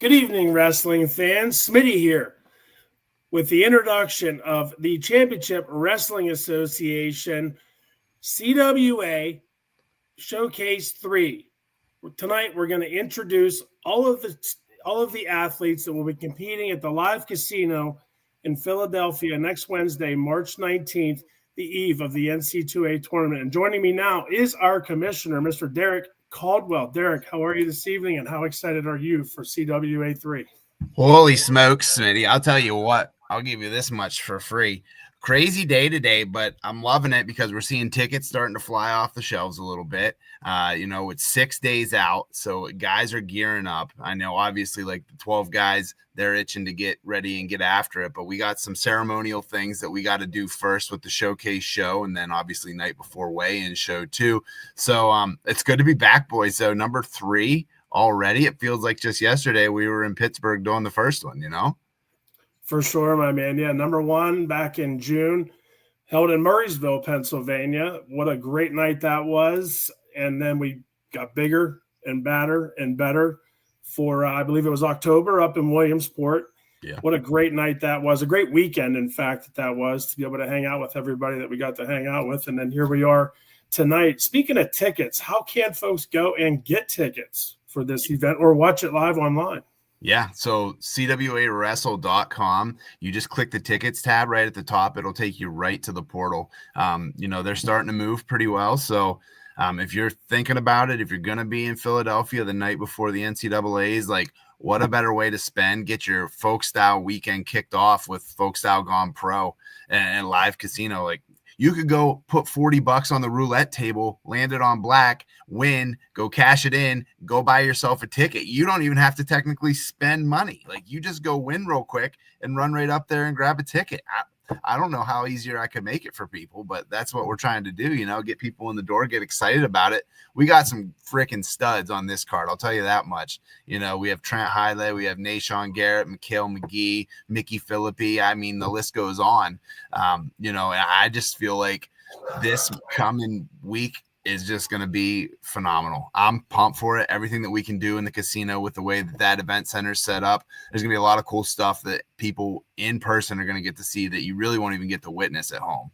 Good evening, wrestling fans. Smitty here with the introduction of the Championship Wrestling Association CWA Showcase 3. Tonight, we're going to introduce all of the athletes that will be competing at the Live Casino in Philadelphia next Wednesday, March 19th, the eve of the NC2A tournament. And joining me now is our commissioner, Mr. Derek Caldwell. Derek, how are you this evening, and how excited are you for CWA 3? Holy smokes, Smitty. I'll tell you what, I'll give you this much for free. Crazy day today, but I'm loving it because we're seeing tickets starting to fly off the shelves a little bit. It's 6 days out, so guys are gearing up. I know, obviously, like the 12 guys, they're itching to get ready and get after it, but we got some ceremonial things that we got to do first with the showcase show, and then obviously night before weigh-in show too. So it's good to be back, boys. So number 3 already. It feels like just yesterday we were in Pittsburgh doing the first one, For sure, my man. Yeah, number 1 back in June, held in Murraysville, Pennsylvania. What a great night that was. And then we got bigger and badder and better for, I believe it was October, up in Williamsport. Yeah. What a great night that was. A great weekend, in fact, that was, to be able to hang out with everybody that we got to hang out with. And then here we are tonight. Speaking of tickets, how can folks go and get tickets for this event or watch it live online? Yeah, so CWAWrestle.com. You just click the tickets tab right at the top. It'll take you right to the portal. They're starting to move pretty well. So if you're thinking about it, if you're going to be in Philadelphia the night before the NCAAs, like, what a better way to get your folk style weekend kicked off with folk style gone pro and live casino. Like, you could go put $40 on the roulette table, land it on black, win, go cash it in, go buy yourself a ticket. You don't even have to technically spend money. Like, you just go win real quick and run right up there and grab a ticket. I don't know how easier I could make it for people, but that's what we're trying to do, get people in the door, get excited about it. We got some freaking studs on this card, I'll tell you that much. We have Trent Hylay, we have Nashawn Garrett, Mikhail McGee, Mickey Philippi. I mean, the list goes on. And I just feel like this coming week is just going to be phenomenal. I'm pumped for it. Everything that we can do in the casino with the way that event center is set up, there's going to be a lot of cool stuff that people in person are going to get to see that you really won't even get to witness at home.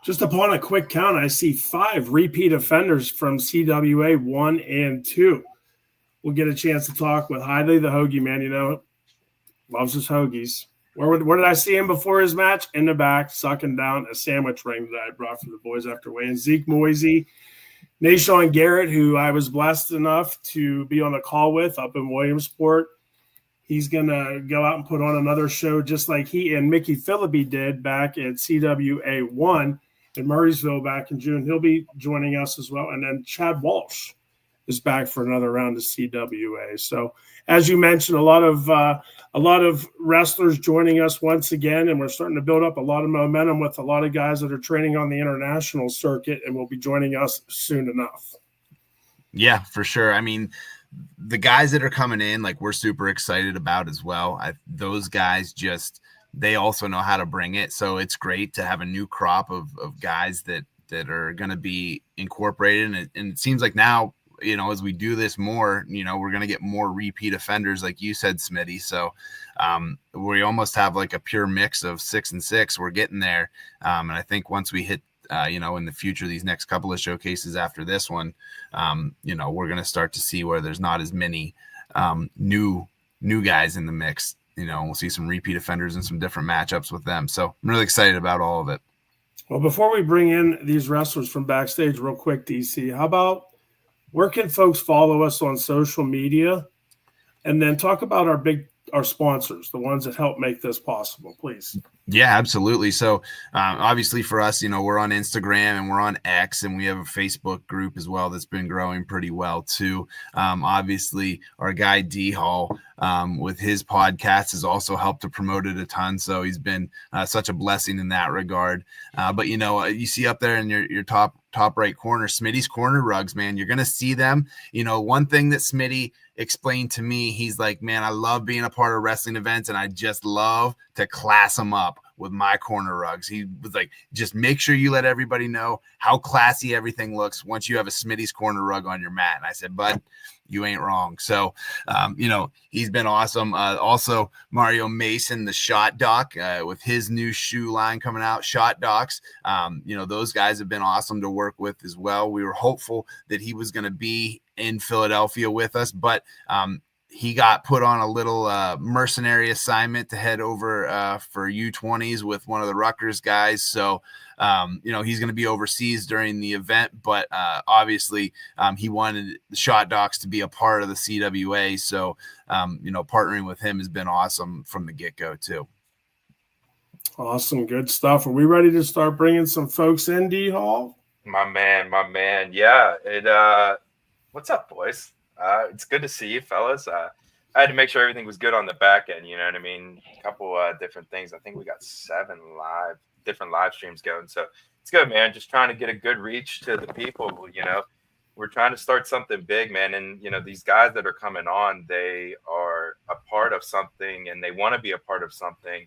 Just upon a quick count, I see 5 repeat offenders from CWA 1 and 2. We'll get a chance to talk with Hylay, the hoagie man, loves his hoagies. Where did I see him before his match? In the back, sucking down a sandwich ring that I brought for the boys after weigh-in. Zeke Moisey, Nashawn Garrett, who I was blessed enough to be on a call with up in Williamsport. He's going to go out and put on another show just like he and Mickey Philippi did back at CWA 1 in Murraysville back in June. He'll be joining us as well. And then Chad Walsh is back for another round of CWA. So, as you mentioned, a lot of wrestlers joining us once again, and we're starting to build up a lot of momentum with a lot of guys that are training on the international circuit and will be joining us soon enough. Yeah, for sure. I mean, the guys that are coming in, like, we're super excited about as well. Those guys they also know how to bring it. So it's great to have a new crop of guys that are going to be incorporated. And it seems like now, as we do this more, we're going to get more repeat offenders, like you said, Smitty. So we almost have like a pure mix of 6 and 6. We're getting there. And I think once we hit, in the future, these next couple of showcases after this one, we're going to start to see where there's not as many new guys in the mix. We'll see some repeat offenders and some different matchups with them. So I'm really excited about all of it. Well, before we bring in these wrestlers from backstage real quick, DC, how about where can folks follow us on social media? And then talk about our sponsors, the ones that help make this possible, please. Yeah, absolutely. So obviously for us, we're on Instagram and we're on X, and we have a Facebook group as well that's been growing pretty well too. Obviously our guy D Hall with his podcast has also helped to promote it a ton. So he's been such a blessing in that regard. But you see up there in your top right corner, Smitty's Corner Rugs, man, you're going to see them. One thing that Smitty explained to me, he's like, man, I love being a part of wrestling events and I just love to class them up with my corner rugs. He was like, just make sure you let everybody know how classy everything looks once you have a Smitty's corner rug on your mat. And I said, bud, you ain't wrong. So, he's been awesome. Also, Mario Mason, the Shot Doc, with his new shoe line coming out, Shot Docs. Those guys have been awesome to work with as well. We were hopeful that he was going to be in Philadelphia with us, but he got put on a little mercenary assignment to head over for U20s with one of the Rutgers guys. So, he's going to be overseas during the event, but obviously he wanted the Shot Docs to be a part of the CWA. So, partnering with him has been awesome from the get-go too. Awesome. Good stuff. Are we ready to start bringing some folks in, D Hall? My man. Yeah. What's up, boys? It's good to see you, fellas. I had to make sure everything was good on the back end. You know what I mean? A couple different things. I think we got 7 different live streams going. So it's good, man. Just trying to get a good reach to the people. We're trying to start something big, man. And, these guys that are coming on, they are a part of something and they want to be a part of something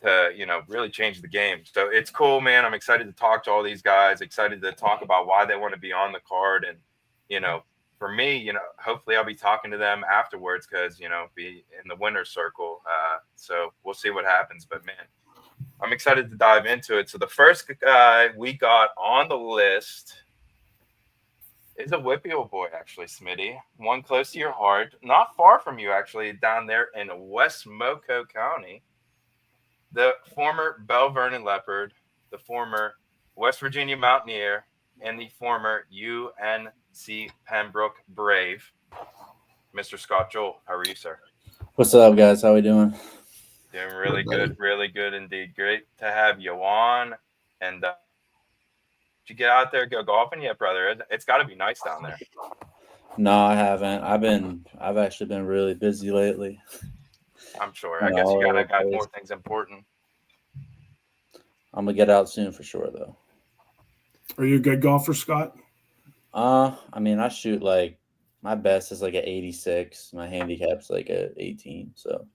to, really change the game. So it's cool, man. I'm excited to talk to all these guys, excited to talk about why they want to be on the card. And, for me, hopefully I'll be talking to them afterwards because, be in the winner's circle. So we'll see what happens. But, man, I'm excited to dive into it. So the first guy we got on the list is a Whippy boy, actually, Smitty. One close to your heart. Not far from you, actually, down there in West Moco County. The former Bell Vernon Leopard, the former West Virginia Mountaineer, and the former UNC Pembroke Brave, Mr. Scott Joel. How are you, sir? What's up, guys? How we doing? Doing really good indeed. Great to have you on. And did you get out there, go golfing yet, brother? It's got to be nice down there. No, I haven't. I've actually been really busy lately. I'm sure. I guess you got more things important. I'm gonna get out soon for sure, though. Are you a good golfer, Scott? I shoot my best is like an 86. My handicap's like a 18. So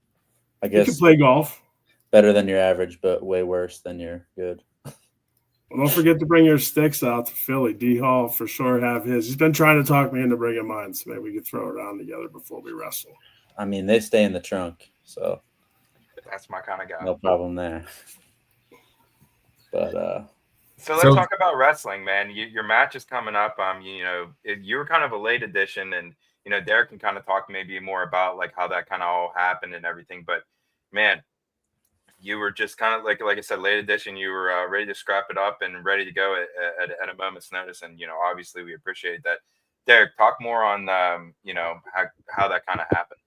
I guess you can play golf. Better than your average, but way worse than your good. Well, don't forget to bring your sticks out to Philly. D Hall for sure have his. He's been trying to talk me into bringing mine, so maybe we could throw it around together before we wrestle. They stay in the trunk, so that's my kind of guy. No problem there. But So let's talk about wrestling, man. Your match is coming up. You were kind of a late addition, and Derek can kind of talk maybe more about how that kind of all happened and everything. But man, you were just kind of like I said, late addition. You were ready to scrap it up and ready to go at a moment's notice. And obviously we appreciate that. Derek, talk more on how that kind of happened.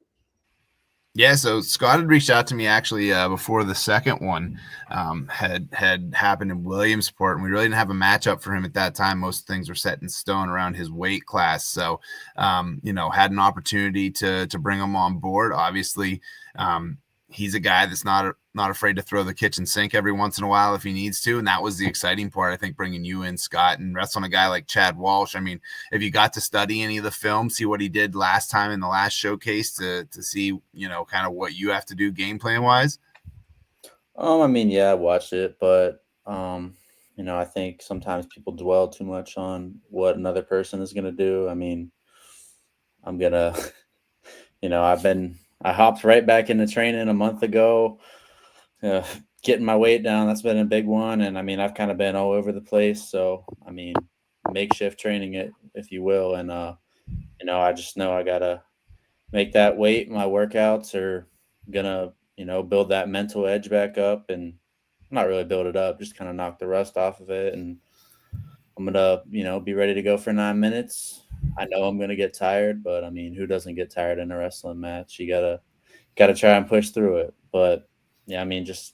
Yeah, so Scott had reached out to me actually before the second one had happened in Williamsport, and we really didn't have a matchup for him at that time. Most things were set in stone around his weight class, so had an opportunity to bring him on board. Obviously, he's a guy that's not afraid to throw the kitchen sink every once in a while if he needs to, and that was the exciting part, I think, bringing you in, Scott, and wrestling a guy like Chad Walsh. If you got to study any of the film, see what he did last time in the last showcase to see, kind of what you have to do game plan wise. Yeah, I watched it, but I think sometimes people dwell too much on what another person is going to do. I'm gonna, I hopped right back into training a month ago. Getting my weight down, that's been a big one. And I've kind of been all over the place. So, makeshift training it, if you will. And, I just know I got to make that weight. My workouts are going to, build that mental edge back up, and not really build it up, just kind of knock the rust off of it. And I'm going to, be ready to go for 9 minutes. I know I'm going to get tired, but who doesn't get tired in a wrestling match? You gotta try and push through it. But yeah, just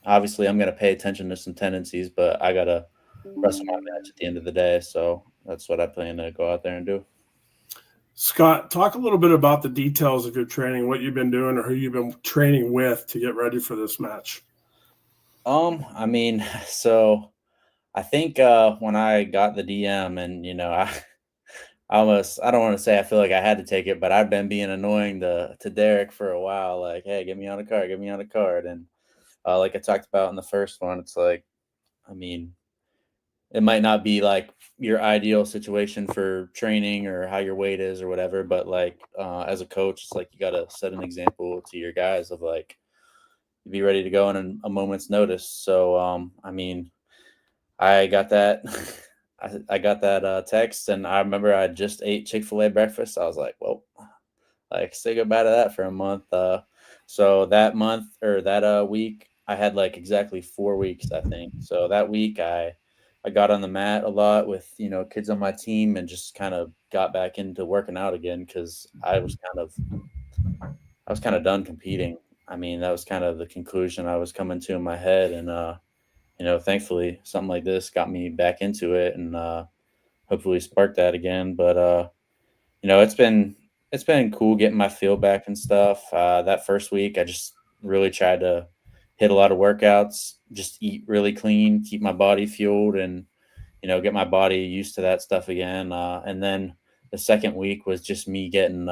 obviously I'm going to pay attention to some tendencies, but I got to wrestle my match at the end of the day. So that's what I plan to go out there and do. Scott, talk a little bit about the details of your training, what you've been doing or who you've been training with to get ready for this match. So I think when I got the DM and, I don't want to say I feel like I had to take it, but I've been being annoying to Derek for a while. Like, hey, get me on a card. And like I talked about in the first one, it's like, I mean, it might not be like your ideal situation for training or how your weight is or whatever, but like as a coach, it's like you got to set an example to your guys of like be ready to go in a moment's notice. So I mean, I got that I got that text, and I remember I just ate Chick-fil-A breakfast. I was like, well, like say goodbye to that for a month. So that month or that week, I had like exactly 4 weeks, I think. So that week I got on the mat a lot with, you know, kids on my team, and just kind of got back into working out again because I was kind of done competing. I mean, that was kind of the conclusion I was coming to in my head, and you know, thankfully something like this got me back into it, and hopefully sparked that again. But you know, it's been cool getting my feel back and stuff. That first week, I just really tried to hit a lot of workouts, just eat really clean, keep my body fueled, and you know, get my body used to that stuff again. And then the second week was just me getting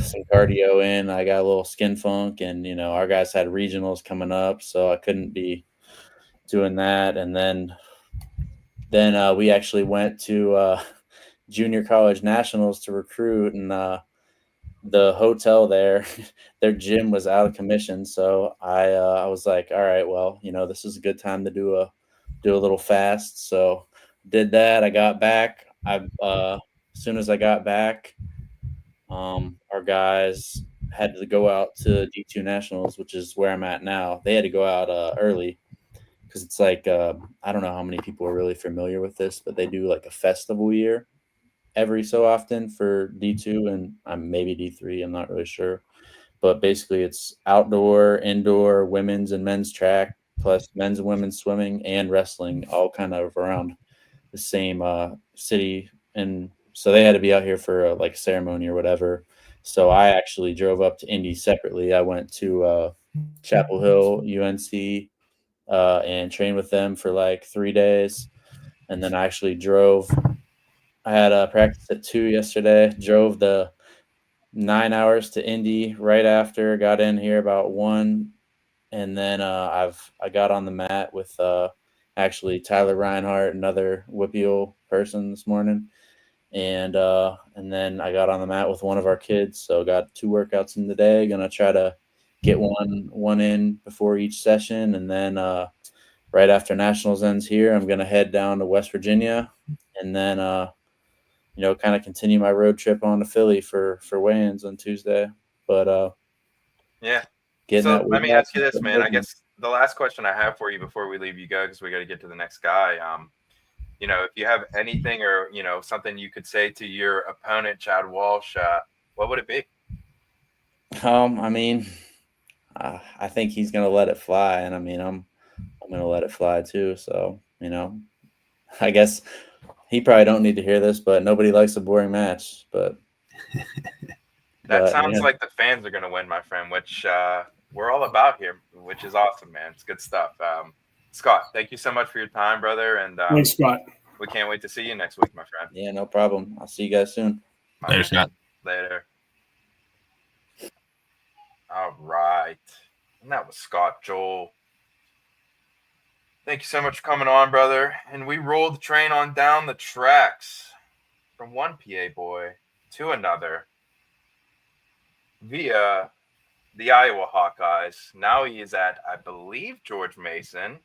some cardio in. I got a little skin funk, and you know, our guys had regionals coming up, so I couldn't be doing that. And then we actually went to junior college nationals to recruit, and the hotel there, their gym was out of commission. So I was like, all right, well, you know, this is a good time to do a little fast. So did that. I got back. As soon as I got back, our guys had to go out to D2 Nationals, which is where I'm at now. They had to go out early because it's like I don't know how many people are really familiar with this, but they do like a festival year every so often for D2 and maybe D3. I'm not really sure, but basically it's outdoor, indoor, women's and men's track, plus men's and women's swimming and wrestling, all kind of around the same city. And so they had to be out here for like a ceremony or whatever. So I actually drove up to Indy separately. I went to Chapel Hill, UNC, and trained with them for like 3 days. And then I actually drove. I had a practice at 2 yesterday, drove the 9 hours to Indy right after, got in here about 1. And then I got on the mat with actually Tyler Reinhart, another WPIAL person this morning. And then I got on the mat with one of our kids. So got 2 workouts in the day. Gonna try to get one in before each session. And then right after nationals ends here, I'm gonna head down to West Virginia, and then you know, kind of continue my road trip on to Philly for weigh-ins on Tuesday. But yeah. getting So that let me weight ask you back this, is man. I important. guess the last question I have for you before we leave you go, because we got to get to the next guy. You know, if you have anything or, you know, something you could say to your opponent, Chad Walsh, what would it be? I mean, I think he's gonna let it fly, and I mean, I'm gonna let it fly too. So you know, I guess he probably don't need to hear this, but nobody likes a boring match. But That sounds yeah. like the fans are going to win, my friend, which we're all about here, which is awesome, man. It's good stuff. Scott, thank you so much for your time, brother. And Thanks, Scott. we can't wait to see you next week, my friend. Yeah, no problem. I'll see you guys soon. Later, Scott. Later. All right. And that was Scott Joel. Thank you so much for coming on, brother. And we rolled the train on down the tracks from one PA boy to another via the Iowa Hawkeyes. Now he is at, I believe, George Mason.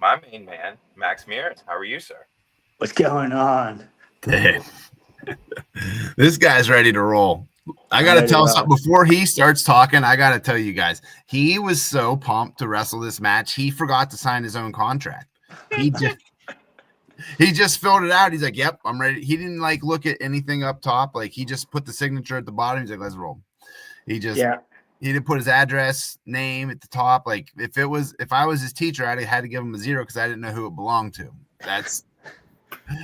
My main man, Max Mears. How are you, sir? What's going on? Dude. This guy's ready to roll. I got to tell something before he starts talking. I got to tell you guys, he was so pumped to wrestle this match. He forgot to sign his own contract. He just filled it out. He's like, yep, I'm ready. He didn't like look at anything up top. Like he just put the signature at the bottom. He's like, let's roll. He didn't put his address, name at the top. Like if I was his teacher, I'd have had to give him a 0 because I didn't know who it belonged to. That's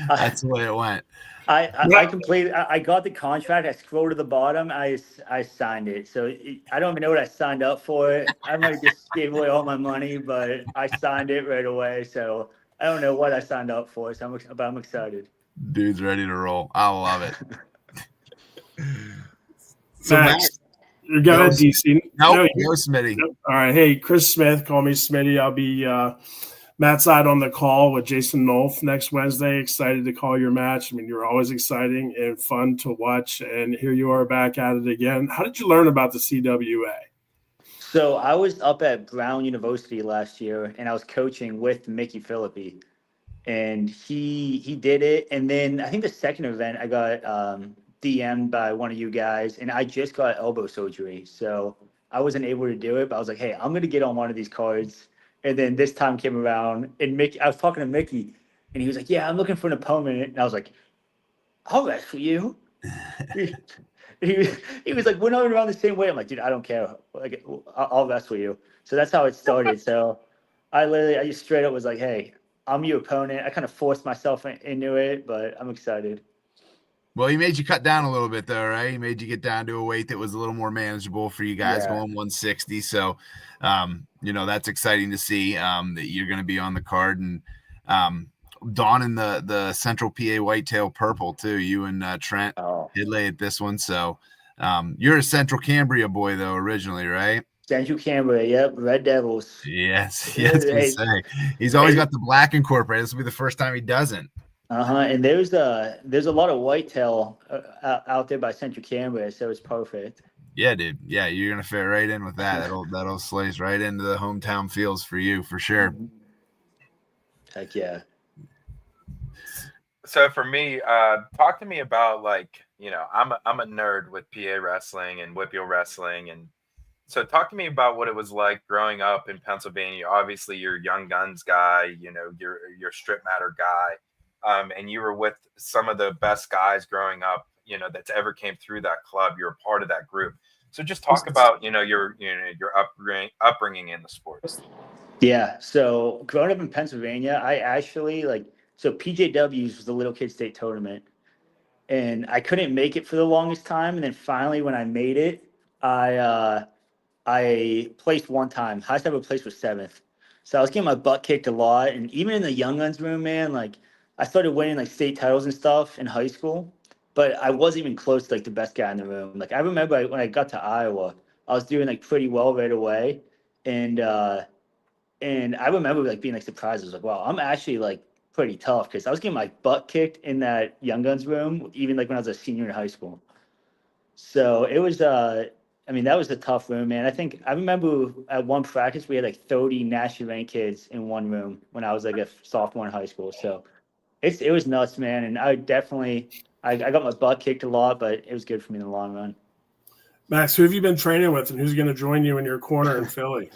the way it went. I completed. I got the contract. I scrolled to the bottom. I signed it. So I don't even know what I signed up for. I might just gave away all my money, but I signed it right away. So I don't know what I signed up for. So I'm excited. Dude's ready to roll. I love it. So Max, You got No, a DC. Nope, no Smitty. All right. Hey, Chris Smith, call me Smitty. I'll be Matt side on the call with Jason Nolf next Wednesday. Excited to call your match. I mean, you're always exciting and fun to watch. And here you are back at it again. How did you learn about the CWA? So I was up at Brown University last year, and I was coaching with Mickey Philippi, and he did it. And then I think the second event I got DM'd by one of you guys, and I just got elbow surgery, so I wasn't able to do it. But I was like, hey, I'm gonna get on one of these cards. And then this time came around, and I was talking to Mickey, and he was like, yeah, I'm looking for an opponent. And I was like, I'll wrestle you. he was like, we're not around the same way. I'm like, dude, I don't care. Like, I'll wrestle you. So that's how it started. So I just straight up was like, hey, I'm your opponent. I kind of forced myself into it, but I'm excited. Well, he made you cut down a little bit, though, right? He made you get down to a weight that was a little more manageable for you guys, going 160. So, that's exciting to see that you're going to be on the card and donning the Central PA Whitetail purple too. You and Trent Hidley at this one. So you're a Central Cambria boy, though, originally, right? Central Cambria, yep, Red Devils. Yes, say. He's always got the black incorporated. This will be the first time he doesn't. And there's a lot of whitetail out there by Central Cambria, so it's perfect. Yeah, dude. Yeah, you're gonna fit right in with that. That'll slice right into the hometown feels for you for sure. Heck yeah. So for me, talk to me about I'm a nerd with PA wrestling and Whippeal wrestling, and so talk to me about what it was like growing up in Pennsylvania. Obviously, you're a Young Guns guy, you're a Strip Matter guy. And you were with some of the best guys growing up, that's ever came through that club. You're a part of that group. So just talk about, your upbringing in the sport. Yeah. So growing up in Pennsylvania, I actually so PJW's was the Little Kid State Tournament, and I couldn't make it for the longest time. And then finally, when I made it, I placed one time. Highest I ever placed was 7th. So I was getting my butt kicked a lot. And even in the Young Guns room, man, I started winning state titles and stuff in high school, but I wasn't even close to the best guy in the room. I remember when I got to Iowa, I was doing pretty well right away, and I remember being surprised. I was like, wow, I'm actually pretty tough, because I was getting my butt kicked in that Young Guns room even when I was a senior in high school. So it was that was a tough room, man. I remember at one practice we had 30 nationally ranked kids in one room when I was a sophomore in high school. So it was nuts, man. And I definitely I got my butt kicked a lot, but it was good for me in the long run. Max, who have you been training with, and who's going to join you in your corner in Philly?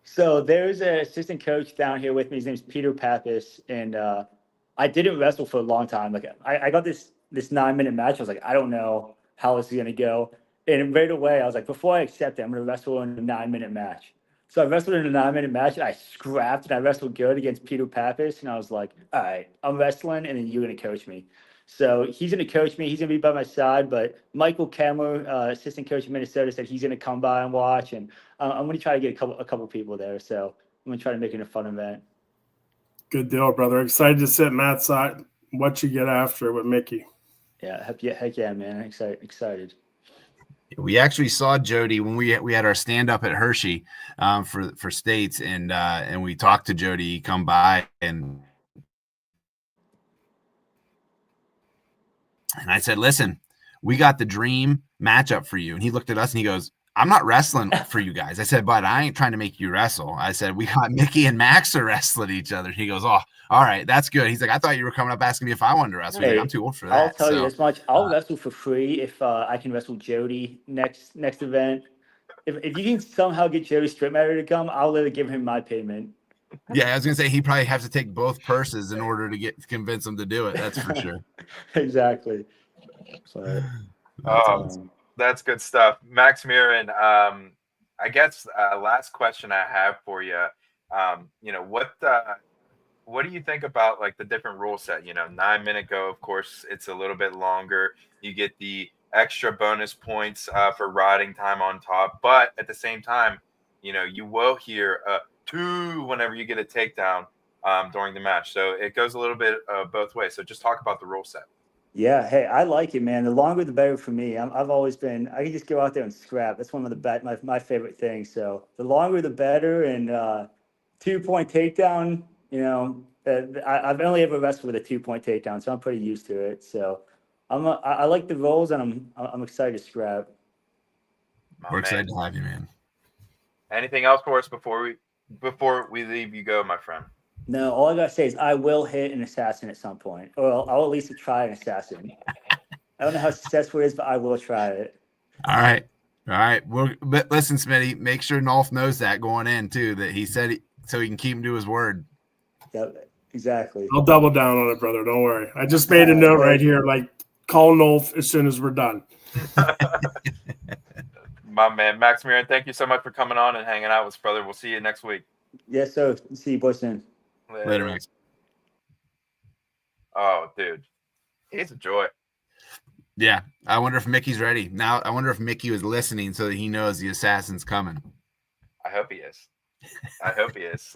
So there's an assistant coach down here with me. His name's Peter Pappas, and I didn't wrestle for a long time. I got this 9-minute match. I was like, I don't know how this is going to go. And right away, I was like, before I accept it, I'm going to wrestle in a 9-minute match. So I wrestled in a 9-minute match, and I scrapped, and I wrestled good against Peter Pappas. And I was like, all right, I'm wrestling, and then you're going to coach me. So he's going to coach me. He's going to be by my side. But Michael Kemmer, assistant coach in Minnesota, said he's going to come by and watch. And I'm going to try to get a couple people there. So I'm going to try to make it a fun event. Good deal, brother. Excited to sit Matt's side, what you get after with Mickey. Yeah, heck yeah, man. I'm excited. We actually saw Jody when we had our stand up at Hershey for states, and we talked to Jody. He come by and I said, "Listen, we got the dream matchup for you." And he looked at us and he goes, "I'm not wrestling for you guys." I said, "But I ain't trying to make you wrestle." I said, "We got Mickey and Max are wrestling each other." He goes, "Oh, all right, that's good." He's like, "I thought you were coming up asking me if I wanted to wrestle." Hey, I'm too old for that. I'll tell you this much: I'll wrestle for free if I can wrestle Jody next event. If you can somehow get Jody Strip Matter to come, I'll literally give him my payment. Yeah, I was gonna say he probably has to take both purses in order to convince him to do it. That's for sure. Exactly. So, that's good stuff, Max Murin. I guess last question I have for you. What do you think about the different rule set? 9-minute go. Of course, it's a little bit longer. You get the extra bonus points for riding time on top, but at the same time, you will hear 2 whenever you get a takedown during the match. So it goes a little bit both ways. So just talk about the rule set. Yeah, hey, I like it, man. The longer the better for me. I've always been. I can just go out there and scrap. That's one of my favorite things. So the longer the better. And 2 point takedown. I've only ever wrestled with a 2 point takedown, so I'm pretty used to it. So I like the rolls, and I'm excited to scrap. My We're man. excited to have you, man. Anything else for us before we leave you go, my friend? No, all I gotta say is I will hit an assassin at some point, or I'll at least try an assassin. I don't know how successful it is, but I will try it. All right. But listen, Smitty, make sure Nolf knows that going in too, that he said so he can keep him to his word. Yep, exactly. I'll double down on it, brother. Don't worry. I just made a note right here, like call Nolf as soon as we're done. My man, Maximilian, thank you so much for coming on and hanging out with us, brother. We'll see you next week. Yes, sir. See you boys soon. Later, Max. Oh, dude. He's a joy. Yeah. I wonder if Mickey's ready. Now, I wonder if Mickey was listening so that he knows the assassin's coming. I hope he is.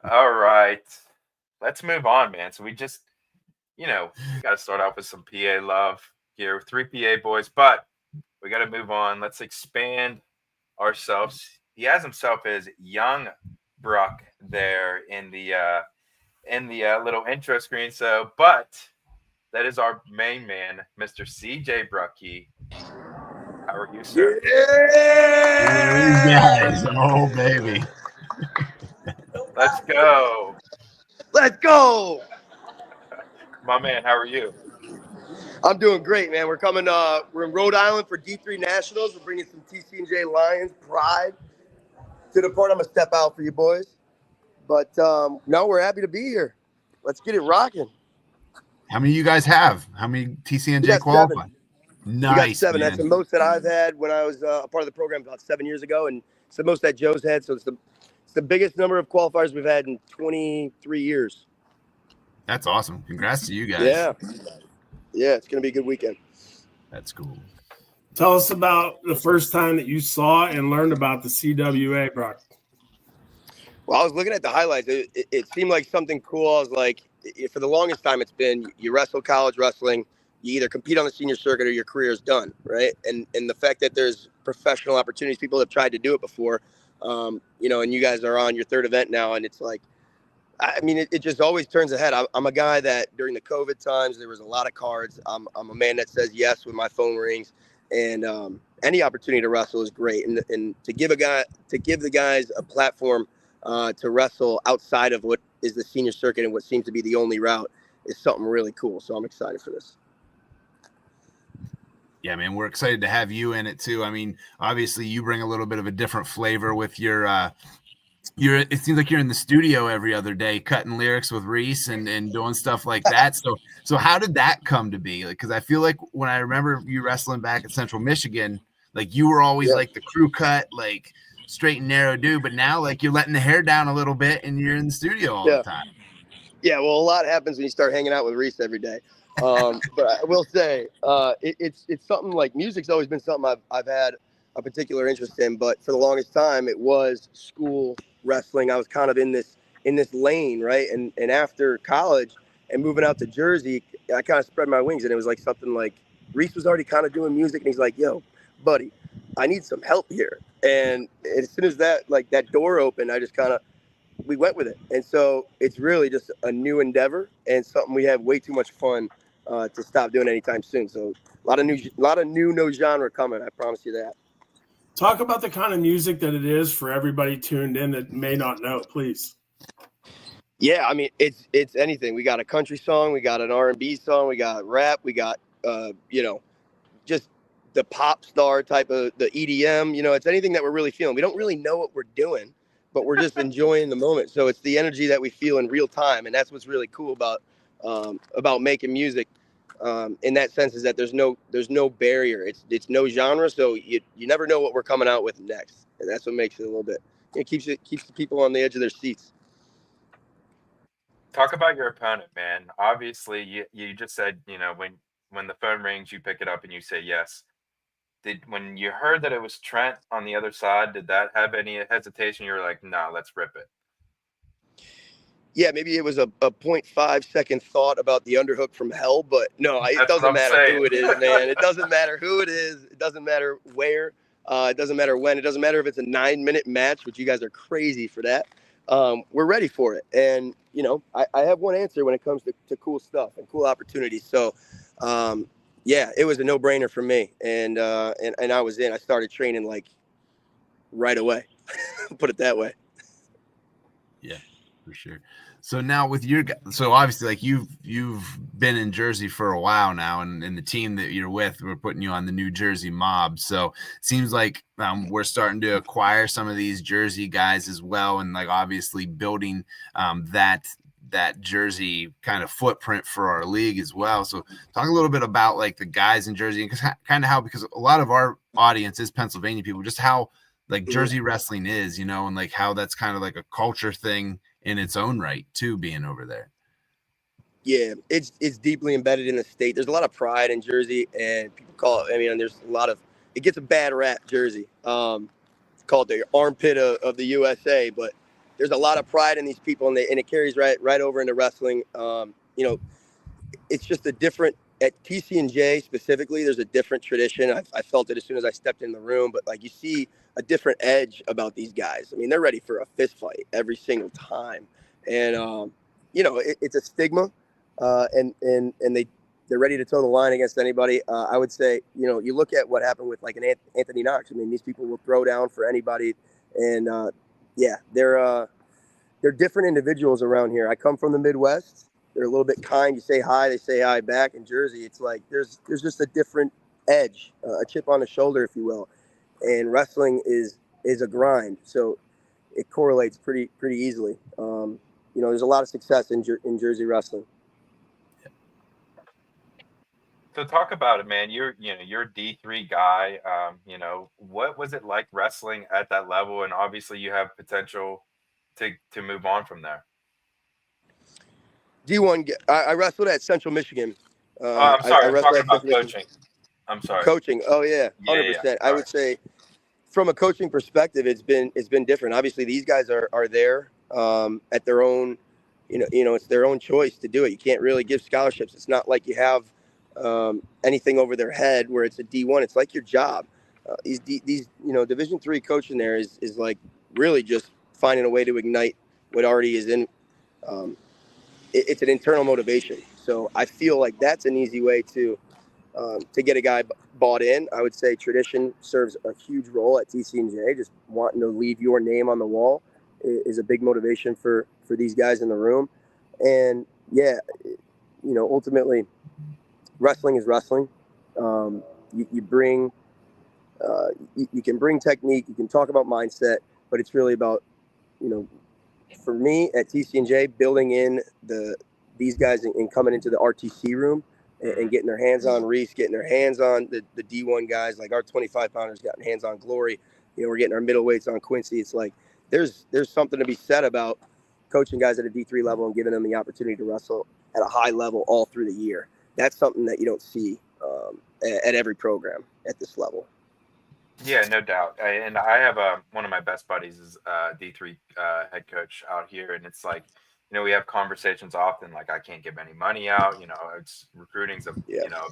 All right. Let's move on, man. So we just, got to start off with some PA love here. 3 PA boys, but we got to move on. Let's expand ourselves. He has himself as Young Bruck there in the little intro screen. So, but that is our main man, Mr. CJ Brucky. How are you, sir? Guys. Oh, baby. Let's go. Let's go. My man, how are you? I'm doing great, man. We're in Rhode Island for D3 Nationals. We're bringing some TC&J Lions pride to the part. I'm going to step out for you boys. But no, we're happy to be here. Let's get it rocking. How many you guys have? How many TC&J qualify? Nice. We got 7. Man. That's the most that I've had when I was a part of the program about 7 years ago. And it's the most that Joe's had. So it's the biggest number of qualifiers we've had in 23 years. That's awesome. Congrats to you guys. Yeah, it's going to be a good weekend. That's cool. Tell us about the first time that you saw and learned about the CWA, Brock. Well, I was looking at the highlights. It seemed like something cool. I was like, for the longest time, it's been you wrestle college wrestling, you either compete on the senior circuit or your career is done, right? And the fact that there's professional opportunities, people have tried to do it before, and you guys are on your 3rd event now, and it's like, I mean, it just always turns ahead. I'm a guy that during the COVID times, there was a lot of cards. I'm a man that says yes when my phone rings, and any opportunity to wrestle is great. And to give the guys a platform to wrestle outside of what is the senior circuit and what seems to be the only route is something really cool. So I'm excited for this. Yeah, man, we're excited to have you in it too. I mean, obviously you bring a little bit of a different flavor with your it seems like you're in the studio every other day cutting lyrics with Reese and doing stuff like that. So how did that come to be? Like, cause I feel like when I remember you wrestling back at Central Michigan, like you were always like the crew cut, like straight and narrow dude, but now like you're letting the hair down a little bit and you're in the studio all the time. Yeah. Well, a lot happens when you start hanging out with Reese every day. But I will say, it's something like music's always been something I've had a particular interest in, but for the longest time it was school wrestling. I was kind of in this lane, right? And after college and moving out to Jersey, I kind of spread my wings, and it was like something like Reese was already kind of doing music, and he's like, "Yo, buddy, I need some help here." And as soon as that door opened, I just we went with it. And so it's really just a new endeavor and something we have way too much fun to stop doing anytime soon. So a lot of new no genre coming. I promise you that. Talk about the kind of music that it is for everybody tuned in that may not know, please. Yeah, I mean, it's anything. We got a country song, we got an R&B song, we got rap, we got just the pop star type of the EDM. It's anything that we're really feeling. We don't really know what we're doing, but we're just enjoying the moment. So it's the energy that we feel in real time, and that's what's really cool about making music. In that sense, is that there's no barrier. It's no genre, so you never know what we're coming out with next, and that's what makes it a little bit. It keeps the people on the edge of their seats. Talk about your opponent, man. Obviously, you just said when the phone rings, you pick it up and you say yes. When you heard that it was Trent on the other side, did that have any hesitation? You were like, nah, let's rip it. yeah, maybe it was a 0.5-second thought about the underhook from hell, but no, it That's what doesn't I'm matter saying. who it is, man. It doesn't matter who it is. It doesn't matter where. It doesn't matter when. It doesn't matter if it's a 9-minute match, which you guys are crazy for that. We're ready for it. And, you know, I have one answer when it comes to cool stuff and cool opportunities. So, yeah, it was a no-brainer for me. And I was in. I started training, like, right away. Put it that way. Yeah, for sure. So now with so obviously like you've been in Jersey for a while now, and the team that you're with, we're putting you on the New Jersey Mob. So it seems like we're starting to acquire some of these Jersey guys as well, and like obviously building that Jersey kind of footprint for our league as well. So talk a little bit about like the guys in Jersey, and because a lot of our audience is Pennsylvania people, just how like Jersey wrestling is, you know, and like how that's kind of like a culture thing in its own right too, being over there. Yeah, it's deeply embedded in the state. There's a lot of pride in Jersey, and people call it, I mean, there's a lot of, it gets a bad rap, Jersey. It's called the armpit of the USA, but there's a lot of pride in these people, and it carries right over into wrestling. You know, it's just a different, at TC&J specifically, there's a different tradition. I felt it as soon as I stepped in the room, but like you see a different edge about these guys. I mean, they're ready for a fist fight every single time. And, you know, it's a stigma, and they're ready to toe the line against anybody. I would say, you know, you look at what happened with like an Anthony Knox. I mean, these people will throw down for anybody. And, yeah, they're different individuals around here. I come from the Midwest. They're a little bit kind. You say hi, they say hi back. In Jersey, it's like there's just a different edge, a chip on the shoulder, if you will. And wrestling is a grind, so it correlates pretty easily. You know, there's a lot of success in Jersey wrestling. So talk about it, man. You're a D3 guy. You know, what was it like wrestling at that level? And obviously, you have potential to move on from there. D1. I wrestled at Central Michigan. I'm sorry. I I'm wrestled talking at about Central coaching. I'm sorry. Coaching. Oh yeah, 100%. Yeah. I would say, from a coaching perspective, it's been different. Obviously, these guys are there at their own, you know, it's their own choice to do it. You can't really give scholarships. It's not like you have anything over their head where it's a D1. It's like your job. These you know, Division III coaching there is like really just finding a way to ignite what already is in. It's an internal motivation. So I feel like that's an easy way to get a guy bought in. I would say tradition serves a huge role at TC&J. Just wanting to leave your name on the wall is a big motivation for these guys in the room. And yeah, you know, ultimately, wrestling is wrestling. You bring, you can bring technique, you can talk about mindset, but it's really about, you know, for me at TC&J, building in these guys and coming into the RTC room and getting their hands on Reese, getting their hands on the D1 guys, like our 25-pounders getting hands on Glory. You know, we're getting our middleweights on Quincy. It's like there's something to be said about coaching guys at a D3 level and giving them the opportunity to wrestle at a high level all through the year. That's something that you don't see at every program at this level. Yeah, no doubt. And I have one of my best buddies is D3 head coach out here, and it's like, you know, we have conversations often like I can't give any money out. You know, it's recruiting's a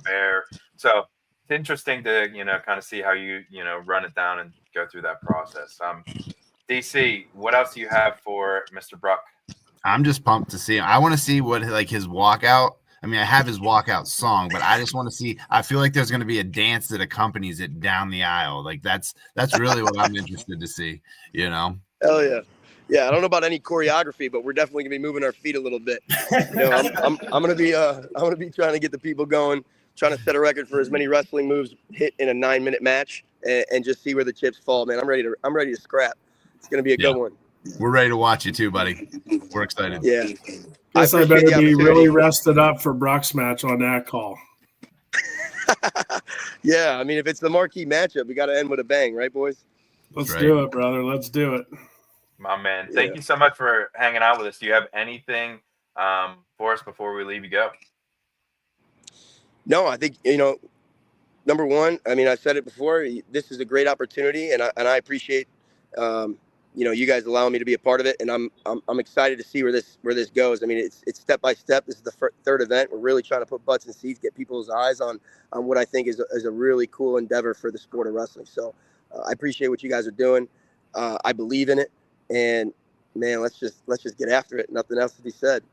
bear. So it's interesting to kind of see how you run it down and go through that process. DC, what else do you have for Mr. Bruck? I'm just pumped to see him. I want to see what like his walkout. I mean, I have his walkout song, but I just want to see. I feel like there's going to be a dance that accompanies it down the aisle. Like that's really what I'm interested to see. You know? Hell yeah, yeah. I don't know about any choreography, but we're definitely gonna be moving our feet a little bit. You know, I'm gonna be trying to get the people going, trying to set a record for as many wrestling moves hit in a 9-minute match, and just see where the chips fall. Man, I'm ready to scrap. It's gonna be a good one. We're ready to watch you too, buddy. We're excited. Yeah. Guess I better be really rested up for Brock's match on that call. Yeah, I mean, if it's the marquee matchup, we got to end with a bang, right, boys? Let's do it, brother. Let's do it. My man, thank you so much for hanging out with us. Do you have anything for us before we leave you go? No, I think, you know, number one, I mean, I said it before, this is a great opportunity, and I appreciate you guys allowing me to be a part of it, and I'm excited to see where this goes. I mean, it's step by step. This is the third event. We're really trying to put butts in seats, get people's eyes on what I think is a really cool endeavor for the sport of wrestling. So I appreciate what you guys are doing. I believe in it, and man, let's just get after it. Nothing else to be said.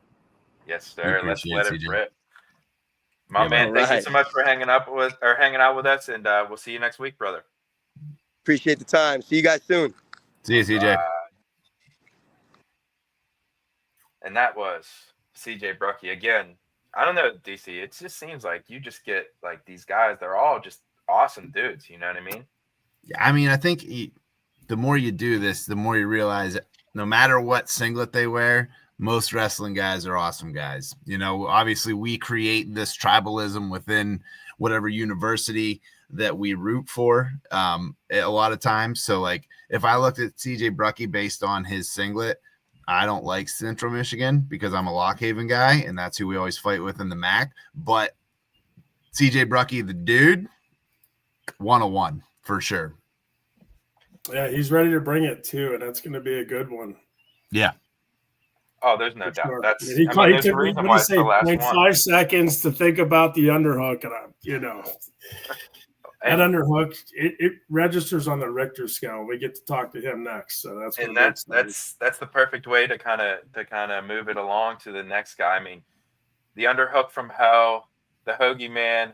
Yes, sir. Let's appreciate let it, it CJ. rip. My Yeah, man, man. thank you so much for hanging out with us, and we'll see you next week, brother. Appreciate the time. See you guys soon. See you, CJ. And that was CJ Brucky. Again, I don't know, DC. It just seems like you just get like these guys. They're all just awesome dudes. You know what I mean? Yeah, I mean, I think the more you do this, the more you realize no matter what singlet they wear, most wrestling guys are awesome guys. Obviously we create this tribalism within whatever university that we root for a lot of times. So like if I looked at CJ Brucky based on his singlet, I don't like Central Michigan because I'm a Lock Haven guy and that's who we always fight with in the MAC. But CJ Brucky, the dude, 101 for sure. Yeah, he's ready to bring it too, and that's going to be a good one. Yeah. Oh, there's no doubt. Sure. That's He there's a took reason what why do you it's say, the last 0.5 one. seconds to think about the underhook, and that underhook it registers on the Richter scale. We get to talk to him next, so that's And that's the perfect way to kind of move it along to the next guy. I mean, the underhook from hell, the Hoagie Man,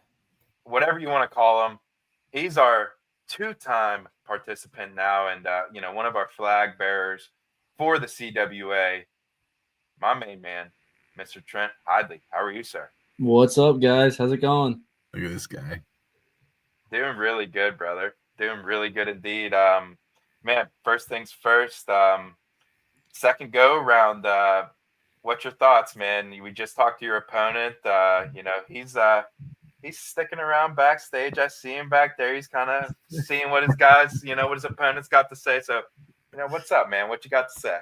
whatever you want to call him, he's our 2-time participant now, and one of our flag bearers for the CWA. My main man, Mr. Trent Hidley. How are you, sir? What's up, guys? How's it going? Look at this guy. Doing really good, brother. Doing really good indeed. Man, first things first. Second go round. What's your thoughts, man? We just talked to your opponent. He's sticking around backstage. I see him back there. He's kind of seeing what his guys, what his opponent's got to say. So, what's up, man? What you got to say?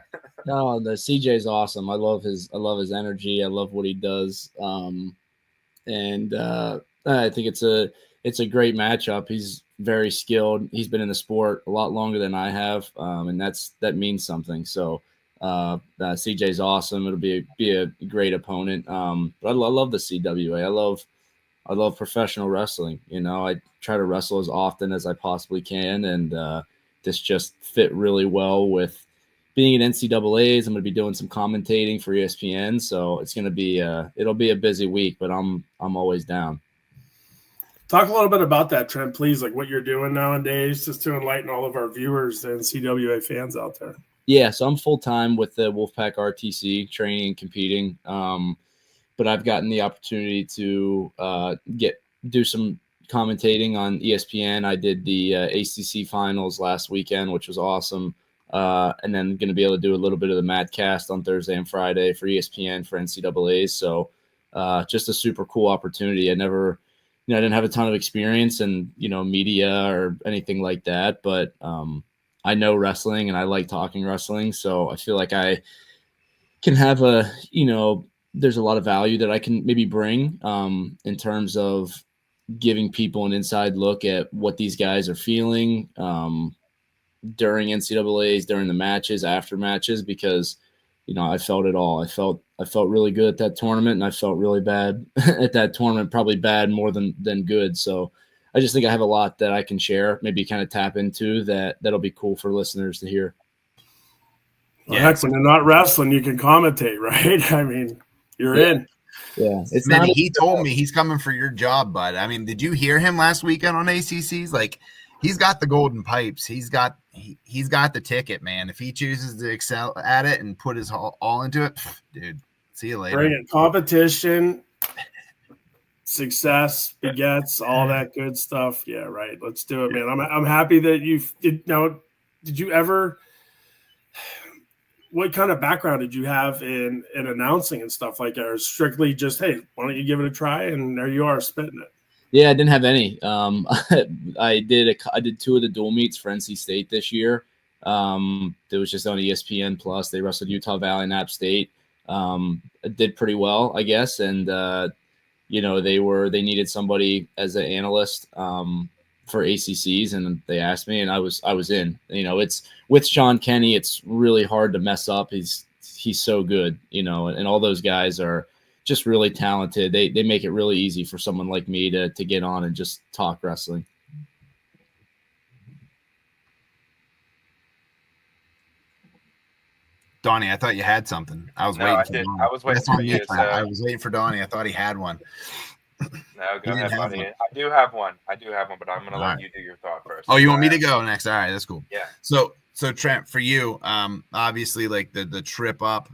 No, the CJ's awesome. I love his energy. I love what he does. And I think it's a great matchup. He's very skilled. He's been in the sport a lot longer than I have, and that means something. So CJ's awesome. It'll be a great opponent. But I love the CWA. I love professional wrestling. I try to wrestle as often as I possibly can, and this just fit really well with being at NCAAs. I'm going to be doing some commentating for ESPN, so it's going to be it'll be a busy week, but I'm always down. Talk a little bit about that, Trent, please, like what you're doing nowadays, just to enlighten all of our viewers and CWA fans out there. Yeah, so I'm full-time with the Wolfpack RTC, training and competing, but I've gotten the opportunity to do some commentating on ESPN. I did the ACC finals last weekend, which was awesome, and then going to be able to do a little bit of the Madcast on Thursday and Friday for ESPN for NCAAs, so just a super cool opportunity. I didn't have a ton of experience in, media or anything like that, but I know wrestling and I like talking wrestling. So I feel like I can have there's a lot of value that I can maybe bring in terms of giving people an inside look at what these guys are feeling during NCAAs, during the matches, after matches, because I felt it all. I felt really good at that tournament, and I felt really bad at that tournament, probably bad more than good. So I just think I have a lot that I can share, maybe kind of tap into that'll be cool for listeners to hear. Well, heck, when you're not wrestling, you can commentate, right? I mean, you're in. Yeah. He told me he's coming for your job, bud. I mean, did you hear him last weekend on ACCs? Like, he's got the golden pipes. He's got the ticket, man. If he chooses to excel at it and put his all into it, dude, see you later. Bring it. Competition, success begets all that good stuff. Yeah, right. Let's do it, man. I'm happy that did you ever? What kind of background did you have in announcing and stuff like that? Or strictly just, hey, why don't you give it a try? And there you are, spitting it. Yeah, I didn't have any. I did 2 of the dual meets for NC State this year. It was just on ESPN Plus. They wrestled Utah Valley and App State. Did pretty well, I guess. And they needed somebody as an analyst. for ACCs, and they asked me, and I was in. You know, it's with Sean Kenny, it's really hard to mess up. He's so good, you know, and all those guys are just really talented. They make it really easy for someone like me to get on and just talk wrestling. Donnie, I thought you had something. I was No, waiting I for did. Donnie. I was waiting That's for on me, you, Trent. so- I was waiting for Donnie. I thought he had one. No, go didn't ahead, have buddy. one. I do have one. But I'm gonna All let right. you do your thought first. Oh, you want me to go next? All right, that's cool. Yeah. So Trent, for you, obviously like the trip up,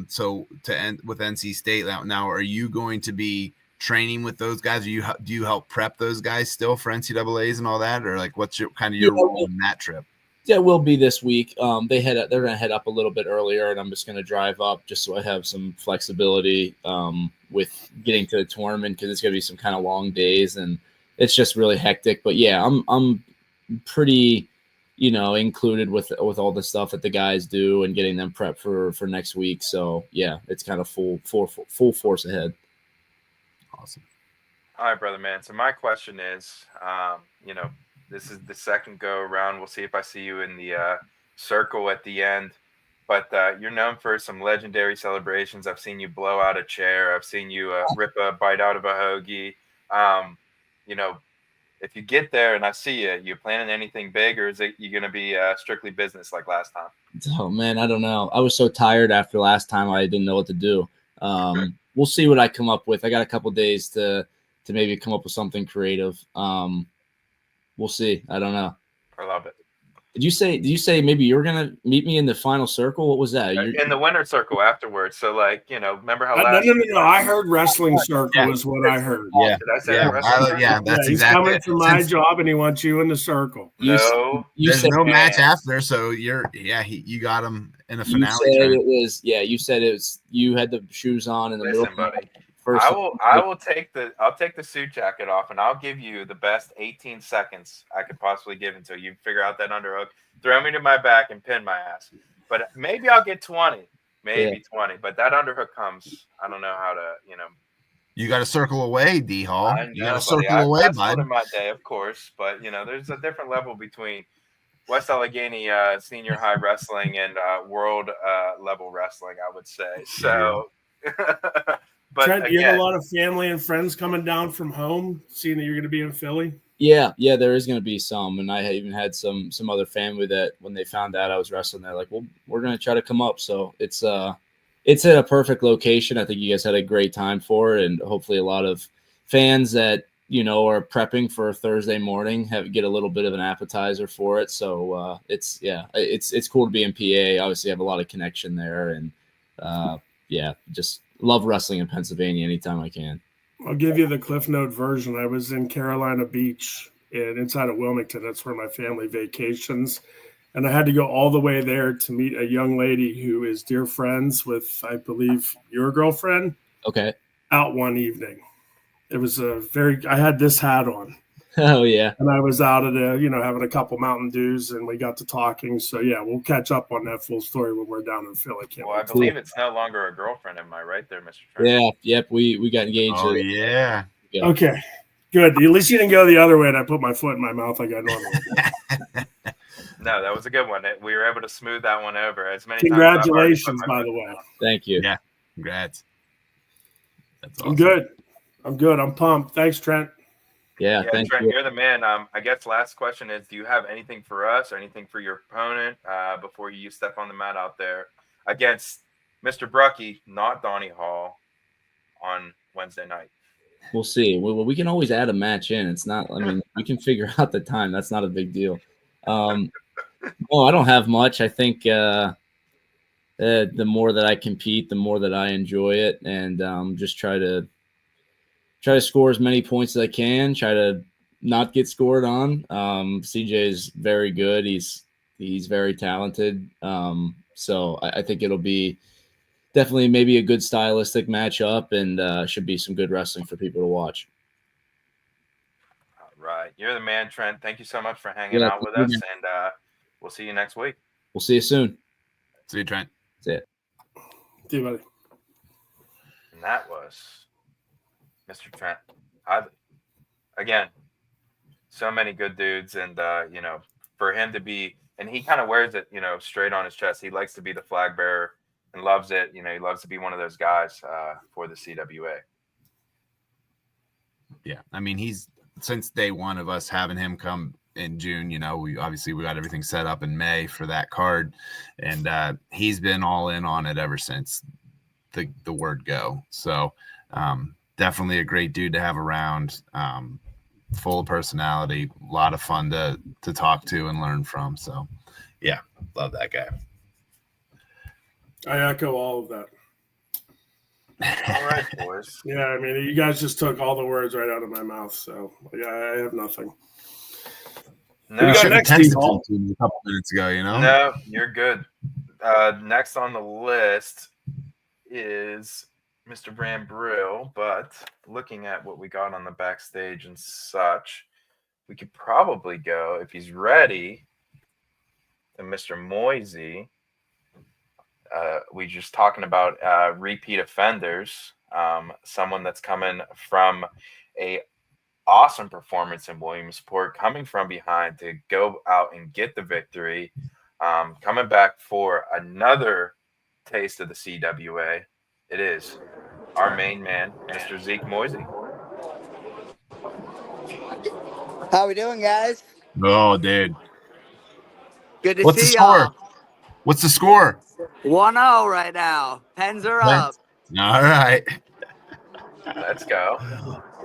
so to end with NC State now, are you going to be training with those guys? Do you help prep those guys still for NCAAs and all that, or like what's your role in that trip? Yeah, it will be this week. They're gonna head up a little bit earlier, and I'm just gonna drive up just so I have some flexibility with getting to the tournament, because it's gonna be some kind of long days and it's just really hectic. But yeah, I'm pretty, you know, included with all the stuff that the guys do and getting them prepped for next week. So yeah, it's kind of full force ahead. Awesome. All right, brother, man. So my question is, you know, this is the second go around. We'll see if I see you in the circle at the end. But you're known for some legendary celebrations. I've seen you blow out a chair. I've seen you rip a bite out of a hoagie. You know, if you get there and I see you planning anything big, or is it you going to be strictly business like last time? Oh man, I don't know. I was so tired after last time. I didn't know what to do. We'll see what I come up with. I got a couple days to maybe come up with something creative. We'll see. I don't know. I love it. Did you say maybe you're gonna meet me in the final circle? What was that? In the winner circle afterwards. So like, you know, remember how No. I heard wrestling circle is what I heard. Yeah. Did I say that? Wrestling circle? Yeah, that's He's exactly coming it. for my job, and he wants you in the circle. No. There's said no match man. after, so you got him in a you finale. said Trent. it was you said it was you had the shoes on in the Listen, middle. buddy. First, I'll take the suit jacket off, and I'll give you the best 18 seconds I could possibly give until you figure out that underhook. Throw me to my back and pin my ass. But maybe I'll get 20, maybe 20. But that underhook comes. I don't know how to, you know. You got to circle away, D Hall. I know, You got to buddy. circle I away, wrestled bud. in my day, of course, but you know, there's a different level between West Allegheny senior high wrestling and world level wrestling, I would say. So, but Trent, again, you have a lot of family and friends coming down from home, seeing that you're going to be in Philly. yeah, there is going to be some, and I even had some other family that when they found out I was wrestling, they're like, "Well, we're going to try to come up." So it's at a perfect location. I think you guys had a great time for it, and hopefully a lot of fans that you know are prepping for Thursday morning get a little bit of an appetizer for it. So it's cool to be in PA. Obviously, I have a lot of connection there, and just love wrestling in Pennsylvania anytime I can. I'll give you the Cliff Note version. I was in Carolina Beach and inside of Wilmington. That's where my family vacations. And I had to go all the way there to meet a young lady who is dear friends with, I believe, your girlfriend. Okay. Out one evening. It was I had this hat on. Oh, yeah. And I was out at having a couple Mountain Dews, and we got to talking. So, yeah, we'll catch up on that full story when we're down in Philly. well, I believe it's no longer a girlfriend. Am I right there, Mr. Trent? Yeah. Yep. We got engaged. Oh yeah. Okay, good. At least you didn't go the other way and I put my foot in my mouth like I normally do. No, that was a good one. We were able to smooth that one over as many Congratulations, times. by the way. Thank you. Yeah. Congrats. That's awesome. I'm good. I'm pumped. Thanks, Trent. Yeah. Yeah, Thank Trent, you. you're the man. I guess last question is, do you have anything for us or anything for your opponent before you step on the mat out there against Mr. Brucky, not Donnie Hall, on Wednesday night? We'll see. We can always add a match in. It's not. I mean, we can figure out the time. That's not a big deal. No, I don't have much. I think the more that I compete, the more that I enjoy it, and just try to score as many points as I can. Try to not get scored on. CJ is very good. He's very talented. So I think it'll be definitely maybe a good stylistic matchup, and should be some good wrestling for people to watch. All right. You're the man, Trent. Thank you so much for hanging out with us, and we'll see you next week. We'll see you soon. See you, Trent. See it. See you, buddy. And that was Mr. Trent. Again, so many good dudes, and you know, for him to be, and he kind of wears it, you know, straight on his chest. He likes to be the flag bearer and loves it. You know, he loves to be one of those guys for the CWA. Yeah, I mean, he's since day one of us having him come in June. You know, we got everything set up in May for that card, and he's been all in on it ever since the word go. So definitely a great dude to have around. Full of personality, a lot of fun to talk to and learn from. So yeah, love that guy. I echo all of that. All right, boys. Yeah, I mean, you guys just took all the words right out of my mouth. So yeah, I have nothing. No, We got Should have next, texted D-Hall. him to me a couple minutes ago, you know? no, you're good. Next on the list is Mr. Bram Brill, but looking at what we got on the backstage and such, we could probably go, if he's ready, to Mr. Moisey. We just talking about repeat offenders, someone that's coming from a awesome performance in Williamsport, coming from behind to go out and get the victory, coming back for another taste of the CWA. It is our main man, Mr. Zeke Moisey. How we doing, guys? Oh, dude. Good to What's the see score? y'all. What's the score? 1-0 right now. Pens are up. All right. Let's go.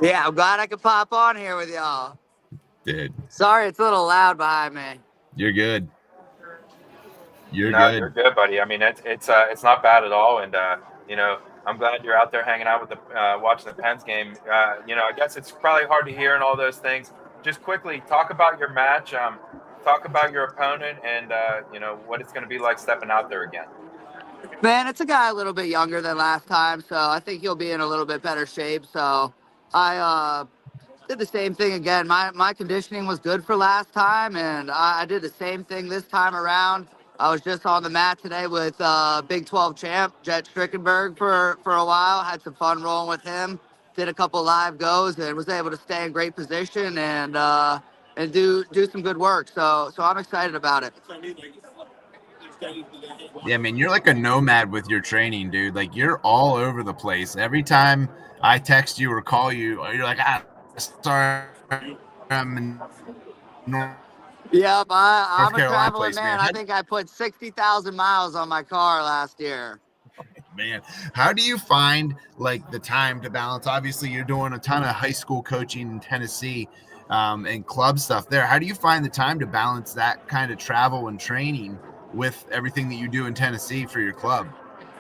Yeah, I'm glad I could pop on here with y'all. Dude, Sorry, it's a little loud behind me. you're good. You're No, good. you're good, buddy. I mean, it's not bad at all, and you know, I'm glad you're out there hanging out with the watching the Pens game. You know, I guess it's probably hard to hear and all those things. Just quickly talk about your match. Talk about your opponent, and you know what it's going to be like stepping out there again. Man, it's a guy a little bit younger than last time, so I think he'll be in a little bit better shape. So I did the same thing again. My conditioning was good for last time, and I did the same thing this time around. I was just on the mat today with Big 12 champ Jet Strickenberg for a while. Had some fun rolling with him. Did a couple live goes and was able to stay in great position and do some good work. So I'm excited about it. Yeah, man, you're like a nomad with your training, dude. Like you're all over the place. Every time I text you or call you, you're like, sorry, I'm in Yep, I'm a Carolina traveling place, man. man. I think I put 60,000 miles on my car last year. Man, how do you find like the time to balance? Obviously, you're doing a ton of high school coaching in Tennessee and club stuff there. How do you find the time to balance that kind of travel and training with everything that you do in Tennessee for your club?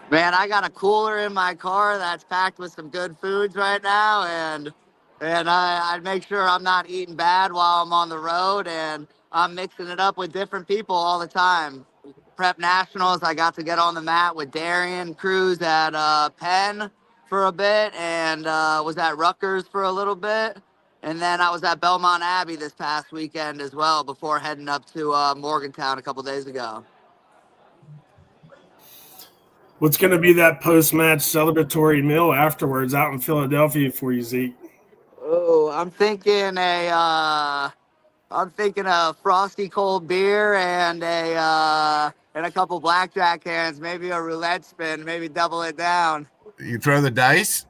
Man, I got a cooler in my car that's packed with some good foods right now, and I make sure I'm not eating bad while I'm on the road, and I'm mixing it up with different people all the time. Prep Nationals, I got to get on the mat with Darian Cruz at Penn for a bit, and was at Rutgers for a little bit, and then I was at Belmont Abbey this past weekend as well before heading up to Morgantown a couple days ago. What's going to be that post-match celebratory meal afterwards out in Philadelphia for you, Zeke? Oh, I'm thinking a frosty cold beer and a couple blackjack hands, maybe a roulette spin, maybe double it down. You throw the dice?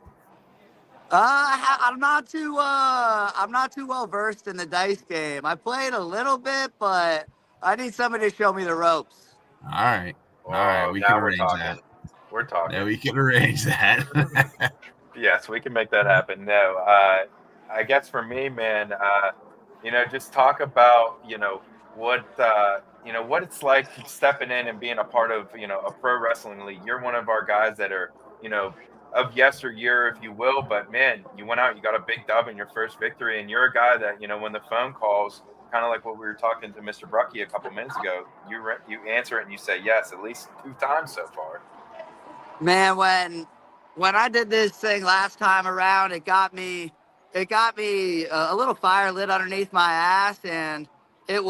I'm not too well versed in the dice game. I played a little bit, but I need somebody to show me the ropes. All right. All right. We can arrange that. We're talking. Yeah, we can arrange that. Yes, we can make that happen. No, I guess for me, man, you know, just talk about, you know, what it's like stepping in and being a part of, you know, a pro wrestling league. You're one of our guys that are, you know, of yesteryear, if you will. But man, you went out, you got a big dub in your first victory, and you're a guy that, you know, when the phone calls, kind of like what we were talking to Mr. Brucky a couple minutes ago, you answer it and you say yes at least 2 times so far. Man, when I did this thing last time around, it got me a little fire lit underneath my ass, and it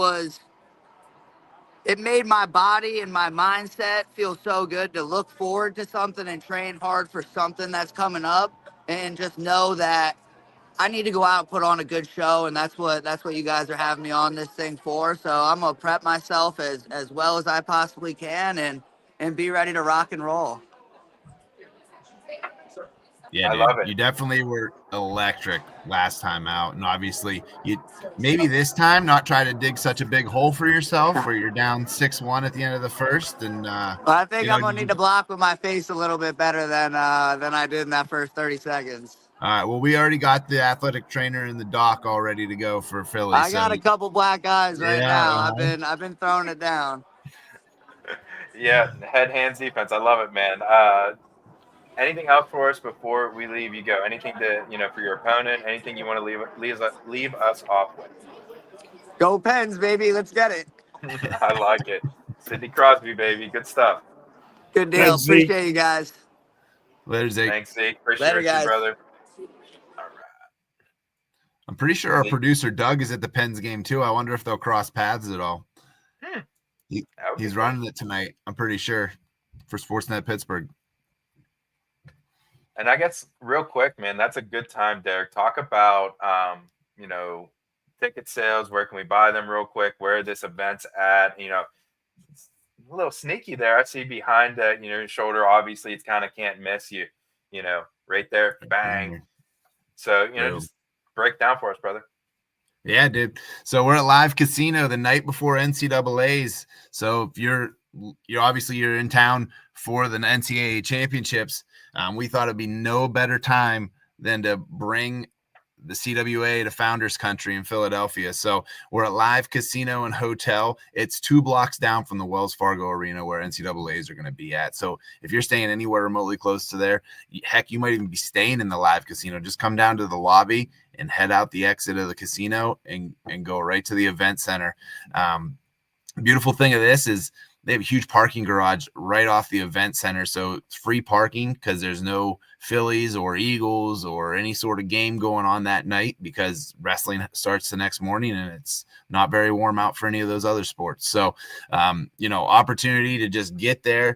made my body and my mindset feel so good to look forward to something and train hard for something that's coming up, and just know that I need to go out and put on a good show, and that's what you guys are having me on this thing for. So I'm gonna prep myself as well as I possibly can, and be ready to rock and roll. Yeah, I dude, love it. you definitely were electric last time out, and obviously you maybe this time not try to dig such a big hole for yourself where you're down 6-1 at the end of the first, and Well, I think you know, I'm gonna need to block with my face a little bit better than I did in that first 30 seconds. all right. Well, we already got the athletic trainer and the doc all ready to go for Philly. I got a couple black eyes right Yeah, now. uh-huh. I've been throwing it down. Yeah, head, hands, defense. I love it, man. Anything else for us before we leave you go? Anything to, for your opponent? Anything you want to leave us off with? Go Pens, baby. Let's get it. I like it. Sidney Crosby, baby. Good stuff. Good deal. Thanks, Zeke. Appreciate you guys. Later, Zeke. Thanks, Zeke. Appreciate Later, you, guys. brother. All right. I'm pretty sure our Zeke. producer Doug is at the Pens game too. I wonder if they'll cross paths at all. That would He's be running it tonight. I'm pretty sure for Sportsnet Pittsburgh. And I guess real quick, man, that's a good time, Derek. Talk about, ticket sales. Where can we buy them real quick? Where this event's at? It's a little sneaky there. I see behind your shoulder. Obviously, it's kind of can't miss you, right there. Bang. So, just break down for us, brother. Yeah, dude. So we're at Live Casino the night before NCAA's. So if you're obviously you're in town for the NCAA championships, we thought it'd be no better time than to bring the CWA to Founders Country in Philadelphia. So we're at Live Casino and Hotel. It's 2 blocks down from the Wells Fargo Arena where NCAAs are going to be at. So if you're staying anywhere remotely close to there, heck, you might even be staying in the Live Casino. Just come down to the lobby and head out the exit of the casino and go right to the event center. Beautiful thing of this is they have a huge parking garage right off the event center. So it's free parking because there's no Phillies or Eagles or any sort of game going on that night because wrestling starts the next morning and it's not very warm out for any of those other sports. So, opportunity to just get there,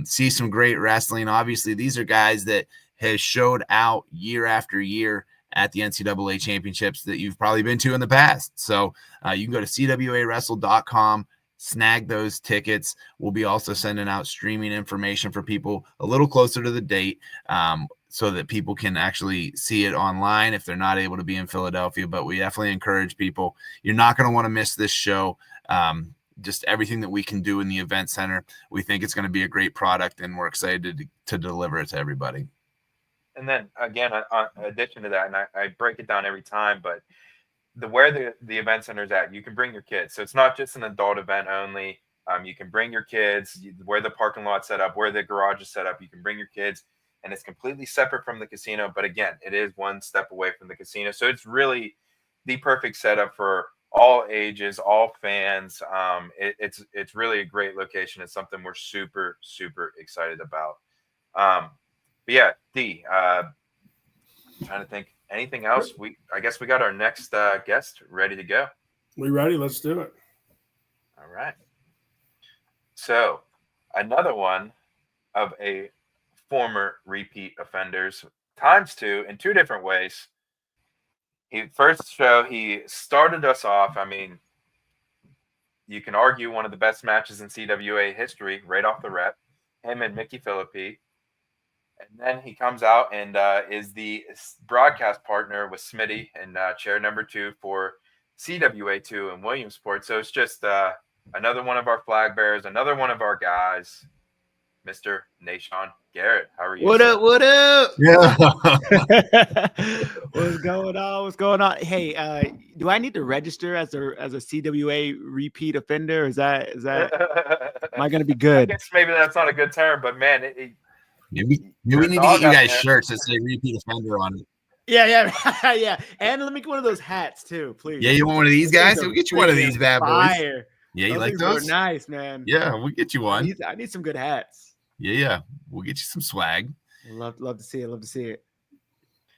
see some great wrestling. Obviously, these are guys that have showed out year after year at the NCAA championships that you've probably been to in the past. So you can go to CWAWrestle.com, snag those tickets. We'll be also sending out streaming information for people a little closer to the date so that people can actually see it online if they're not able to be in Philadelphia. But we definitely encourage people. You're not going to want to miss this show. Just everything that we can do in the event center. We think it's going to be a great product, and we're excited to deliver it to everybody. And then again, in addition to that, and I break it down every time, but where the event center is at, you can bring your kids. So it's not just an adult event only. You can bring your kids. Where the parking lot's set up, where the garage is set up, you can bring your kids, and it's completely separate from the casino. But again, it is one step away from the casino, so it's really the perfect setup for all ages, all fans. It's really a great location. It's something we're super, super excited about. But yeah, D. Trying to think. Anything else? I guess we got our next guest ready to go. We ready? Let's do it. All right. So another one of a former repeat offenders ×2 in 2 different ways. First show, he started us off. I mean, you can argue one of the best matches in CWA history right off the rep. Him and Mickey Philippi. And then he comes out and is the broadcast partner with Smitty and chair number 2 for CWA2 and Williamsport. So it's just another one of our flag bearers, another one of our guys, Mr. Nashon Garrett. How are you? What sir? up? What up? Yeah. What's going on? What's going on? Hey, do I need to register as a CWA repeat offender? Is that am I gonna be I good? guess maybe that's not a good term, but man, Maybe we need to get you guys shirts that say repeat offender on it. Yeah. Yeah. And let me get one of those hats too, please. Yeah, you want one of these guys? Those We'll are get you one of these freaking bad boys. fire. Yeah, you Those like things are those? nice, man. Yeah, we'll get you one. I need some good hats. Yeah. We'll get you some swag. Love to see it. Love to see it.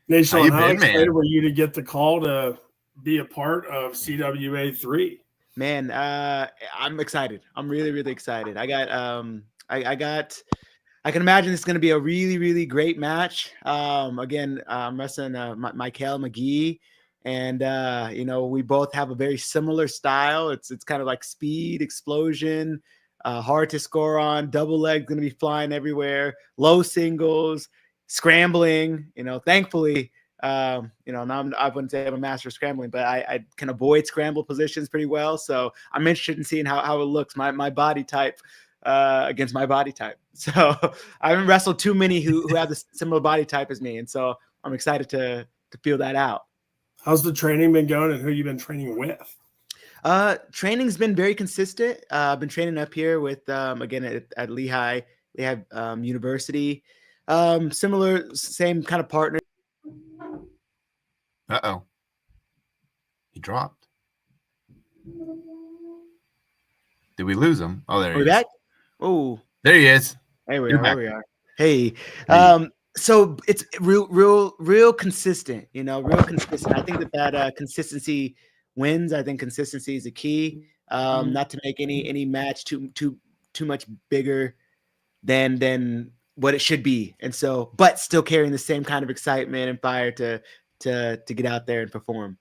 Nation, How you how been, excited man? were you to get the call to be a part of CWA 3? Man, I'm excited. I'm really, really excited. I got I can imagine it's going to be a really, really great match. Again, I'm wrestling Michael McGee, and we both have a very similar style. It's kind of like speed, explosion, hard to score on. Double leg going to be flying everywhere. Low singles, scrambling. Thankfully, now I wouldn't say I'm a master of scrambling, but I can avoid scramble positions pretty well. So I'm interested in seeing how it looks. My body type. Against my body type. So I haven't wrestled too many who have the similar body type as me. And so I'm excited to feel that out. How's the training been going and who you been training with? Training's been very consistent. I've been training up here with, again, at Lehigh University. Same kind of partner. Uh-oh. He dropped. Did we lose him? Oh, there he is. Back? Oh, there he is. There we are. Hey, so it's real consistent, real consistent. I think that consistency wins. I think consistency is the key. Not to make any match too much bigger than what it should be. And so, but still carrying the same kind of excitement and fire to get out there and perform.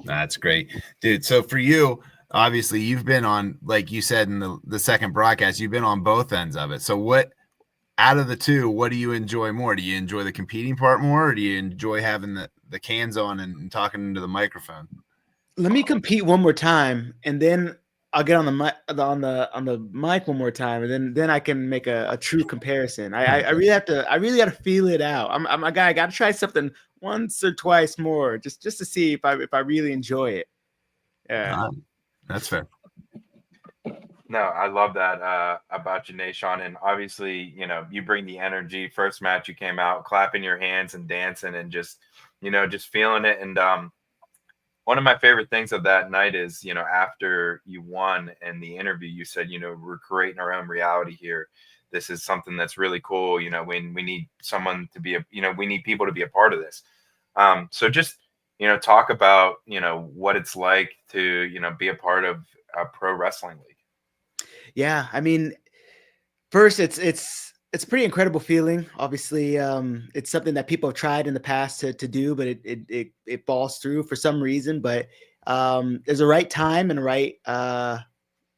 That's great, dude. So for you, obviously you've been on, like you said in the second broadcast, you've been on both ends of it. So what, out of the two, what do you enjoy more? Do you enjoy the competing part more, or do you enjoy having the cans on and talking into the microphone? Let me compete one more time, and then I'll get on the mic one more time, and then I can make a true comparison. I really have to feel it out. I'm a guy. I got to try something once or twice more, just to see if I really enjoy it. Yeah, that's fair. No, I love that about you, Nahshon. And obviously, you bring the energy. First match, you came out clapping your hands and dancing and just feeling it. And one of my favorite things of that night is, after you won and the interview, you said, we're creating our own reality here. This is something that's really cool. We need someone to be, we need people to be a part of this. So just, talk about, what it's like to, be a part of a pro wrestling league. Yeah. I mean, first it's a pretty incredible feeling. Obviously, it's something that people have tried in the past to do, but it falls through for some reason. But there's a right time and a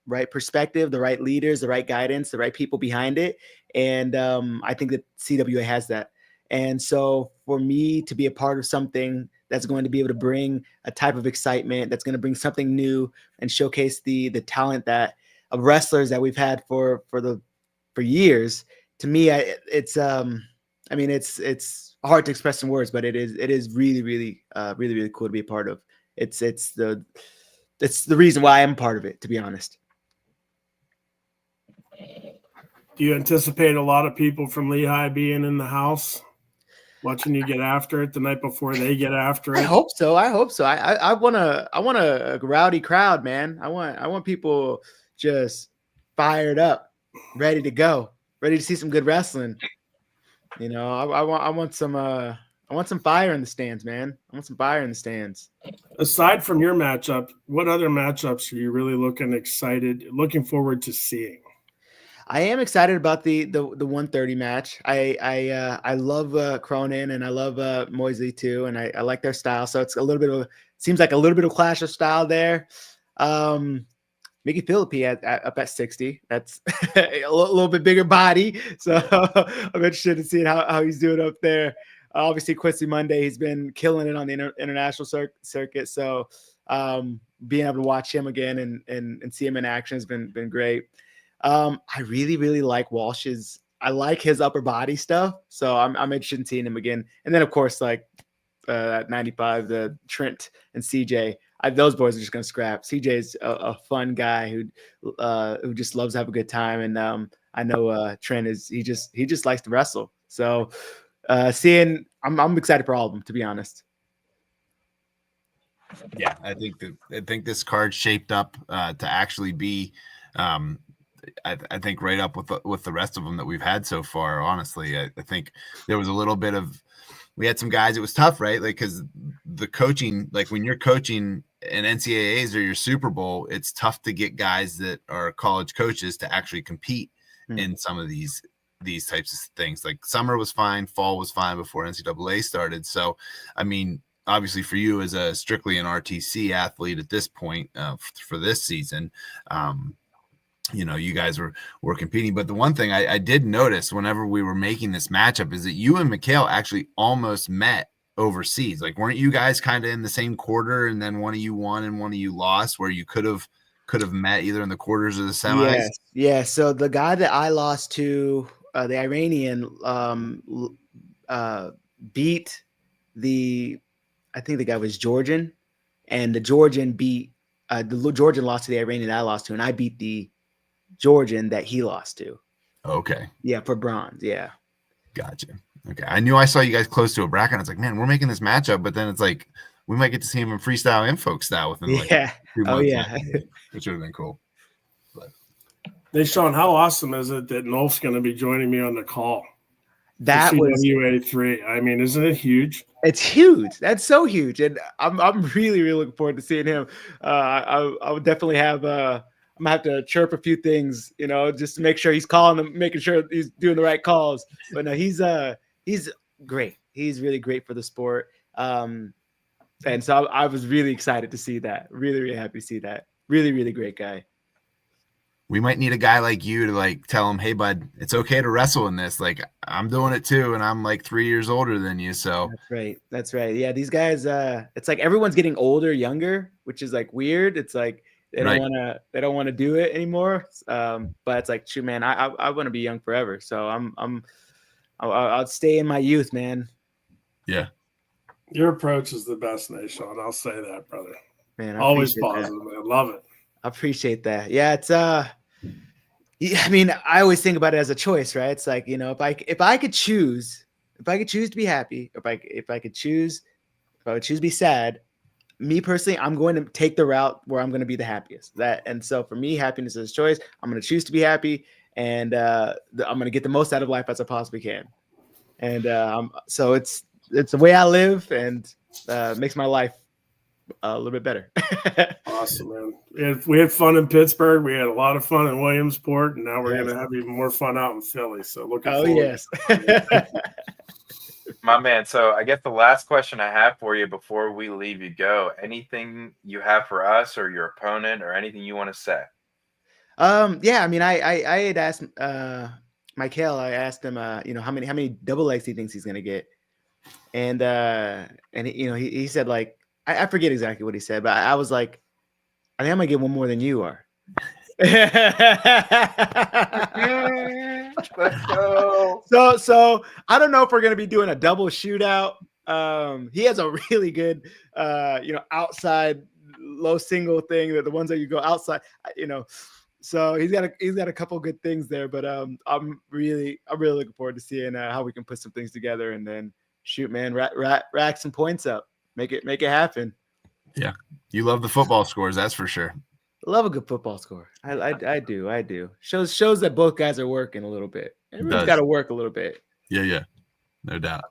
right perspective, the right leaders, the right guidance, the right people behind it. And I think that CWA has that. And so for me to be a part of something that's going to be able to bring a type of excitement, that's going to bring something new and showcase the talent of wrestlers that we've had for years. To me, it's hard to express in words, but it is really, really, really, really cool to be a part of. It's the reason why I'm part of it, to be honest. Do you anticipate a lot of people from Lehigh being in the house, watching you get after it the night before they get after it? I hope so. I want a rowdy crowd, man. I want people just fired up, ready to go. Ready to see some good wrestling. I want some fire in the stands, man. I want some fire in the stands. Aside from your matchup, what other matchups are you really looking forward to seeing? I am excited about the 130 match. I love Cronin and I love Moisley too, and I like their style. So it's seems like a little bit of clash of style there. Mickey Philippi up at 60. That's a little bit bigger body. So I'm interested in seeing how he's doing up there. Obviously, Quincy Monday, he's been killing it on the international circuit. So being able to watch him again and see him in action has been great. I really, really like Walsh's. I like his upper body stuff. So I'm interested in seeing him again. And then, of course, like at 95, the Trent and CJ. Those boys are just gonna scrap. CJ's a fun guy who just loves to have a good time, and I know Trent he just likes to wrestle. So I'm excited for all of them, to be honest. Yeah, I think this card shaped up to actually be, I think right up with the rest of them that we've had so far. Honestly, I think there was a little bit of. We had some guys. It was tough, right? Like because the coaching, like when you're coaching and NCAAs are your Super Bowl, it's tough to get guys that are college coaches to actually compete in some of these types of things. Like summer was fine, fall was fine before NCAA started. So, I mean, obviously for you as a strictly an RTC athlete at this point for this season, you know, you guys were competing. But the one thing I did notice whenever we were making this matchup is that you and Mikhail actually almost met overseas. Like, weren't you guys kind of in the same quarter, and then one of you won and one of you lost, where you could have met either in the quarters or the semis? Yes. Yeah. So the guy that I lost to, the Iranian, beat I think the guy was Georgian, and the Georgian beat the Georgian lost to the Iranian I lost to, and I beat the Georgian that he lost to. Okay. Yeah, for bronze. Yeah. Gotcha. Okay. I knew I saw you guys close to a bracket. I was like, man, we're making this matchup, but then it's like we might get to see him in freestyle and folk style within like 2 months. Oh yeah. Which would have been cool. Hey, Sean, how awesome is it that Nolf's going to be joining me on the call? That was CWA3. I mean, isn't it huge? It's huge. That's so huge, and I'm really looking forward to seeing him. I would definitely have I'm gonna have to chirp a few things, you know, just to make sure he's calling them, making sure he's doing the right calls. But no, he's great. He's really great for the sport. And so I was really excited to see that. Really happy to see that. Really great guy. We might need a guy like you to like tell him, hey bud, it's okay to wrestle in this. Like, I'm doing it too, and I'm like 3 years older than you. So That's right. Yeah, these guys, it's like everyone's getting older, younger, which is like weird. It's like they don't want to do it anymore. But it's like, shoot, man, I want to be young forever. So I'll stay in my youth, man. Yeah. Your approach is the best, Nate, Sean. I'll say that, brother. Man, always positive, man. Love it. I appreciate that. Yeah, it's I mean, I always think about it as a choice, right? It's like, you know, if I could choose to be happy, if I would choose to be sad, me personally, I'm going to take the route where I'm going to be the happiest. And so for me, happiness is a choice. I'm going to choose to be happy, and I'm going to get the most out of life as I possibly can. And so it's the way I live, and makes my life a little bit better. Awesome, man. We had fun in Pittsburgh. We had a lot of fun in Williamsport, and now we're going to have even more fun out in Philly. So looking forward. Yes. My man. So I guess the last question I have for you before we leave you go, anything you have for us or your opponent or anything you want to say? Yeah, I mean, I had asked Michael, I asked him, you know, how many double legs he thinks he's going to get. And you know, he said, like, I forget exactly what he said, but I was like, I think I'm gonna get one more than you are. Let's go. So I don't know if we're gonna be doing a double shootout. He has a really good, you know, outside low single thing, that the ones that you go outside, you know. So he's got a couple good things there, but I'm really looking forward to seeing how we can put some things together, and then shoot, man, rack some points up. Make it happen. Yeah. You love the football scores, that's for sure. I love a good football score. I do. Shows that both guys are working a little bit. Everyone's got to work a little bit. Yeah. No doubt.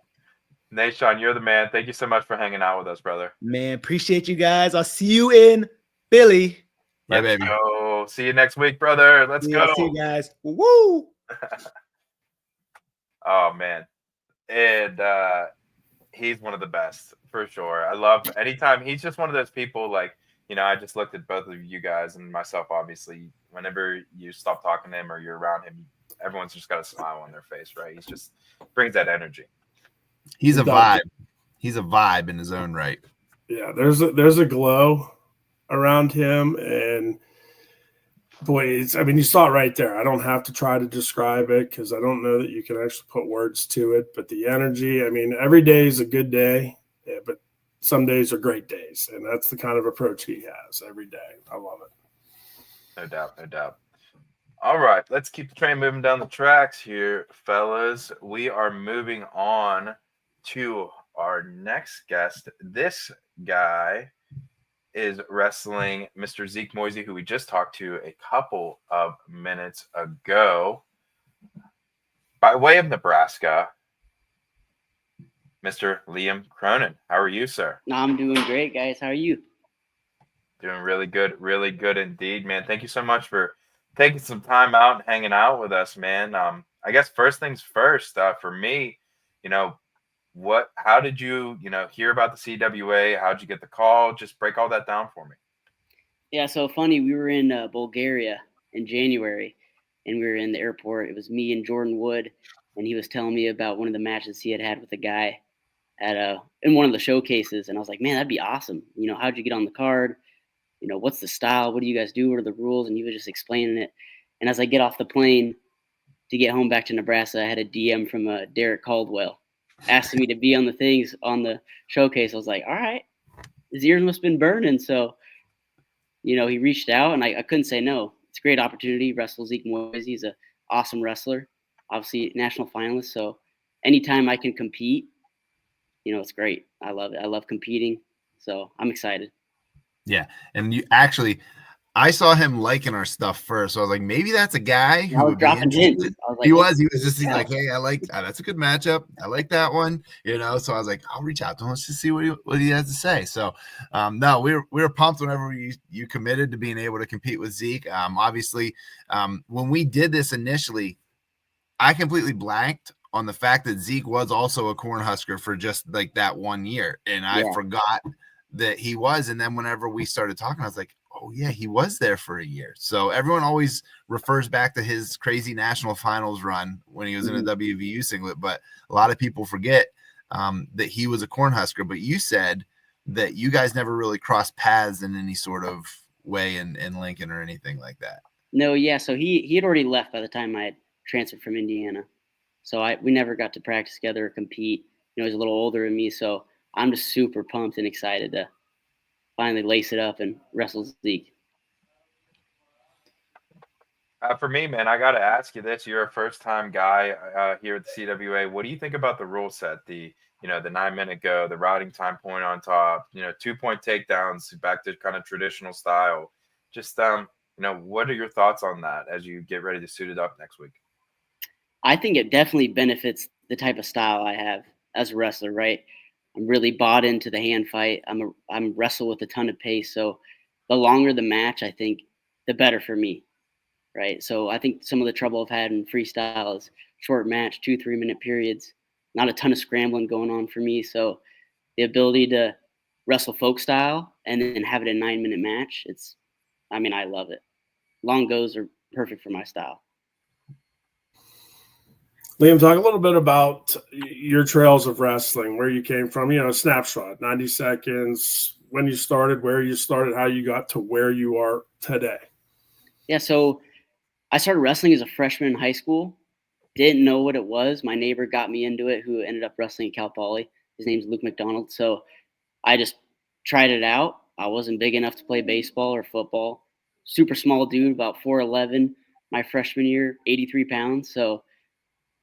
Nate, Sean, you're the man. Thank you so much for hanging out with us, brother. Man, appreciate you guys. I'll see you in Philly. Bye, baby. Go. See you next week, brother. Let's go. See you guys. Woo! Oh, man. And he's one of the best for sure. I love anytime he's just one of those people, like, you know, I just looked at both of you guys and myself, obviously, whenever you stop talking to him or you're around him, everyone's just got a smile on their face, right? He's just brings that energy. He's a vibe. He's a vibe in his own right. Yeah, there's a glow around him, and boy, I mean, you saw it right there. I don't have to try to describe it because I don't know that you can actually put words to it. But the energy, I mean, every day is a good day, but some days are great days, and that's the kind of approach he has every day. I love it. No doubt. All right, let's keep the train moving down the tracks here, fellas. We are moving on to our next guest. This guy is wrestling Mr. Zeke Moisey, who we just talked to a couple of minutes ago. By way of Nebraska, Mr. Liam Cronin. How are you, sir? I'm doing great, guys. How are you? Doing really good indeed, man. Thank you so much for taking some time out and hanging out with us, man. I guess first things first, for me, you know, how did you, hear about the CWA? How'd you get the call? Just break all that down for me. Yeah, so funny. We were in Bulgaria in January, and we were in the airport. It was me and Jordan Wood, and he was telling me about one of the matches he had with a guy at in one of the showcases, and I was like, man, that'd be awesome. How'd you get on the card? What's the style? What do you guys do? What are the rules? And he was just explaining it. And as I get off the plane to get home back to Nebraska, I had a DM from Derek Caldwell asking me to be on the things on the showcase. I was like, all right, his ears must have been burning. So, he reached out, and I couldn't say no. It's a great opportunity. Wrestle Zeke Moisey. He's an awesome wrestler, obviously national finalist. So anytime I can compete, it's great. I love it. I love competing. So I'm excited. Yeah. And I saw him liking our stuff first. So I was like, maybe that's a guy who would be interested. He was just like, hey, I like that's a good matchup. I like that one. So I was like, I'll reach out to him. Let's just see what he has to say. So no, we were pumped whenever you committed to being able to compete with Zeke. Obviously, when we did this initially, I completely blanked on the fact that Zeke was also a Cornhusker for just like that 1 year. And I forgot that he was. And then whenever we started talking, I was like, oh yeah, he was there for a year. So everyone always refers back to his crazy national finals run when he was in a WVU singlet. But a lot of people forget that he was a Cornhusker. But you said that you guys never really crossed paths in any sort of way in Lincoln or anything like that. No. Yeah. So he had already left by the time I had transferred from Indiana. So we never got to practice together or compete. He's a little older than me, so I'm just super pumped and excited to finally lace it up and wrestle Zeke. For me, man, I got to ask you this. You're a first-time guy here at the CWA. What do you think about the rule set? The 9-minute go, the routing time point on top, 2-point takedowns back to kind of traditional style. Just, what are your thoughts on that as you get ready to suit it up next week? I think it definitely benefits the type of style I have as a wrestler, right? I'm really bought into the hand fight. I'm wrestle with a ton of pace. So the longer the match, I think the better for me, right? So I think some of the trouble I've had in freestyle is short match, 2-3 minute periods, not a ton of scrambling going on for me. So the ability to wrestle folk style and then have it a 9-minute match, I love it. Long goes are perfect for my style. Liam, talk a little bit about your trails of wrestling, where you came from, snapshot, 90 seconds, when you started, where you started, how you got to where you are today. Yeah, so I started wrestling as a freshman in high school. Didn't know what it was. My neighbor got me into it, who ended up wrestling at Cal Poly. His name's Luke McDonald. So I just tried it out. I wasn't big enough to play baseball or football. Super small dude, about 4'11", my freshman year, 83 pounds. So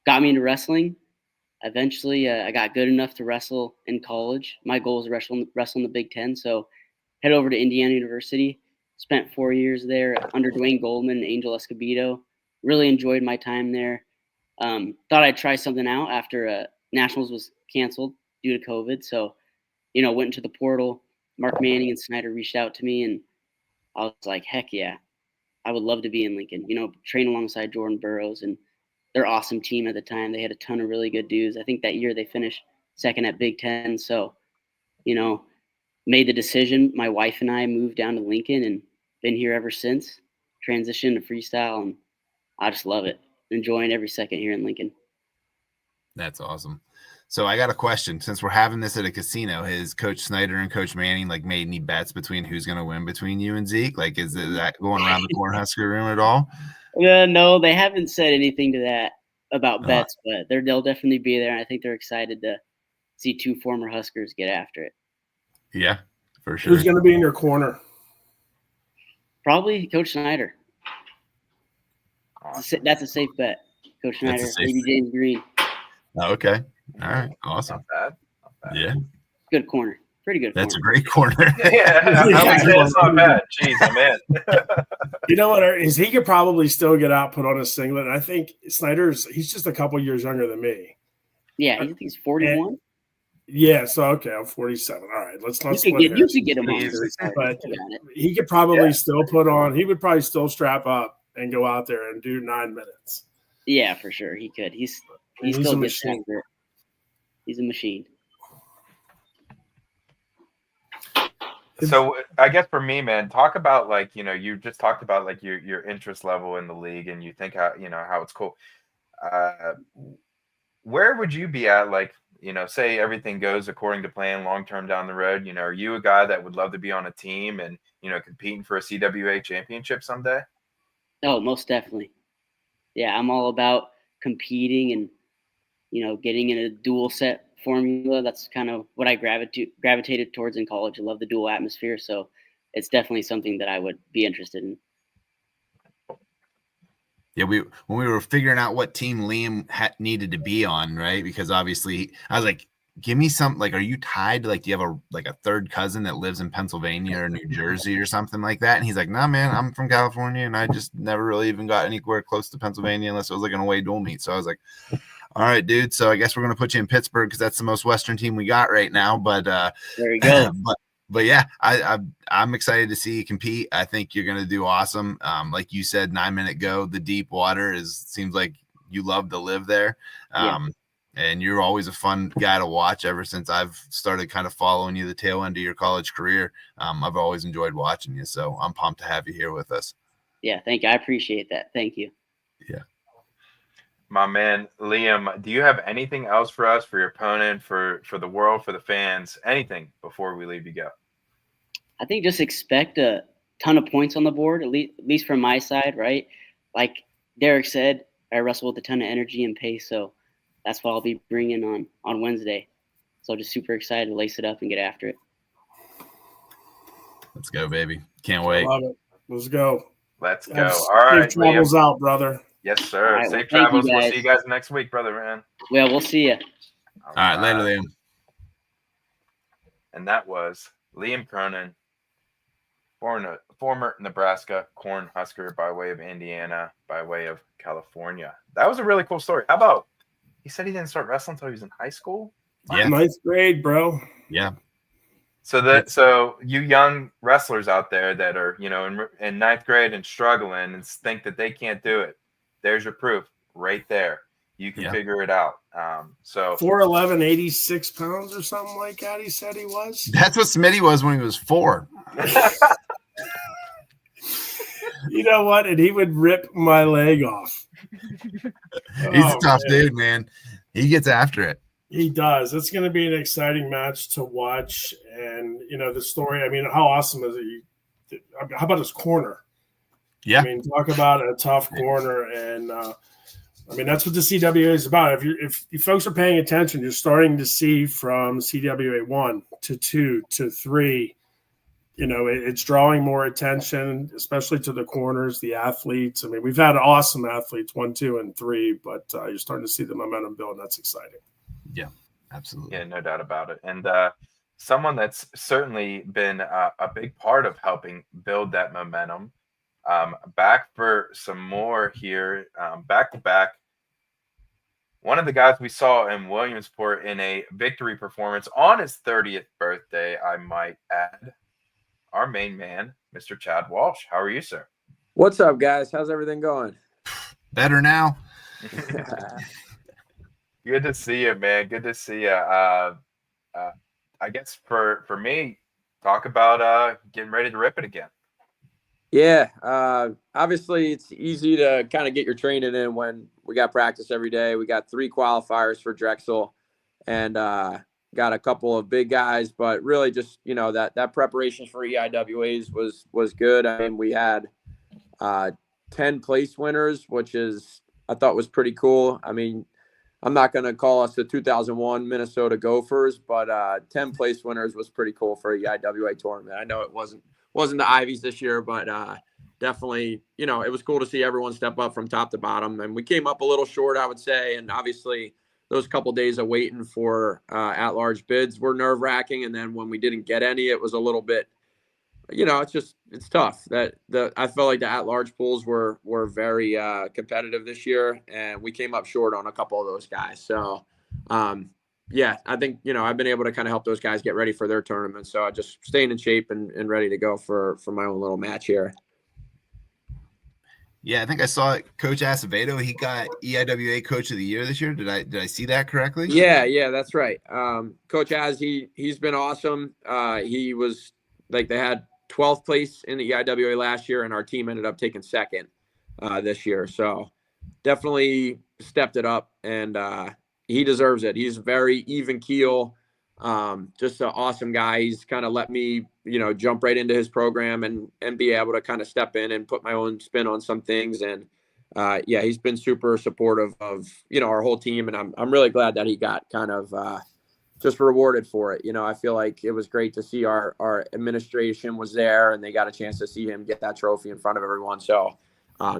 got me into wrestling. Eventually, I got good enough to wrestle in college. My goal was to wrestle in the Big Ten. So head over to Indiana University. Spent 4 years there under Dwayne Goldman and Angel Escobedo. Really enjoyed my time there. Thought I'd try something out after Nationals was canceled due to COVID. So, went into the portal. Mark Manning and Snyder reached out to me, and I was like, heck yeah, I would love to be in Lincoln. Train alongside Jordan Burroughs, and their awesome team at the time. They had a ton of really good dudes. I think that year they finished second at Big Ten. So, made the decision. My wife and I moved down to Lincoln and been here ever since. Transitioned to freestyle, and I just love it. Enjoying every second here in Lincoln. That's awesome. So I got a question. Since we're having this at a casino, has Coach Snyder and Coach Manning made any bets between who's going to win between you and Zeke? Is that going around the Cornhusker room at all? No, they haven't said anything to that about bets, but they'll definitely be there. And I think they're excited to see two former Huskers get after it. Yeah, for sure. Who's going to be in your corner? Probably Coach Snyder. That's a safe bet. Coach Snyder, maybe James Green. Okay. All right. Awesome. Not bad. Yeah. Good corner. Pretty good. That's a great corner. Yeah, that's not bad. Jeez, I'm in. You know what? He could probably still get out, put on a singlet. And I think he's just a couple years younger than me. Yeah, I think he's 41. Yeah, so okay, I'm 47. All right, let's not You split could hairs. get him on He's- dirt bike. but You got it. he could probably Yeah. still put on. He would probably still strap up and go out there and do 9 minutes. Yeah, for sure. He could. He He's still a gets machine. after it. He's a machine. So I guess for me, man, talk about like, you know, you just talked about like your interest level in the league and you think how, you know, how it's cool. Where would you be at, like, you know, say everything goes according to plan long term down the road? You know, are you a guy that would love to be on a team and, you know, competing for a CWA championship someday? Oh, most definitely. Yeah, I'm all about competing and, you know, getting in a dual set formula. That's kind of what I gravitated towards in college. I love the dual atmosphere, so it's definitely something that I would be interested in. Yeah, when we were figuring out what team Liam needed to be on, right? Because obviously, I was like, "Give me some. Like, are you tied? Like, do you have a third cousin that lives in Pennsylvania or New Jersey or something like that?" And he's like, "No, man, I'm from California, and I just never really even got anywhere close to Pennsylvania unless it was like an away dual meet." So I was like, "All right, dude. So I guess we're gonna put you in Pittsburgh because that's the most Western team we got right now." But There you go. But yeah, I'm excited to see you compete. I think you're gonna do awesome. Like you said, 9 minute go. The deep water seems like you love to live there. And you're always a fun guy to watch. Ever since I've started kind of following you the tail end of your college career, I've always enjoyed watching you. So I'm pumped to have you here with us. Yeah, thank you. I appreciate that. Thank you. Yeah. My man, Liam, do you have anything else for us, for your opponent, for the world, for the fans, anything before we leave you go? I think just expect a ton of points on the board, at least from my side, right? Like Derek said, I wrestle with a ton of energy and pace, so that's what I'll be bringing on Wednesday. So just super excited to lace it up and get after it. Let's go, baby. Can't I wait. love it. Let's go. Let's go. Have All right, safe travels Liam. out, brother. Yes, sir. All right, well, Safe thank you, travels. We'll guys. see you guys next week, brother, man. Well, we'll see you. All right, later, Liam. And that was Liam Cronin, former Nebraska Cornhusker by way of Indiana, by way of California. That was a really cool story. How about he said he didn't start wrestling until he was in high school? Yeah. Ninth grade, bro. Yeah. So you young wrestlers out there that are, you know, in ninth grade and struggling and think that they can't do it, there's your proof right there. You can figure it out. So 4'11", 86 pounds or something like that. He said he was. That's what Smitty was when he was 4. You know what? And he would rip my leg off. He's a tough dude, man. He gets after it. He does. It's going to be an exciting match to watch. And, you know, the story, I mean, how awesome is it? How about his corner? Yeah. I mean, talk about a tough corner. And, I mean, that's what the CWA is about. If you folks are paying attention, you're starting to see from CWA 1 to 2 to 3, you know, it's drawing more attention, especially to the corners, the athletes. I mean, we've had awesome athletes 1, 2, and 3, but you're starting to see the momentum build. And that's exciting. Yeah, absolutely. Yeah, no doubt about it. And someone that's certainly been a big part of helping build that momentum. Back for some more here, back to back. One of the guys we saw in Williamsport in a victory performance on his 30th birthday, I might add, our main man, Mr. Chad Walsh. How are you, sir? What's up, guys? How's everything going? Better now. Good to see you, man. Good to see you. I guess for me, talk about getting ready to rip it again. Yeah, obviously it's easy to kind of get your training in when we got practice every day. We got 3 qualifiers for Drexel and got a couple of big guys, but really just, you know, that preparation for EIWAs was good. I mean, we had 10 place winners, which I thought was pretty cool. I mean, I'm not going to call us the 2001 Minnesota Gophers, but 10 place winners was pretty cool for a EIWA tournament. I know it wasn't the Ivies this year, but definitely, you know, it was cool to see everyone step up from top to bottom. And we came up a little short, I would say. And obviously those couple days of waiting for at-large bids were nerve-wracking. And then when we didn't get any, it was a little bit, you know, it's tough. I felt like the at-large pools were very competitive this year, and we came up short on a couple of those guys. So, yeah, I think, I've been able to kind of help those guys get ready for their tournament. So I just staying in shape and ready to go for my own little match here. Yeah, I think I saw Coach Acevedo. He got EIWA Coach of the Year this year. Did I see that correctly? Yeah, that's right. Coach Az, he's been awesome. He was they had 12th place in the EIWA last year, and our team ended up taking second this year. So definitely stepped it up, and he deserves it. He's very even keel, just an awesome guy. He's kind of let me, jump right into his program and be able to kind of step in and put my own spin on some things. And yeah, he's been super supportive of, our whole team. And I'm really glad that he got kind of just rewarded for it. I feel like it was great to see our administration was there and they got a chance to see him get that trophy in front of everyone. So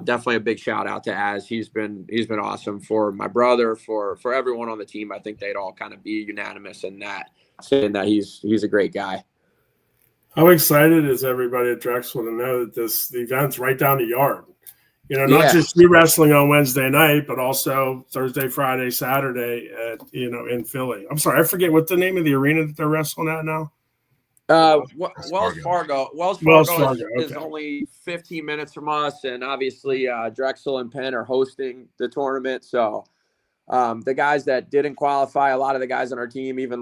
definitely a big shout out to Az. He's been awesome for my brother, for everyone on the team. I think they'd all kind of be unanimous in that, saying that he's a great guy. How excited is everybody at Drexel to know that the event's right down the yard? Not just you wrestling on Wednesday night, but also Thursday, Friday, Saturday in Philly. I'm sorry, I forget what the name of the arena that they're wrestling at now. Wells Fargo. Wells Fargo is only 15 minutes from us, and obviously Drexel and Penn are hosting the tournament. So the guys that didn't qualify, a lot of the guys on our team, even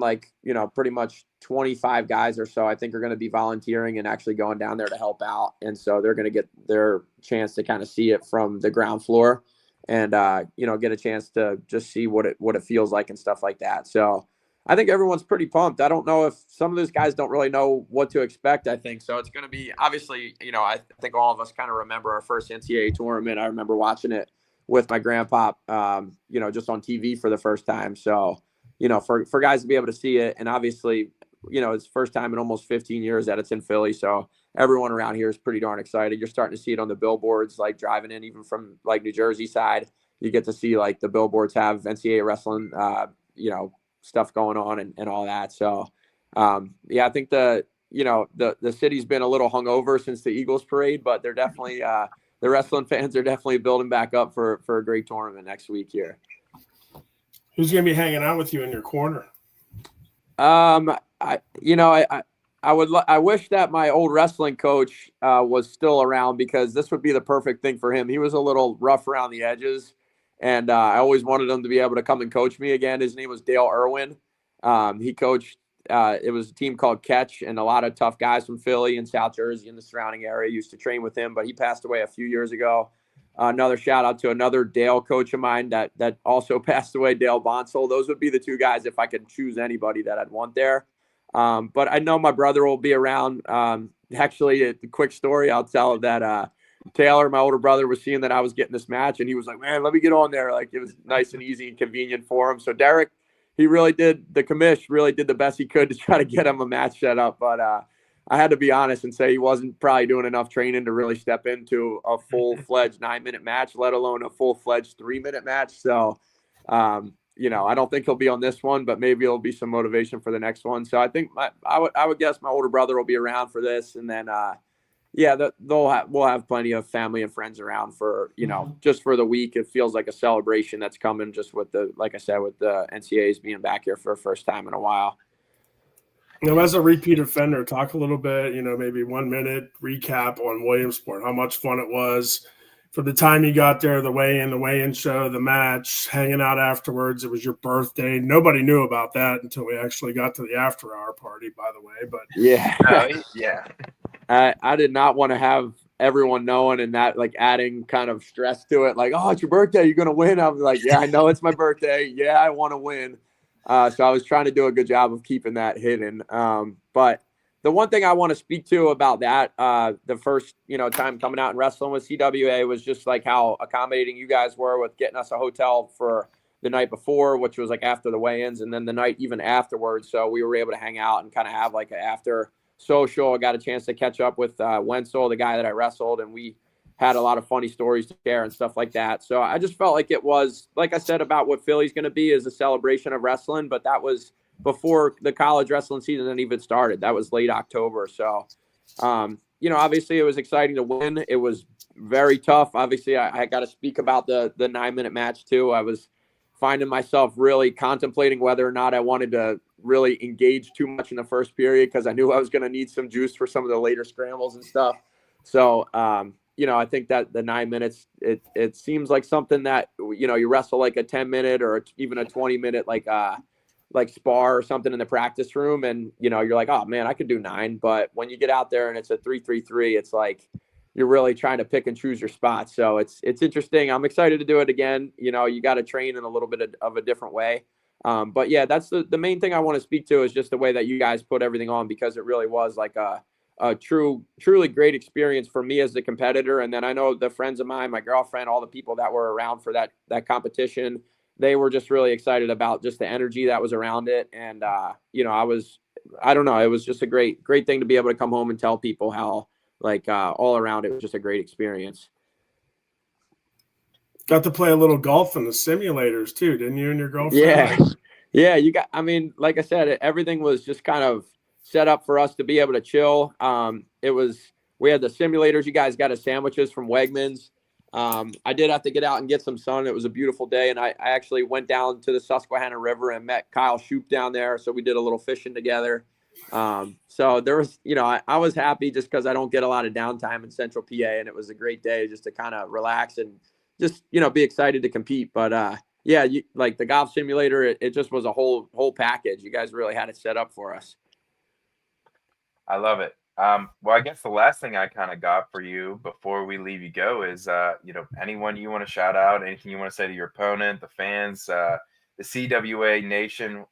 pretty much 25 guys or so, I think are going to be volunteering and actually going down there to help out. And so they're going to get their chance to kind of see it from the ground floor and, get a chance to just see what it feels like and stuff like that. So I think everyone's pretty pumped. I don't know if some of those guys don't really know what to expect, I think. So it's going to be, obviously, I think all of us kind of remember our first NCAA tournament. I remember watching it with my grandpa, just on TV for the first time. So, for guys to be able to see it, and obviously, it's the first time in almost 15 years that it's in Philly. So everyone around here is pretty darn excited. You're starting to see it on the billboards, driving in, even from New Jersey side, you get to see the billboards have NCAA wrestling, stuff going on and all that. So, yeah, I think the city's been a little hungover since the Eagles parade, but they're definitely, the wrestling fans are definitely building back up for a great tournament next week here. Who's going to be hanging out with you in your corner? I wish that my old wrestling coach was still around, because this would be the perfect thing for him. He was a little rough around the edges, and I always wanted him to be able to come and coach me again. His name was Dale Irwin. He coached, it was a team called Catch, and a lot of tough guys from Philly and South Jersey and the surrounding area used to train with him, but he passed away a few years ago. Another shout out to another Dale coach of mine that also passed away, Dale Bonsall. Those would be the two guys, if I could choose anybody, that I'd want there. But I know my brother will be around. Actually, a quick story I'll tell that Taylor, my older brother, was seeing that I was getting this match, and he was like, man, let me get on there. It was nice and easy and convenient for him. So Derek, the commish really did the best he could to try to get him a match set up. But I had to be honest and say he wasn't probably doing enough training to really step into a full-fledged 9-minute match, let alone a full-fledged 3-minute match. So, I don't think he'll be on this one, but maybe it'll be some motivation for the next one. So I think I would guess my older brother will be around for this. And then, we'll have plenty of family and friends around for, just for the week. It feels like a celebration that's coming, just with like I said, with the NCAAs being back here for the first time in a while. As a repeat offender, talk a little bit, maybe 1 minute recap on Williamsport, how much fun it was from the time you got there, the weigh-in show, the match, hanging out afterwards. It was your birthday. Nobody knew about that until we actually got to the after-hour party, by the way. But yeah. I did not want to have everyone knowing and that adding kind of stress to it. Oh, it's your birthday, you're going to win. I was like, yeah, I know it's my birthday. Yeah, I want to win. So I was trying to do a good job of keeping that hidden. But the one thing I want to speak to about that, the first, time coming out and wrestling with CWA was just how accommodating you guys were with getting us a hotel for the night before, which was after the weigh-ins, and then the night even afterwards. So we were able to hang out and kind of have an after social. I got a chance to catch up with Wenzel, the guy that I wrestled, and we had a lot of funny stories to share and stuff like that. So I just felt like it was, like I said, about what Philly's going to be, is a celebration of wrestling, but that was before the college wrestling season even started. That was late October. So, obviously it was exciting to win. It was very tough. Obviously I got to speak about the 9-minute match too. I was finding myself really contemplating whether or not I wanted to really engage too much in the first period because I knew I was going to need some juice for some of the later scrambles and stuff. So, I think that the 9 minutes, it seems like something that, you wrestle like a 10-minute or even a 20-minute, like spar or something in the practice room. And, you're like, oh man, I could do 9. But when you get out there and it's a 3-3-3, it's like, you're really trying to pick and choose your spots. So it's interesting. I'm excited to do it again. You got to train in a little bit of a different way. But yeah, that's the main thing I want to speak to is just the way that you guys put everything on, because it really was like a truly great experience for me as the competitor. And then I know the friends of mine, my girlfriend, all the people that were around for that competition, they were just really excited about just the energy that was around it. And, I don't know, it was just a great thing to be able to come home and tell people how, all around it was just a great experience. Got to play a little golf in the simulators too, didn't you and your girlfriend? Yeah. Like I said, everything was just kind of set up for us to be able to chill. We had the simulators. You guys got us sandwiches from Wegmans. I did have to get out and get some sun. It was a beautiful day. And I actually went down to the Susquehanna River and met Kyle Shoup down there. So we did a little fishing together. So there was, I was happy just because I don't get a lot of downtime in Central PA, and it was a great day just to kind of relax and just, be excited to compete. But, like the golf simulator, it just was a whole package. You guys really had it set up for us. I love it. Well, I guess the last thing I kind of got for you before we leave you go is, anyone you want to shout out, anything you want to say to your opponent, the fans, the CWA Nation.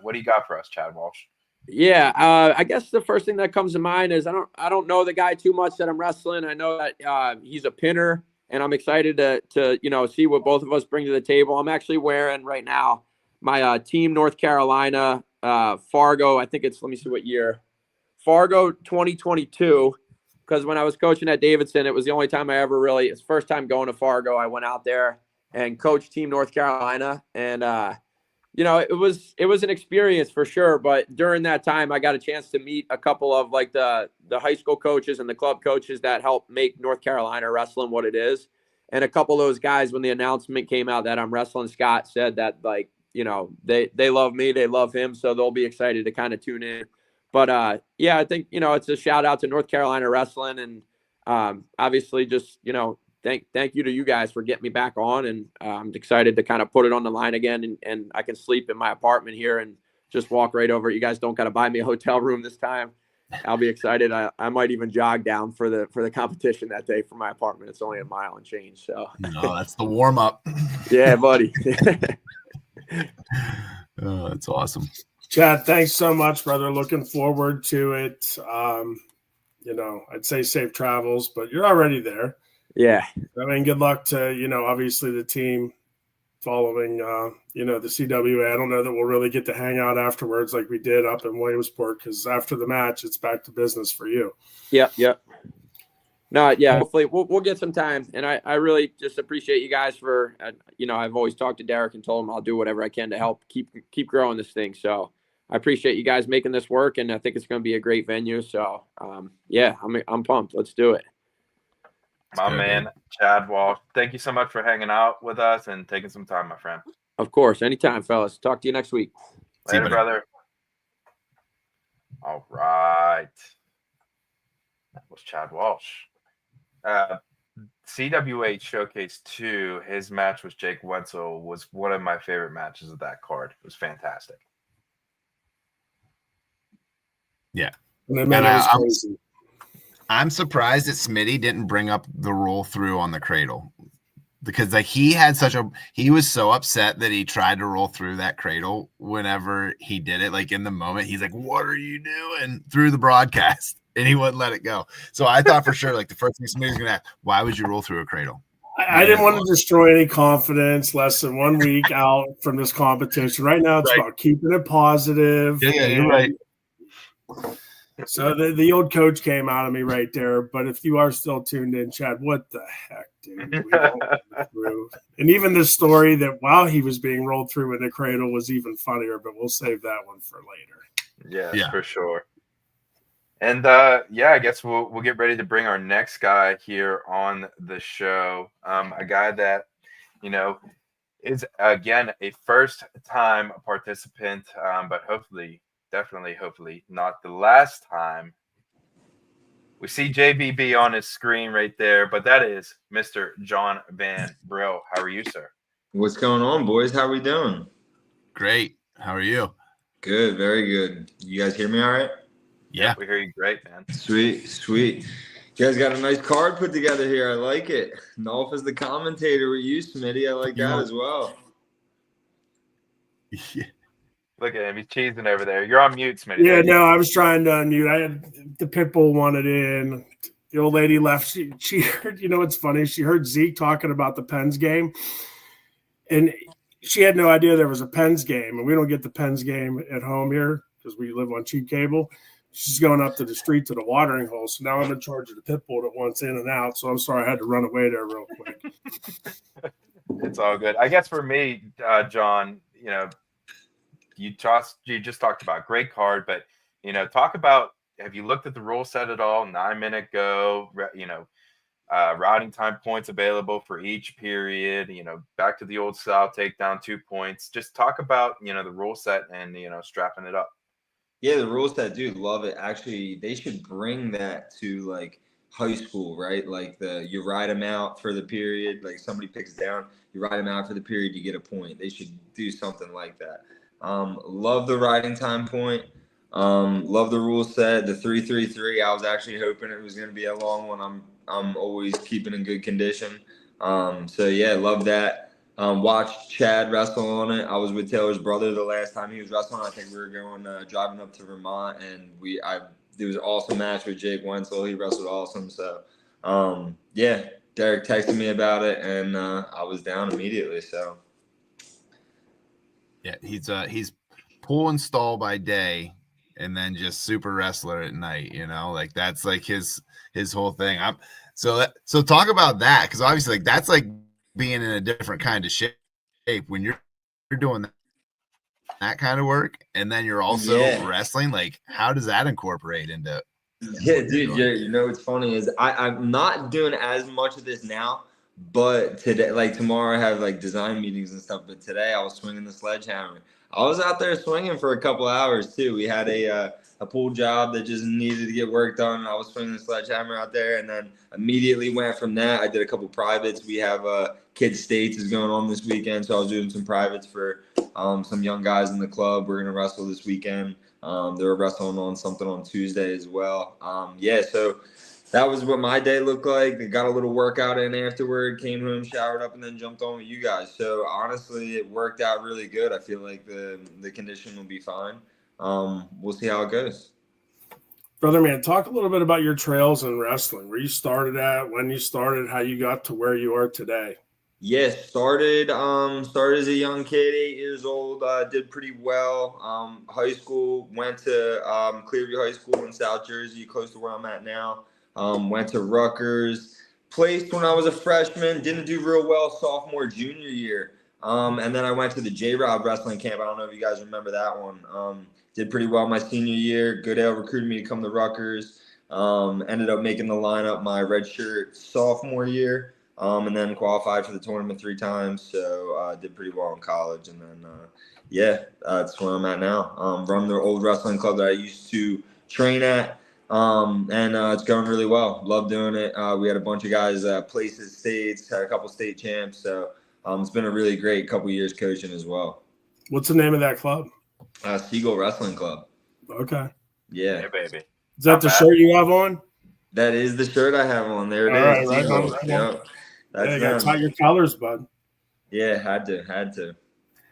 What do you got for us, Chad Walsh? Yeah, I guess the first thing that comes to mind is I don't know the guy too much that I'm wrestling. I know that he's a pinner, and I'm excited to see what both of us bring to the table. I'm actually wearing right now my Team North Carolina Fargo. I think it's, let me see what year. Fargo 2022, because when I was coaching at Davidson, it was the only time I ever it's first time going to Fargo. I went out there and coached Team North Carolina, and it was an experience for sure. But during that time, I got a chance to meet a couple of the high school coaches and the club coaches that helped make North Carolina wrestling what it is. And a couple of those guys, when the announcement came out that I'm wrestling Scott, said that they love me, they love him, so they'll be excited to kind of tune in. But I think it's a shout out to North Carolina wrestling, and obviously just thank you to you guys for getting me back on, and I'm excited to kind of put it on the line again, and I can sleep in my apartment here and just walk right over. You guys don't got to buy me a hotel room this time. I'll be excited. I might even jog down for the competition that day from my apartment. It's only a mile and change. So no, that's the warm up. Yeah, buddy. Oh, that's awesome. Chad, thanks so much, brother. Looking forward to it. I'd say safe travels, but you're already there. Yeah. I mean, good luck to, obviously the team following, the CWA. I don't know that we'll really get to hang out afterwards like we did up in Williamsport, because after the match, it's back to business for you. Yep. No, yeah, hopefully we'll get some time. And I really just appreciate you guys for, I've always talked to Derek and told him I'll do whatever I can to help keep growing this thing. So I appreciate you guys making this work, and I think it's going to be a great venue. So, I'm pumped. Let's do it. My man, Chad Walsh, thank you so much for hanging out with us and taking some time, my friend. Of course. Anytime, fellas. Talk to you next week. Later, brother. All right. That was Chad Walsh. CWA Showcase 2, his match with Jake Wenzel was one of my favorite matches of that card. It was fantastic. Yeah. And I'm surprised that Smitty didn't bring up the roll through on the cradle, because he was so upset that he tried to roll through that cradle whenever he did it. Like in the moment, he's like, "What are you doing?" through the broadcast, and he wouldn't let it go. So I thought for sure, like the first thing Smitty was going to ask, why would you roll through a cradle? I didn't want to destroy any confidence. Less than 1 week out from this competition. Right now, it's about keeping it positive. Yeah, you're right. So the old coach came out of me right there. But if you are still tuned in, Chad, what the heck, dude? And even the story that while he was being rolled through in the cradle was even funnier, but we'll save that one for later. Yeah, for sure. And I guess we'll get ready to bring our next guy here on the show. A guy that, is again a first-time participant, but hopefully, definitely, hopefully not the last time. We see JBB on his screen right there, but that is Mr. John Van Brill. How are you, sir? What's going on, boys? How we doing? Great. How are you? Good, very good. You guys hear me all right? Yeah. We hear you great, man. Sweet, sweet. You guys got a nice card put together here. I like it. Nolf is the commentator with you, Smitty. I like that as well. Yeah. Look at him. He's cheesing over there. You're on mute, Smitty. Yeah, no, I was trying to unmute. I had the pit bull wanted in. The old lady left. She heard, you know what's funny? She heard Zeke talking about the Pens game. And she had no idea there was a Pens game. And we don't get the Pens game at home here because we live on cheap cable. She's going up to the street to the watering hole. So now I'm in charge of the pit bull that wants in and out. So I'm sorry I had to run away there real quick. It's all good. I guess for me, John, you know, you just talked about great card, but you know, talk about, have you looked at the rule set at all? 9-minute go, you know, routing time points available for each period, you know, back to the old style, take down 2 points. Just talk about, you know, the rule set and, you know, strapping it up. Yeah, the rule set, dude, love it. Actually, they should bring that to like high school, right? Like you ride them out for the period, like somebody picks down, you ride them out for the period, you get a point. They should do something like that. Love the riding time point. Love the rule set. The 3-3-3. I was actually hoping it was going to be a long one. I'm always keeping in good condition. So yeah, love that. Watched Chad wrestle on it. I was with Taylor's brother the last time he was wrestling. I think we were going driving up to Vermont, and it was an awesome match with Jake Wenzel. He wrestled awesome. So yeah, Derek texted me about it, and I was down immediately. So. Yeah, he's pull install by day and then just super wrestler at night, you know, like that's like his whole thing. So talk about that, because obviously like that's like being in a different kind of shape when you're doing that kind of work, and then you're also wrestling. Like, how does that incorporate into it? Yeah, dude, you know what's funny is I'm not doing as much of this now. But today, like tomorrow, I have like design meetings and stuff. But today, I was swinging the sledgehammer. I was out there swinging for a couple hours too. We had a pool job that just needed to get work done. I was swinging the sledgehammer out there, and then immediately went from that. I did a couple privates. We have Kids States is going on this weekend, so I was doing some privates for some young guys in the club. We're gonna wrestle this weekend. They were wrestling on something on Tuesday as well. Yeah, so. That was what my day looked like. I got a little workout in afterward, came home, showered up, and then jumped on with you guys. So honestly, it worked out really good. I feel like the condition will be fine. We'll see how it goes. Brother man, talk a little bit about your trails in wrestling, where you started at, when you started, how you got to where you are today. Yes, started as a young kid, 8 years old, did pretty well. High school, went to Clearview High School in South Jersey, close to where I'm at now. Went to Rutgers, placed when I was a freshman, didn't do real well sophomore, junior year. And then I went to the J-Rob wrestling camp. I don't know if you guys remember that one. Did pretty well my senior year. Goodale recruited me to come to Rutgers. Ended up making the lineup my redshirt sophomore year. And then qualified for the tournament 3 times. So did pretty well in college. And then, that's where I'm at now. Run the old wrestling club that I used to train at. And it's going really well. Love doing it. We had a bunch of guys places, states, had a couple state champs. So it's been a really great couple years coaching as well. What's the name of that club? Seagull Wrestling Club. Okay. Yeah. Yeah, baby. Is that the shirt you have on? That is the shirt I have on. There it All is. right, right on, Yep. Yeah, you got to tie your colors, bud. Yeah, had to.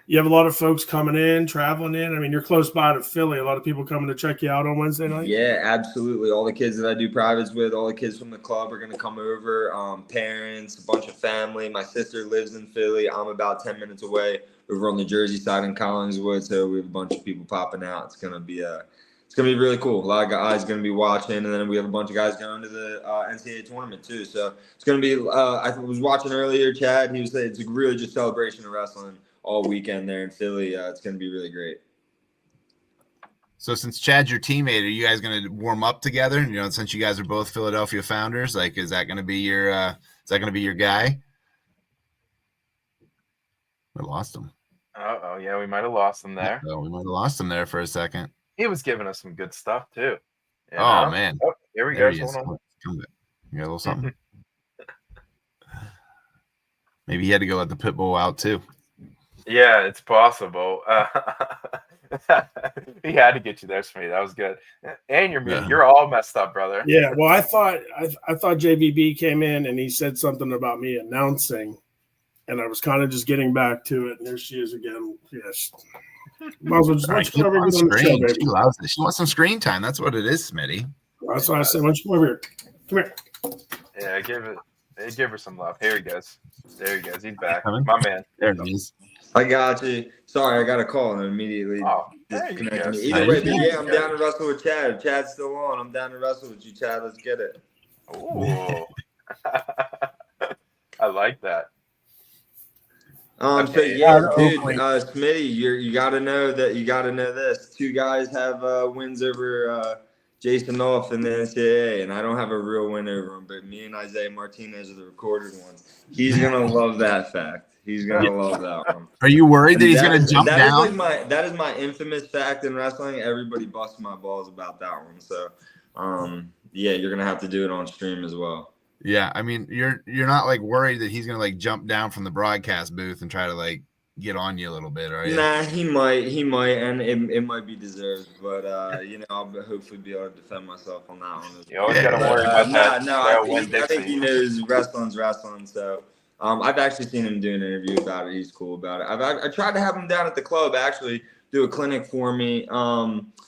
You have a lot of folks coming in, traveling in. I mean, you're close by to Philly. A lot of people coming to check you out on Wednesday night. Yeah, absolutely. All the kids that I do privates with, all the kids from the club are going to come over. Parents, a bunch of family. My sister lives in Philly. I'm about 10 minutes away over on the Jersey side in Collingswood. So we have a bunch of people popping out. It's going to be really cool. A lot of guys going to be watching, and then we have a bunch of guys going to the NCAA tournament too. So it's going to be. I was watching earlier, Chad. He was saying it's a really just celebration of wrestling all weekend there in Philly. It's going to be really great. So since Chad's your teammate, are you guys going to warm up together? You know, since you guys are both Philadelphia founders, like, is that going to be your guy? We lost him. Oh yeah, we might have lost him there. So we might have lost him there for a second. He was giving us some good stuff too. You Oh know? man. Oh, here we There go. he is. Hold on. Come back. You got a little something. Maybe he had to go let the pit bull out too. Yeah, it's possible. He had to get you there, Smitty. That was good. And you're muted. Yeah. You're all messed up, brother. Yeah, well, I thought JVB came in and he said something about me announcing, and I was kind of just getting back to it. And there she is again. Yes. Might as well just All right, let's come over keep here on on the show, screen. baby. She loves it. She wants some screen time. That's what it is, Smitty. That's why I said, why don't you come over here? Come here. Yeah, give her some love. Here he goes. There he goes. He's back. Coming? My man. There it is. I got you. Sorry, I got a call and immediately Oh, there you disconnected go. me. Either way, but yeah, I'm down to wrestle with Chad. Chad's still on. I'm down to wrestle with you, Chad. Let's get it. Ooh. I like that. So Okay. yeah, dude, Smitty, you gotta know this. 2 guys have wins over Jason Off in the NCAA, and I don't have a real win over him, but me and Isaiah Martinez are the recorded ones. He's gonna love that fact. He's gonna love that one. Are you worried that he's gonna jump that down? Is that is my infamous fact in wrestling. Everybody busts my balls about that one. So yeah, you're gonna have to do it on stream as well. Yeah, I mean, you're not like worried that he's gonna like jump down from the broadcast booth and try to like get on you a little bit, are you? Nah, he might, and it might be deserved, but I'll hopefully be able to defend myself on that one. You always gotta worry about that. No, I think he knows wrestling's wrestling. So I've actually seen him do an interview about it. He's cool about it. I tried to have him down at the club actually do a clinic for me.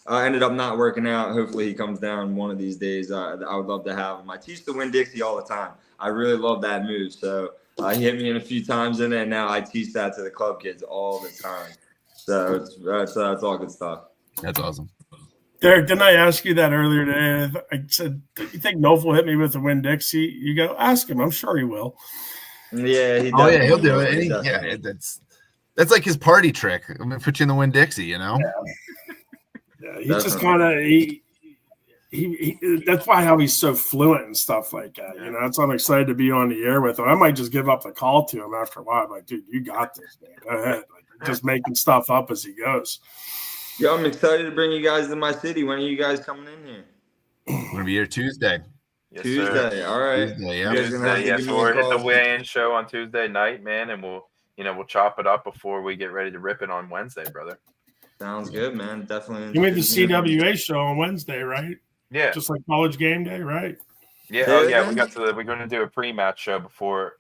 Ended up not working out. Hopefully he comes down one of these days. I would love to have him. I teach the Winn-Dixie all the time. I really love that move. So he hit me in a few times in it, and now I teach that to the club kids all the time. So it's all good stuff. That's awesome. Derek, didn't I ask you that earlier today? I said, do you think Nolf will hit me with a Winn-Dixie? You go, ask him. I'm sure he will. Yeah, he does. Oh yeah, he'll do it. Yeah, that's like his party trick. I'm gonna put you in the Winn-Dixie, you know? Yeah, he's just kind of he that's why how he's so fluent and stuff like that. You know, that's why I'm excited to be on the air with him. I might just give up the call to him after a while. I'm like, dude, you got this, man. Go ahead. Like, just making stuff up as he goes. Yeah, I'm excited to bring you guys to my city. When are you guys coming in here? I'm gonna be here Tuesday. Yes, Tuesday. sir. All right. Tuesday, yeah. You guys are gonna have to Tuesday, give so me a we're hitting call. the weigh-in show on Tuesday night, man, and we'll chop it up before we get ready to rip it on Wednesday, brother. Sounds good, man. Definitely. You made the CWA show on Wednesday, right? Yeah. Just like College Game Day, right? Yeah, Say oh it yeah, again? we're going to do a pre-match show before.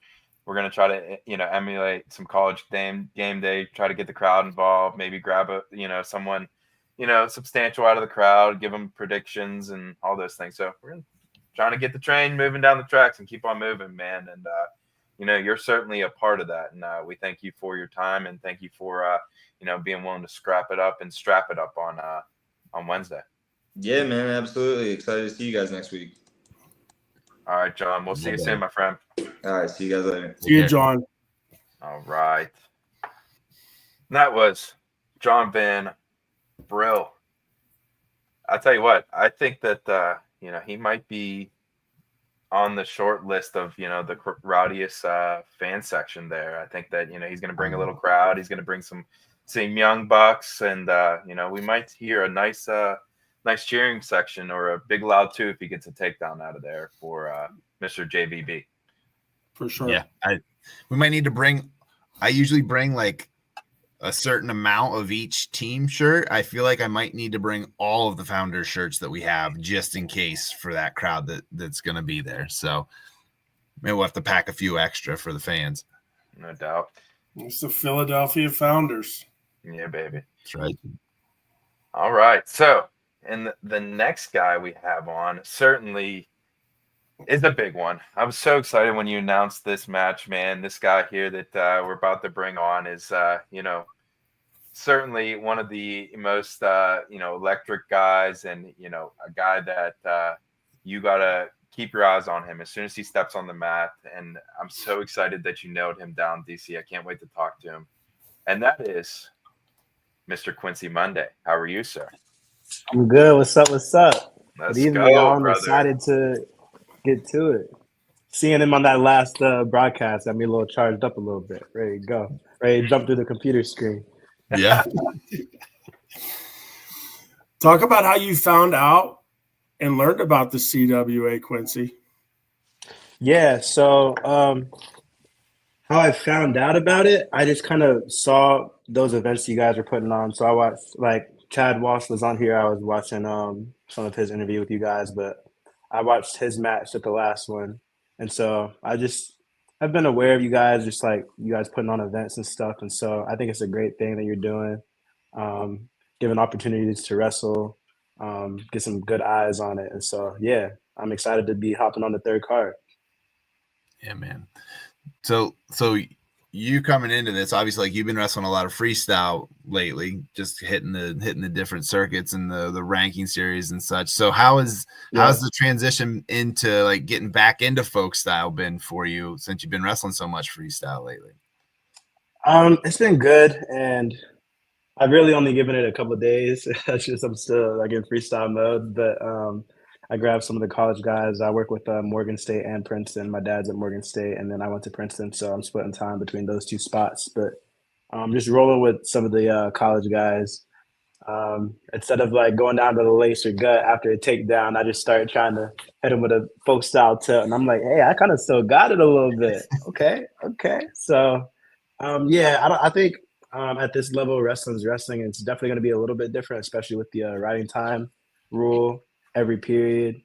We're going to try to emulate some college game day, try to get the crowd involved, maybe grab someone substantial out of the crowd, give them predictions and all those things. So we're trying to get the train moving down the tracks and keep on moving, man. And you're certainly a part of that, and we thank you for your time and thank you for being willing to strap it up on Wednesday. Yeah, man. Absolutely. Excited to see you guys next week. All right, John. We'll see you soon, my friend. All right. See you guys later. See you, John. All right. That was John Van Brill. I'll tell you what, I think that he might be on the short list of the rowdiest fan section there. I think that he's going to bring a little crowd. He's going to bring some young bucks, and we might hear a nice cheering section or a big loud too if he gets a takedown out of there for Mr. JVB. For sure. Yeah, we might need to bring. I usually bring like a certain amount of each team shirt. I feel like I might need to bring all of the Founders shirts that we have just in case for that crowd that's going to be there. So maybe we'll have to pack a few extra for the fans. No doubt. It's the Philadelphia Founders. Yeah, baby. That's right. All right. So, and the next guy we have on certainly is a big one. I was so excited when you announced this match, man. This guy here that we're about to bring on is, certainly one of the most, electric guys, and, a guy that you got to keep your eyes on him as soon as he steps on the mat. And I'm so excited that you nailed him down, DC. I can't wait to talk to him. And that is Mr. Quincy Monday. How are you, sir? I'm good. What's up? Let's Good evening, go, y'all. I'm brother. excited to get to it. Seeing him on that last broadcast got me a little charged up a little bit. Ready to go. ready to jump through the computer screen. Yeah. Talk about how you found out and learned about the CWA, Quincy. Yeah, so how I found out about it, I just kind of saw those events you guys were putting on. So I watched, like, Chad Walsh was on here. I was watching some of his interview with you guys, but I watched his match at the last one. And so I've been aware of you guys, just like you guys putting on events and stuff. And so I think it's a great thing that you're doing, giving opportunities to wrestle, get some good eyes on it. And so, yeah, I'm excited to be hopping on the third card. Yeah, man. So you coming into this, obviously, like, you've been wrestling a lot of freestyle lately, just hitting the different circuits and the ranking series and such. So how's the transition into, like, getting back into folk style been for you since you've been wrestling so much freestyle lately? It's been good, and I've really only given it a couple of days. That's just, I'm still, like, in freestyle mode, but I grabbed some of the college guys. I work with Morgan State and Princeton. My dad's at Morgan State, and then I went to Princeton, so I'm splitting time between those two spots. But just rolling with some of the college guys. Instead of, like, going down to the lace or gut after a takedown, I just started trying to hit him with a folk style tilt, and I'm like, hey, I kind of still got it a little bit. Okay. So, I think at this level, wrestling's wrestling. It's definitely going to be a little bit different, especially with the riding time rule every period.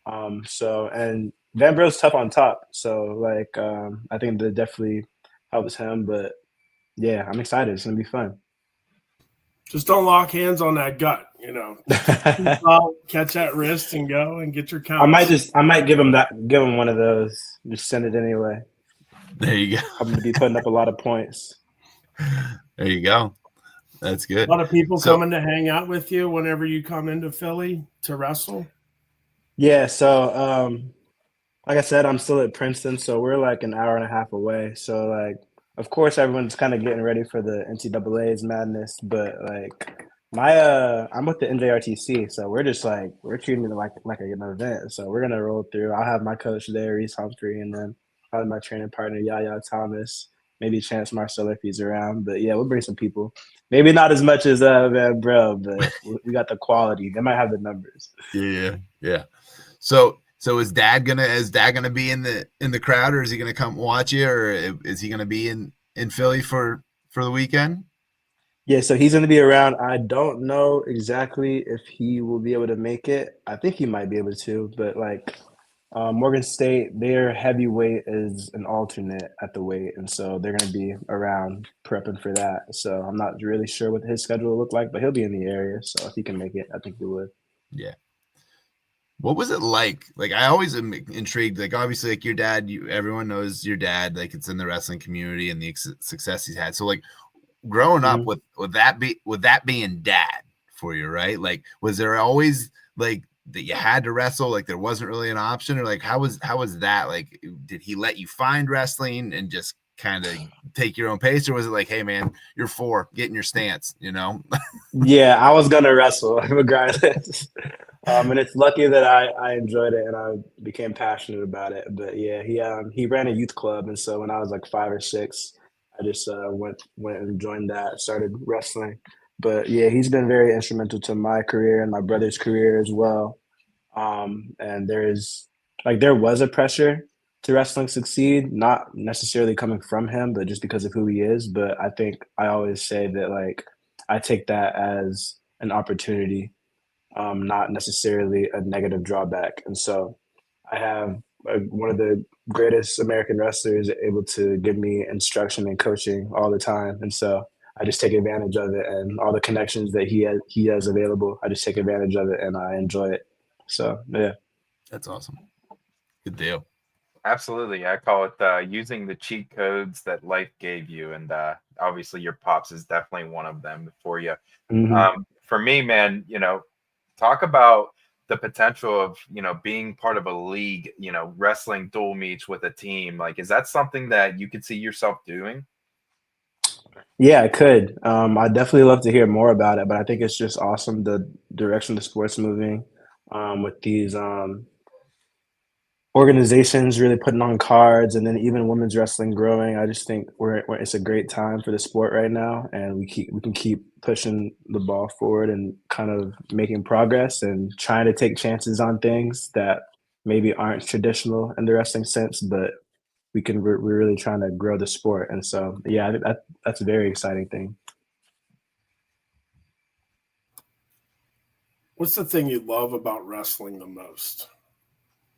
And Van Bro's tough on top. So, like, I think that definitely helps him. But, yeah, I'm excited. It's going to be fun. Just don't lock hands on that gut, you know. Catch that wrist and go and get your count. I might give him one of those. Just send it anyway. There you go. I'm going to be putting up a lot of points. There you go. That's good. A lot of people coming to hang out with you whenever you come into Philly to wrestle. Yeah, so like I said, I'm still at Princeton, so we're like an hour and a half away. So, like, of course, everyone's kind of getting ready for the NCAA's madness, but, like, I'm with the NJRTC, so we're treating it like an event. So we're gonna roll through. I'll have my coach there, Reese Humphrey, and then I'll have my training partner Yaya Thomas, maybe Chance Marcel if he's around. But yeah, we'll bring some people. Maybe not as much as Van Bro, but we got the quality. They might have the numbers. Yeah. So is Dad gonna be in the crowd, or is he gonna come watch you, or is he gonna be in Philly for the weekend? Yeah, so he's gonna be around. I don't know exactly if he will be able to make it. I think he might be able to, but, like, Morgan State, their heavyweight is an alternate at the weight, and so they're going to be around prepping for that. So I'm not really sure what his schedule will look like, but he'll be in the area. So if he can make it, I think he would. Yeah. What was it like? Like, I always am intrigued. Like, obviously, like, your dad, everyone knows your dad. Like, it's in the wrestling community and the success he's had. So, like, growing up with that being dad for you, right? Like, was there always, like, that you had to wrestle, like there wasn't really an option, or like how was that? Like, did he let you find wrestling and just kind of take your own pace, or was it like, hey man, you're 4, get in your stance, you know? Yeah, I was gonna wrestle regardless. And it's lucky that I enjoyed it and I became passionate about it. But yeah, he ran a youth club, and so when I was like 5 or 6, I just went and joined that, started wrestling. But yeah, he's been very instrumental to my career and my brother's career as well. And there was a pressure to wrestling succeed, not necessarily coming from him, but just because of who he is. But I think I always say that, like, I take that as an opportunity, not necessarily a negative drawback. And so I have one of the greatest American wrestlers able to give me instruction and coaching all the time. And so I just take advantage of it, and all the connections that he has available, I just take advantage of it and I enjoy it. So, yeah. That's awesome. Good deal. Absolutely. I call it using the cheat codes that life gave you. And obviously your pops is definitely one of them for you. Mm-hmm. For me, man, talk about the potential of, being part of a league, wrestling dual meets with a team. Like, is that something that you could see yourself doing? Yeah, I could. I'd definitely love to hear more about it, but I think it's just awesome the direction the sport's moving with these organizations really putting on cards, and then even women's wrestling growing. I just think it's a great time for the sport right now, and we can keep pushing the ball forward and kind of making progress and trying to take chances on things that maybe aren't traditional in the wrestling sense, but we're really trying to grow the sport. And so, yeah, I think that's a very exciting thing. What's the thing you love about wrestling the most?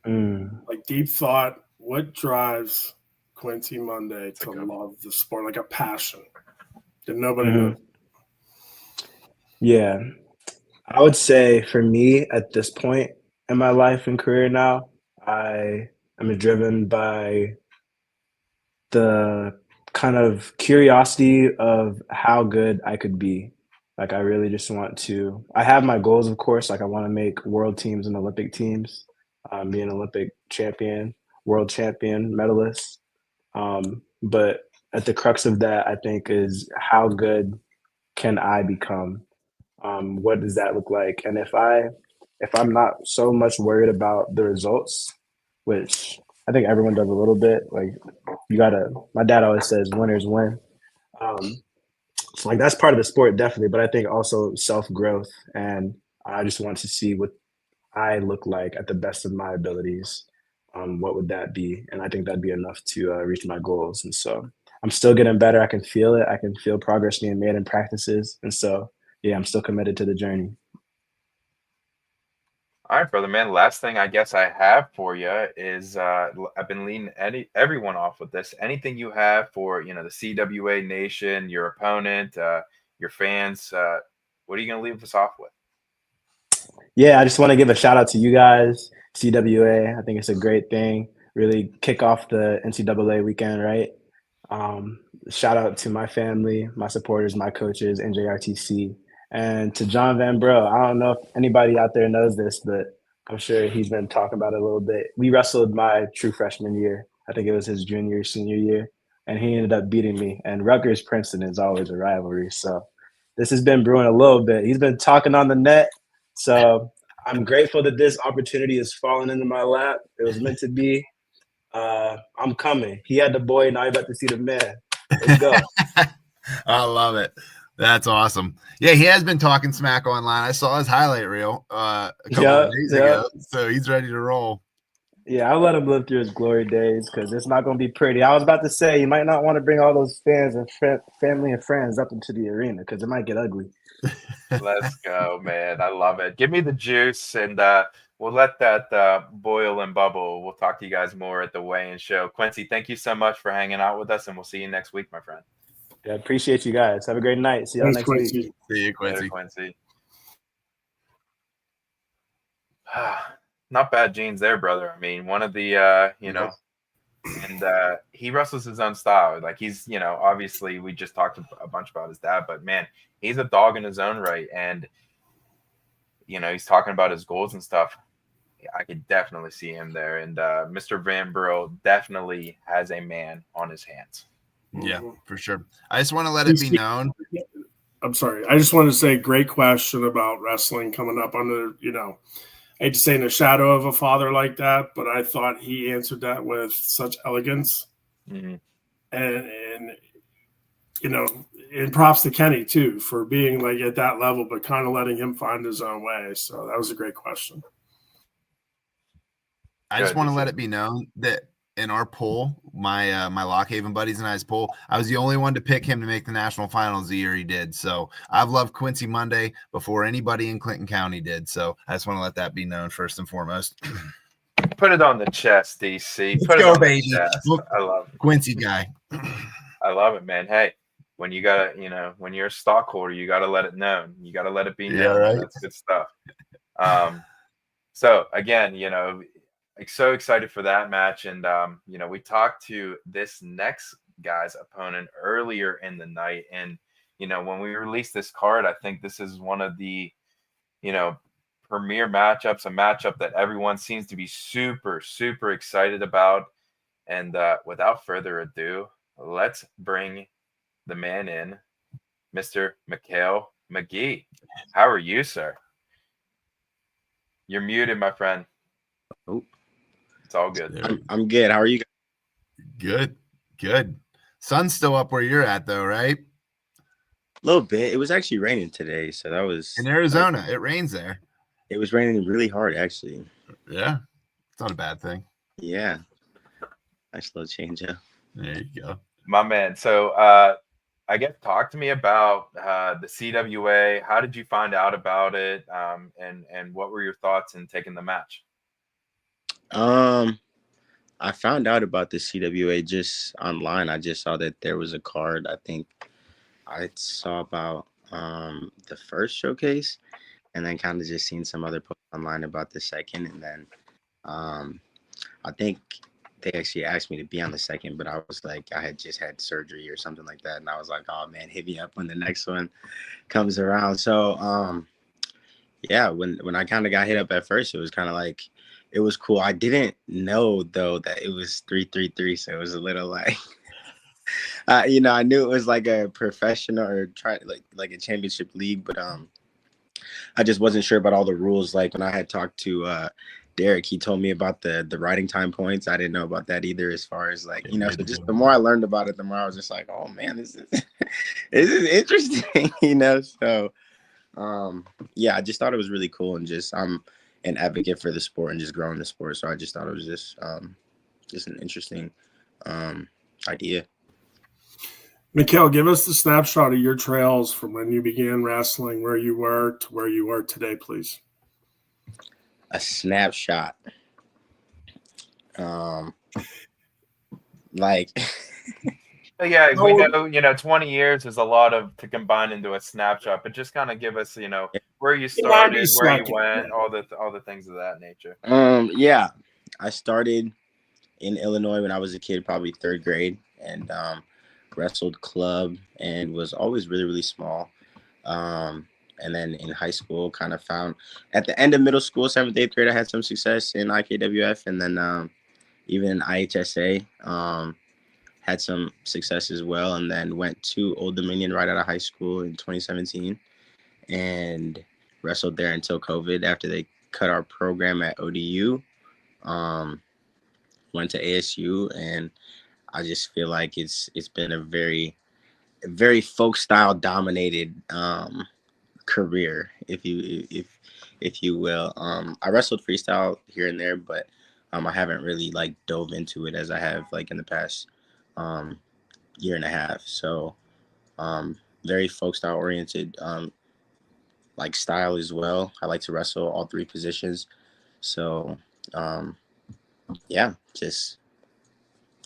Mm. Like deep thought, what drives Quincy Monday to love the sport, like a passion that nobody knows? Yeah, I would say for me at this point in my life and career now, I am driven by the kind of curiosity of how good I could be. Like I really just want to. I have my goals, of course. Like I want to make world teams and Olympic teams, be an Olympic champion, world champion, medalist. But at the crux of that, I think is how good can I become? What does that look like? And if I'm not so much worried about the results, which I think everyone does a little bit, like my dad always says winners win. So like that's part of the sport, definitely, but I think also self-growth, and I just want to see what I look like at the best of my abilities. What would that be? And I think that'd be enough to reach my goals. And so I'm still getting better. I can feel it. I can feel progress being made in practices. And so, yeah, I'm still committed to the journey. All right, brother, man. Last thing I guess I have for you is I've been leading everyone off with this. Anything you have for the CWA Nation, your opponent, your fans, what are you going to leave us off with? Yeah, I just want to give a shout out to you guys, CWA. I think it's a great thing. Really kick off the NCAA weekend, right? Shout out to my family, my supporters, my coaches, NJRTC. And to John Van Bro, I don't know if anybody out there knows this, but I'm sure he's been talking about it a little bit. We wrestled my true freshman year. I think it was his junior, senior year, and he ended up beating me. And Rutgers-Princeton is always a rivalry. So this has been brewing a little bit. He's been talking on the net. So I'm grateful that this opportunity has fallen into my lap. It was meant to be. I'm coming. He had the boy, now he's about to see the man. Let's go. I love it. That's awesome. Yeah, he has been talking smack online. I saw his highlight reel a couple of days ago, so he's ready to roll. Yeah, I'll let him live through his glory days because it's not going to be pretty. I was about to say you might not want to bring all those fans and family and friends up into the arena because it might get ugly. Let's go, man. I love it. Give me the juice, and we'll let that boil and bubble. We'll talk to you guys more at the weigh-in show. Quincy, thank you so much for hanging out with us, and we'll see you next week, my friend. Yeah, appreciate you guys. Have a great night. See you next week. See you, Quincy. Later, Quincy. Not bad genes there, brother. I mean, one of the, and he wrestles his own style. Like he's, obviously we just talked a bunch about his dad, but man, he's a dog in his own right. And, he's talking about his goals and stuff. I could definitely see him there. And Mr. Van Burl definitely has a man on his hands. Yeah, for sure. I just want to let it be known. I'm sorry. I just wanted to say, great question about wrestling coming up under, I hate to say in the shadow of a father like that, but I thought he answered that with such elegance. Mm-hmm. And props to Kenny too, for being like at that level, but kind of letting him find his own way. So that was a great question. I just want to let it be known that in our poll, my Lockhaven buddies and I's poll, I was the only one to pick him to make the national finals the year he did. So I've loved Quincy Monday before anybody in Clinton County did. So I just want to let that be known first and foremost. Put it on the chest, DC. Let's Put go, it on baby. the chest. I love it. Quincy guy. I love it, man. Hey, when you gotta, when you're a stockholder, you gotta let it known. You gotta let it be known. Yeah, right. That's good stuff. So again, so excited for that match. And, we talked to this next guy's opponent earlier in the night. And, when we released this card, I think this is one of the, premier matchups, a matchup that everyone seems to be super, super excited about. And without further ado, let's bring the man in, Mr. Mikhail McGee. How are you, sir? You're muted, my friend. Oh. It's all good. I'm good. How are you guys? Good. Sun's still up where you're at, though, right? A little bit. It was actually raining today, so that was In Arizona. It rains there. It was raining really hard, actually. Yeah, it's not a bad thing. Yeah, nice little change up. There you go, my man. So, I guess talk to me about the CWA. How did you find out about it? And what were your thoughts in taking the match? I found out about the CWA just online. I just saw that there was a card. I think I saw about the first showcase, and then kind of just seen some other posts online about the second, and then I think they actually asked me to be on the second, but I was like, I had just had surgery or something like that, and I was like, oh man, hit me up when the next one comes around. So yeah, when I kind of got hit up at first, it was kind of like, it was cool. I didn't know though that it was 333, so it was a little like you know, I knew it was like a professional or like a championship league, but I just wasn't sure about all the rules. Like when I had talked to Derek, he told me about the riding time points. I didn't know about that either, as far as like, you know, so just the more I learned about it, the more I was just like, oh man, this is this is interesting, you know. So yeah, I just thought it was really cool, and just I'm an advocate for the sport and just growing the sport. So I just thought it was just an interesting idea. Mikhail, give us the snapshot of your trails from when you began wrestling, where you were to where you are today, please. A snapshot. Like yeah, we know, you know, 20 years is a lot to combine into a snapshot, but just kind of give us, you know, where you started, where you went, all the things of that nature. Yeah, I started in Illinois when I was a kid, probably 3rd grade, and wrestled club and was always really, really small. And then in high school, kind of found at the end of middle school, 7th, 8th grade, I had some success in IKWF, and then even in IHSA, had some success as well, and then went to Old Dominion right out of high school in 2017 and wrestled there until COVID, after they cut our program at ODU. Went to ASU, and I just feel like it's been a very folk style dominated career, if you will. I wrestled freestyle here and there, but I haven't really like dove into it as I have like in the past year and a half. So very folk style oriented, like style as well. I like to wrestle all 3 positions. So yeah, just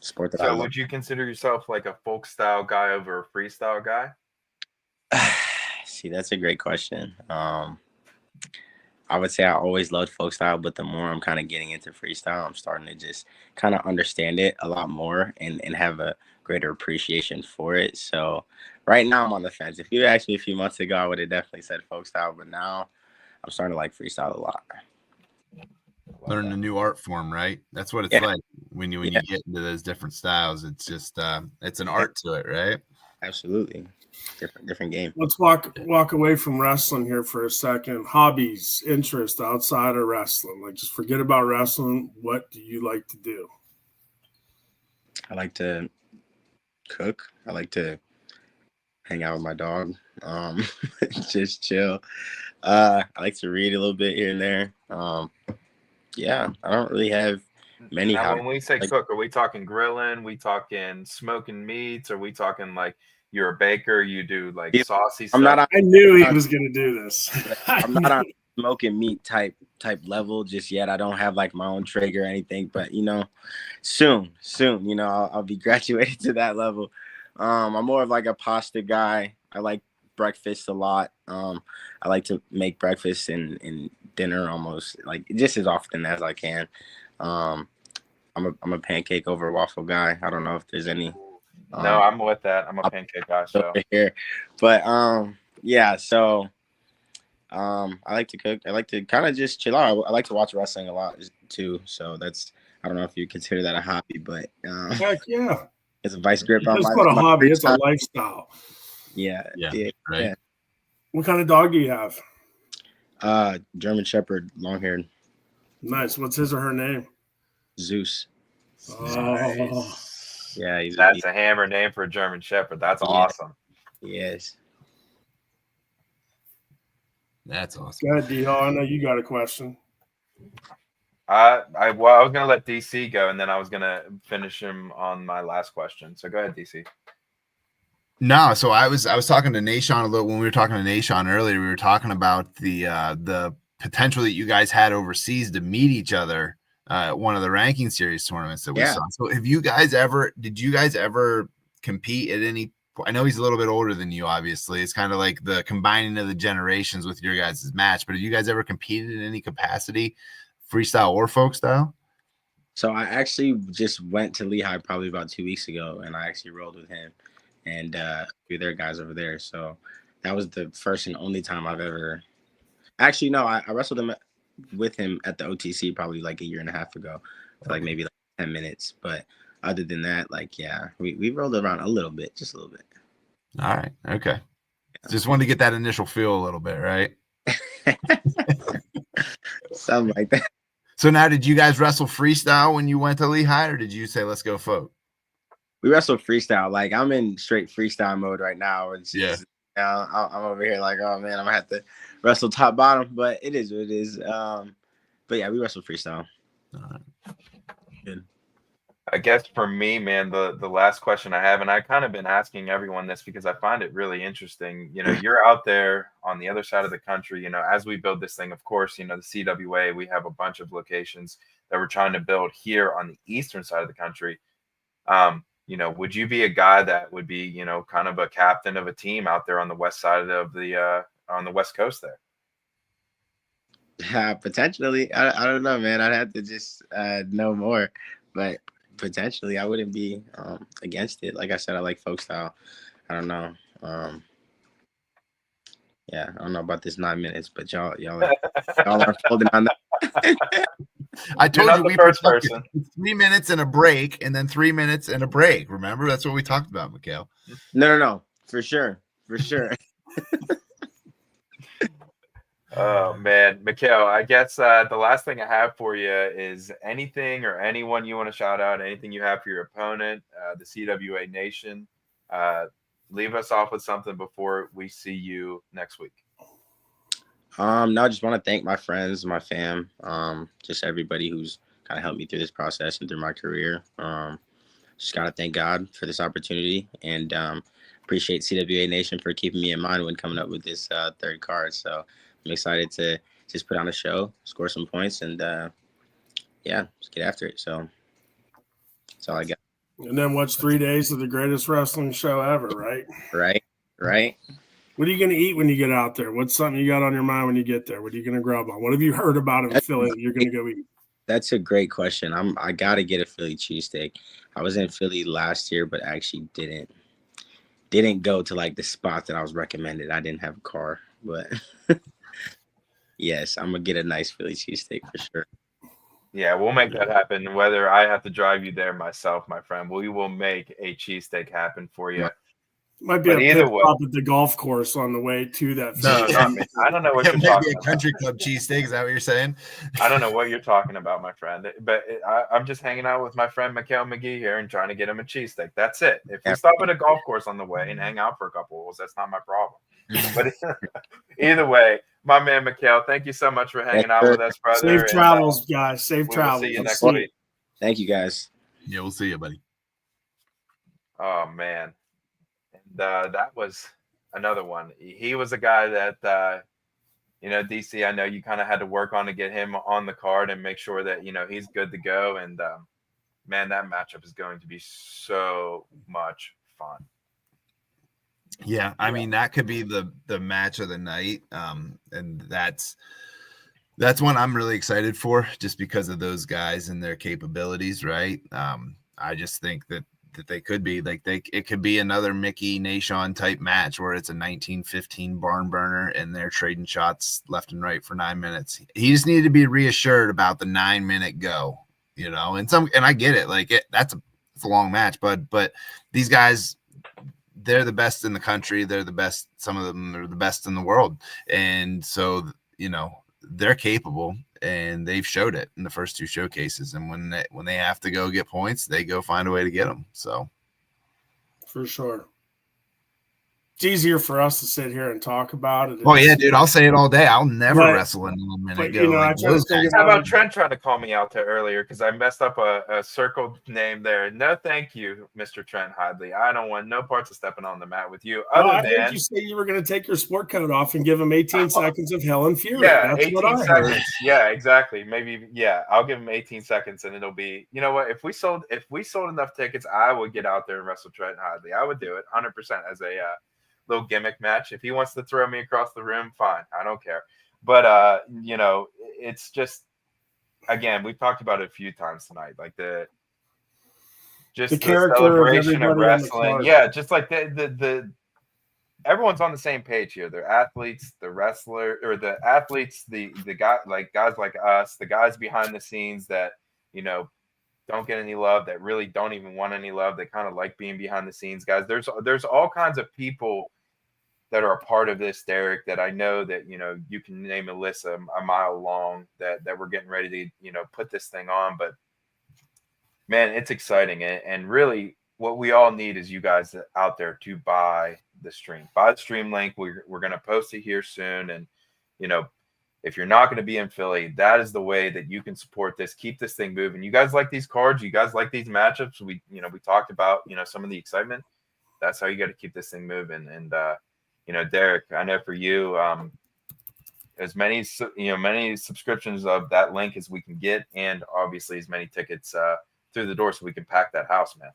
sport that I love. So would you consider yourself like a folk style guy over a freestyle guy? See, that's a great question. I would say I always loved folk style, but the more I'm kind of getting into freestyle, I'm starting to just kind of understand it a lot more and have a greater appreciation for it. So right now I'm on the fence. If you asked me a few months ago, I would have definitely said folk style, but now I'm starting to like freestyle a lot. Learn a new art form, right? That's what it's like when you get into those different styles. It's just it's an art to it, right? Absolutely. Different game. Let's walk away from wrestling here for a second. Hobbies, interest outside of wrestling. Like, just forget about wrestling. What do you like to do? I like to cook. I like to hang out with my dog. Just chill. I like to read a little bit here and there. Yeah, I don't really have many now, hobbies. when we say cook, are we talking grilling? We talking smoking meats? Are we talking like you're a baker? You do like saucy stuff? I knew he was going to do this. I'm not on smoking meat type level just yet. I don't have like my own Traeger or anything, but you know, soon, you know, I'll be graduated to that level. I'm more of like a pasta guy. I like breakfast a lot. I like to make breakfast and dinner almost like just as often as I can. I'm a pancake over waffle guy. I don't know if there's any. No, I'm with that. I'm a pancake guy. So here, but yeah. So I like to cook. I like to kind of just chill out. I like to watch wrestling a lot too. So that's, I don't know if you consider that a hobby, but heck yeah, it's a vice grip. It's not a hobby. It's a lifestyle. Yeah. Right. Yeah. What kind of dog do you have? German Shepherd, long haired. Nice. What's his or her name? Zeus. Oh, Yeah, That's a hammer name for a German Shepherd. That's awesome. Yes. That's awesome. go ahead, D-Hall. I know you got a question. I was gonna let DC go, and then I was gonna finish him on my last question. So go ahead, DC. No, so I was talking to Nashon a little when we were talking to Nashon earlier. We were talking about the potential that you guys had overseas to meet each other at one of the ranking series tournaments that we saw. So did you guys ever compete at any point? I know he's a little bit older than you, obviously. It's kind of like the combining of the generations with your guys' match, but have you guys ever competed in any capacity, freestyle or folk style? So I actually just went to Lehigh probably about 2 weeks ago, and I actually rolled with him and a few other guys over there. So that was the first and only time I've ever actually, no, I wrestled him with him at the OTC probably like a year and a half ago for like maybe like 10 minutes. But other than that, like, yeah, we rolled around a little bit, just a little bit. All right. Okay. Just wanted to get that initial feel a little bit, right? Something like that. So now, did you guys wrestle freestyle when you went to Lehigh, or did you say, let's go folk? We wrestled freestyle. Like, I'm in straight freestyle mode right now. It's just, I'm over here like, oh man, I'm gonna have to wrestle top bottom, but it is what it is. But yeah, we wrestled freestyle. Good. I guess for me, man, the last question I have, and I've kind of been asking everyone this because I find it really interesting. You know, you're out there on the other side of the country. You know, as we build this thing, of course, you know, the CWA, we have a bunch of locations that we're trying to build here on the eastern side of the country. You know, would you be a guy that would be, you know, kind of a captain of a team out there on the west side of the on the West Coast there? Potentially. I don't know, man. I'd have to just know more, but potentially I wouldn't be against it. Like I said, I like folk style. I don't know. Yeah, I don't know about this 9 minutes, but y'all are folding on that. I told you we first person 3 minutes and a break, and then 3 minutes and a break. Remember, that's what we talked about, Mikhail. No, for sure. Oh man, Mikhail, I guess the last thing I have for you is anything or anyone you want to shout out, anything you have for your opponent, the CWA Nation. Leave us off with something before we see you next week. No, I just want to thank my friends, my fam, just everybody who's kind of helped me through this process and through my career. Just got to thank God for this opportunity, and appreciate CWA Nation for keeping me in mind when coming up with this third card. So I'm excited to just put on a show, score some points, and yeah, just get after it. So that's all I got. And then watch 3 days of the greatest wrestling show ever, right? Right. What are you going to eat when you get out there? What's something you got on your mind when you get there? What are you going to grab on? What have you heard about in Philly that you're going to go eat? That's a great question. I got to get a Philly cheesesteak. I was in Philly last year, but actually didn't go to like the spot that I was recommended. I didn't have a car, but yes, I'm going to get a nice Philly cheesesteak for sure. Yeah, we'll make that happen. Whether I have to drive you there myself, my friend, we will make a cheesesteak happen for you. Might be a pit stop at the golf course on the way to that. No, not me. I don't know what you're talking about. Country club cheesesteak. Is that what you're saying? I don't know what you're talking about, my friend. But I'm just hanging out with my friend Mikhail McGee here and trying to get him a cheesesteak. That's it. If we stop at a golf course on the way and hang out for a couple holes, that's not my problem. But either way, my man Mikhail, thank you so much for hanging out with us, brother. Safe travels, guys. Safe travels. See you next week. Thank you, guys. Yeah, we'll see you, buddy. Oh man, and that was another one. He was a guy that you know, DC, I know you kind of had to work on to get him on the card and make sure that, you know, he's good to go. And man, that matchup is going to be so much fun. Yeah, I mean, that could be the match of the night. And that's one I'm really excited for, just because of those guys and their capabilities, right? I just think that they could be like it could be another Mickey Nashon type match where it's a 1915 barn burner and they're trading shots left and right for 9 minutes. He just needed to be reassured about the 9 minute go, you know, and I get it. Like it's a long match, but these guys, they're the best in the country. They're the best. Some of them are the best in the world. And so, you know, they're capable. and they've showed it in the first 2 showcases. And when they have to go get points, they go find a way to get them. So for sure. It's easier for us to sit here and talk about it. Oh yeah, dude, I'll say it all day. I'll never wrestle in a minute but, ago. you know, like those guys. How about Trent trying to call me out there earlier because I messed up a circled name there? No, thank you, Mr. Trent Hadley. I don't want no parts of stepping on the mat with you. I heard you say you were going to take your sport coat off and give him 18 seconds of hell and fury. Yeah, that's 18 what I seconds. heard. Yeah, exactly. Maybe. Yeah, I'll give him 18 seconds, and it'll be. You know what? If we sold enough tickets, I would get out there and wrestle Trent Hadley. I would do it 100% as a little gimmick match. If he wants to throw me across the room, fine. I don't care. But you know, it's just, again, we've talked about it a few times tonight. Like the character celebration of of wrestling. Yeah, just like the everyone's on the same page here. They're athletes, the wrestler, or the athletes, the guy, like guys like us, the guys behind the scenes that, you know, don't get any love, that really don't even want any love. They kind of like being behind the scenes guys. There's all kinds of people that are a part of this, Derek, that I know that, you know, you can name a list a mile long that we're getting ready to, you know, put this thing on. But man, it's exciting. And really what we all need is you guys out there to buy the stream. Buy the stream link. We're going to post it here soon. And, you know, if you're not going to be in Philly, that is the way that you can support this. Keep this thing moving. You guys like these cards. You guys like these matchups. We talked about, you know, some of the excitement. That's how you got to keep this thing moving. And, you know, Derek, I know for you, as many subscriptions of that link as we can get, and obviously as many tickets through the door so we can pack that house, man.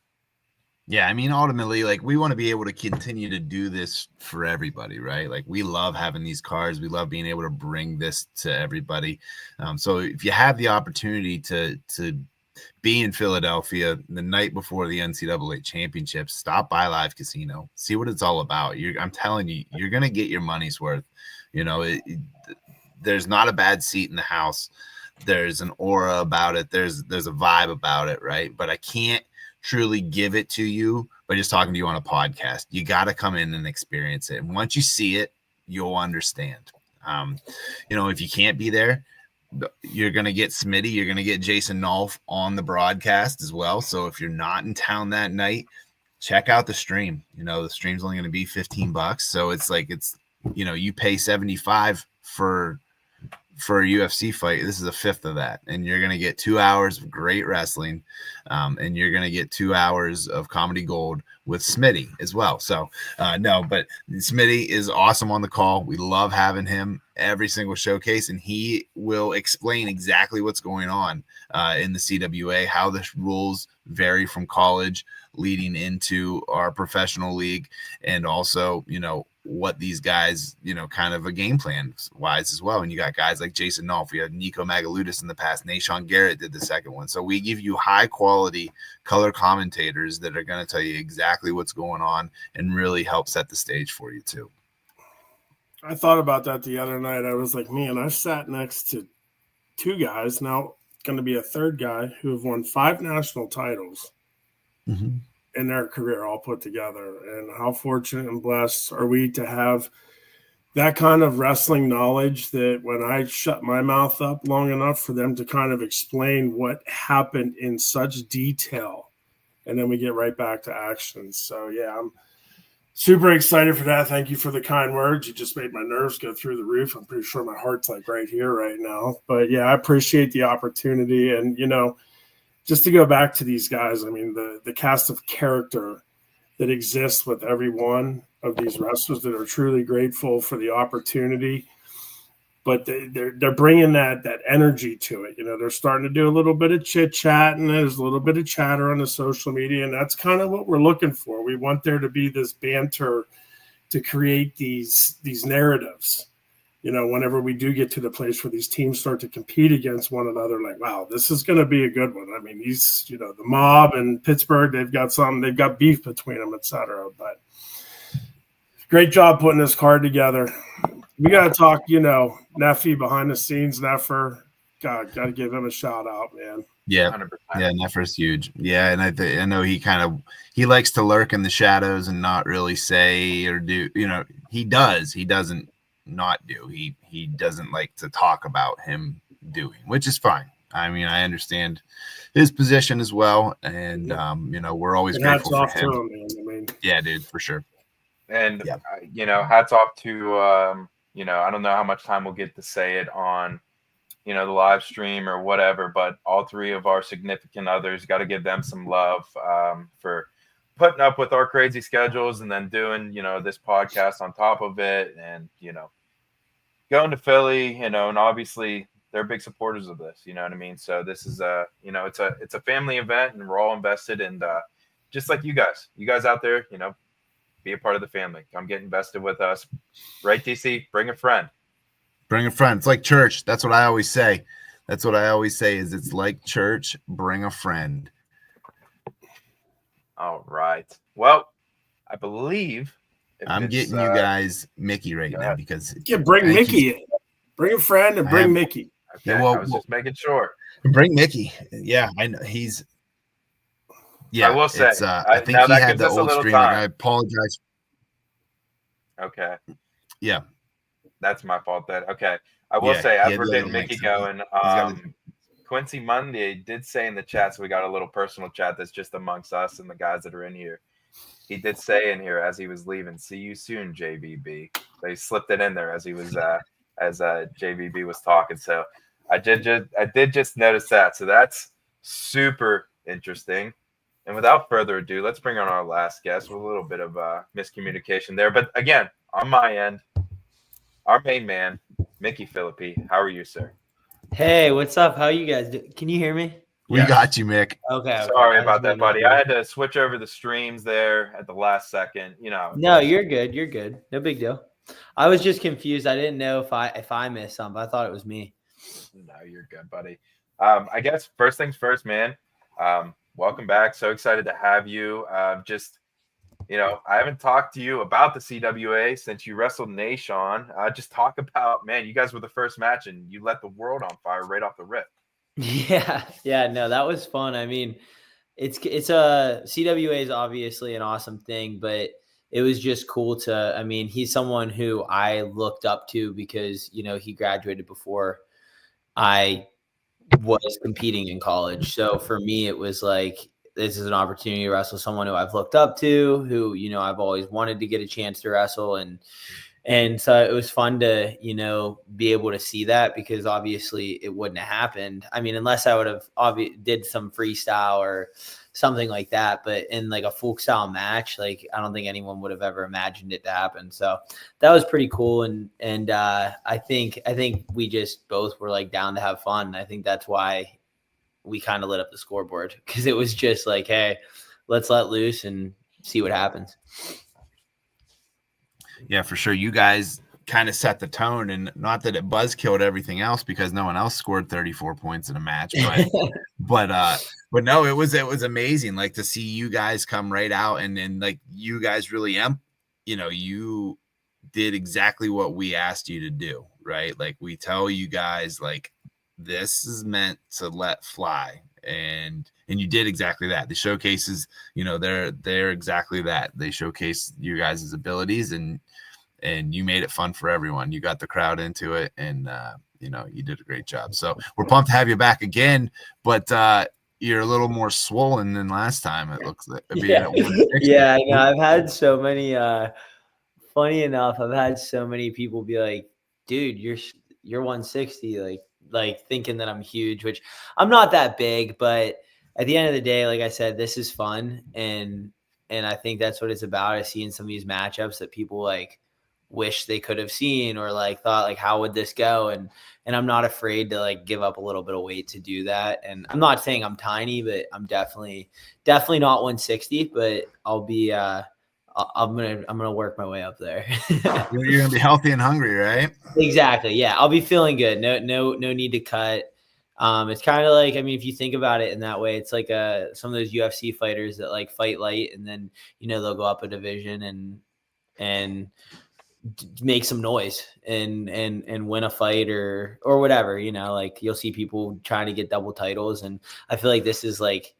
Yeah, I mean, ultimately, like, we want to be able to continue to do this for everybody, right? Like, we love having these cards. We love being able to bring this to everybody. So if you have the opportunity to be in Philadelphia the night before the NCAA championships, stop by Live Casino, see what it's all about. I'm telling you, you're going to get your money's worth. You know, there's not a bad seat in the house. There's an aura about it. There's a vibe about it, right? But I can't truly give it to you by just talking to you on a podcast. You got to come in and experience it. And once you see it, you'll understand. You know, if you can't be there, you're going to get Smitty. You're going to get Jason Nolf on the broadcast as well. So if you're not in town that night, check out the stream. You know, the stream's only going to be $15. So it's like, you know, you pay $75 for a UFC fight. This is a fifth of that. And you're going to get 2 hours of great wrestling. And you're going to get 2 hours of comedy gold with Smitty as well. So no, but Smitty is awesome on the call. We love having him every single showcase, and he will explain exactly what's going on in the CWA, how the rules vary from college leading into our professional league, and also, you know, what these guys, you know, kind of a game plan wise as well. And you got guys like Jason Nolf, we had Nico Magaludis in the past, Nashawn Garrett did the second one. So we give you high quality color commentators that are going to tell you exactly what's going on and really help set the stage for you too. I thought about that the other night. I was like, man, I've sat next to 2 guys, now going to be a third guy, who have won 5 national titles in their career all put together. And how fortunate and blessed are we to have that kind of wrestling knowledge, that when I shut my mouth up long enough for them to kind of explain what happened in such detail, and then we get right back to action. So yeah, I'm super excited for that. Thank you for the kind words. You just made my nerves go through the roof. I'm pretty sure my heart's like right here right now. But yeah, I appreciate the opportunity. And, you know, just to go back to these guys, I mean, the cast of character that exists with every one of these wrestlers that are truly grateful for the opportunity. But they're bringing that energy to it. You know, they're starting to do a little bit of chit chat, and there's a little bit of chatter on the social media, and that's kind of what we're looking for. We want there to be this banter to create these narratives. You know, whenever we do get to the place where these teams start to compete against one another, like, wow, this is going to be a good one. I mean, these, you know, the Mob and Pittsburgh, they've got beef between them, et cetera. But great job putting this card together. We got to talk, you know, Neffy behind the scenes, Neffer. God, got to give him a shout out, man. Yeah, 100%. Yeah, Neffer's huge. Yeah, and I know he likes to lurk in the shadows and not really say or do. You know, he doesn't not do. He doesn't like to talk about him doing, which is fine. I mean, I understand his position as well, and we're always And hats grateful for off to him. him, man. I mean, Yeah, dude, for sure. And hats off to I don't know how much time we'll get to say it on the live stream or whatever, but all three of our significant others, got to give them some love for putting up with our crazy schedules and then doing this podcast on top of it, and going to Philly, and obviously they're big supporters of this, you know what I mean? So this is it's a family event, and we're all invested, and just like you guys out there, be a part of the family. Come get invested with us. Right, DC? Bring a friend. Bring a friend. It's like church. That's what I always say. Is it's like church. Bring a friend. All right. Well, I believe I'm getting you guys Mickey right now because bring Mickey in. Bring a friend and bring Mickey. Okay, yeah, I was just making sure. Bring Mickey. Yeah, I know he's. Yeah, I will say. I think he had the old stream. I apologize. Okay. Yeah. That's my fault then. Okay. I will say, as we're getting Mickey going, Quincy Monday did say in the chat, so we got a little personal chat that's just amongst us and the guys that are in here. He did say in here as he was leaving, "See you soon, JVB." They slipped it in there as he was as JVB was talking. So I did just notice that. So that's super interesting. And without further ado, let's bring on our last guest with a little bit of miscommunication there. But again, on my end, our main man, Mickey Philippi. How are you, sir? Hey, what's up? How you guys doing? Can you hear me? We got you, Mick. Okay. Sorry about that, buddy. I had to switch over the streams there at the last second. No, you're good. You're good. No big deal. I was just confused. I didn't know if I missed something. I thought it was me. No, you're good, buddy. I guess first things first, man. Welcome back. So excited to have you. I haven't talked to you about the CWA since you wrestled Nation. Just talk about, man, you guys were the first match and you let the world on fire right off the rip. Yeah. No, that was fun. I mean, it's a CWA is obviously an awesome thing, but it was just cool to, I mean, he's someone who I looked up to because, he graduated before I was competing in college. So for me, it was like, this is an opportunity to wrestle someone who I've looked up to, who, I've always wanted to get a chance to wrestle. And so it was fun to, be able to see that, because obviously it wouldn't have happened. I mean, unless I would have did some freestyle or something like that, but in like a folk style match, like I don't think anyone would have ever imagined it to happen. So that was pretty cool. And I think we just both were like down to have fun. I think that's why we kind of lit up the scoreboard, because it was just like, hey, let's let loose and see what happens. Yeah, for sure. You guys kind of set the tone, and not that it buzz killed everything else because no one else scored 34 points in a match, but no, it was amazing. Like to see you guys come right out and like you guys really you did exactly what we asked you to do, right? Like we tell you guys like this is meant to let fly, and you did exactly that. The showcases, they're exactly that. They showcase you guys' abilities, and you made it fun for everyone. You got the crowd into it, and you did a great job. So we're pumped to have you back again, but you're a little more swollen than last time. It looks like. Yeah, I know. I've had so many. Funny enough, I've had so many people be like, "Dude, you're 160," like thinking that I'm huge, which I'm not that big, but at the end of the day, like I said, this is fun. And I think that's what it's about, is seeing some of these matchups that people like wish they could have seen, or like thought like, how would this go? And I'm not afraid to like give up a little bit of weight to do that. And I'm not saying I'm tiny, but I'm definitely not 160, but I'll be, I'm gonna work my way up there. You're gonna be healthy and hungry, right? Exactly. Yeah, I'll be feeling good. No need to cut. It's kind of like, I mean, if you think about it in that way, it's like some of those UFC fighters that like fight light, and then they'll go up a division and make some noise and win a fight or whatever. Like you'll see people trying to get double titles, and I feel like this is like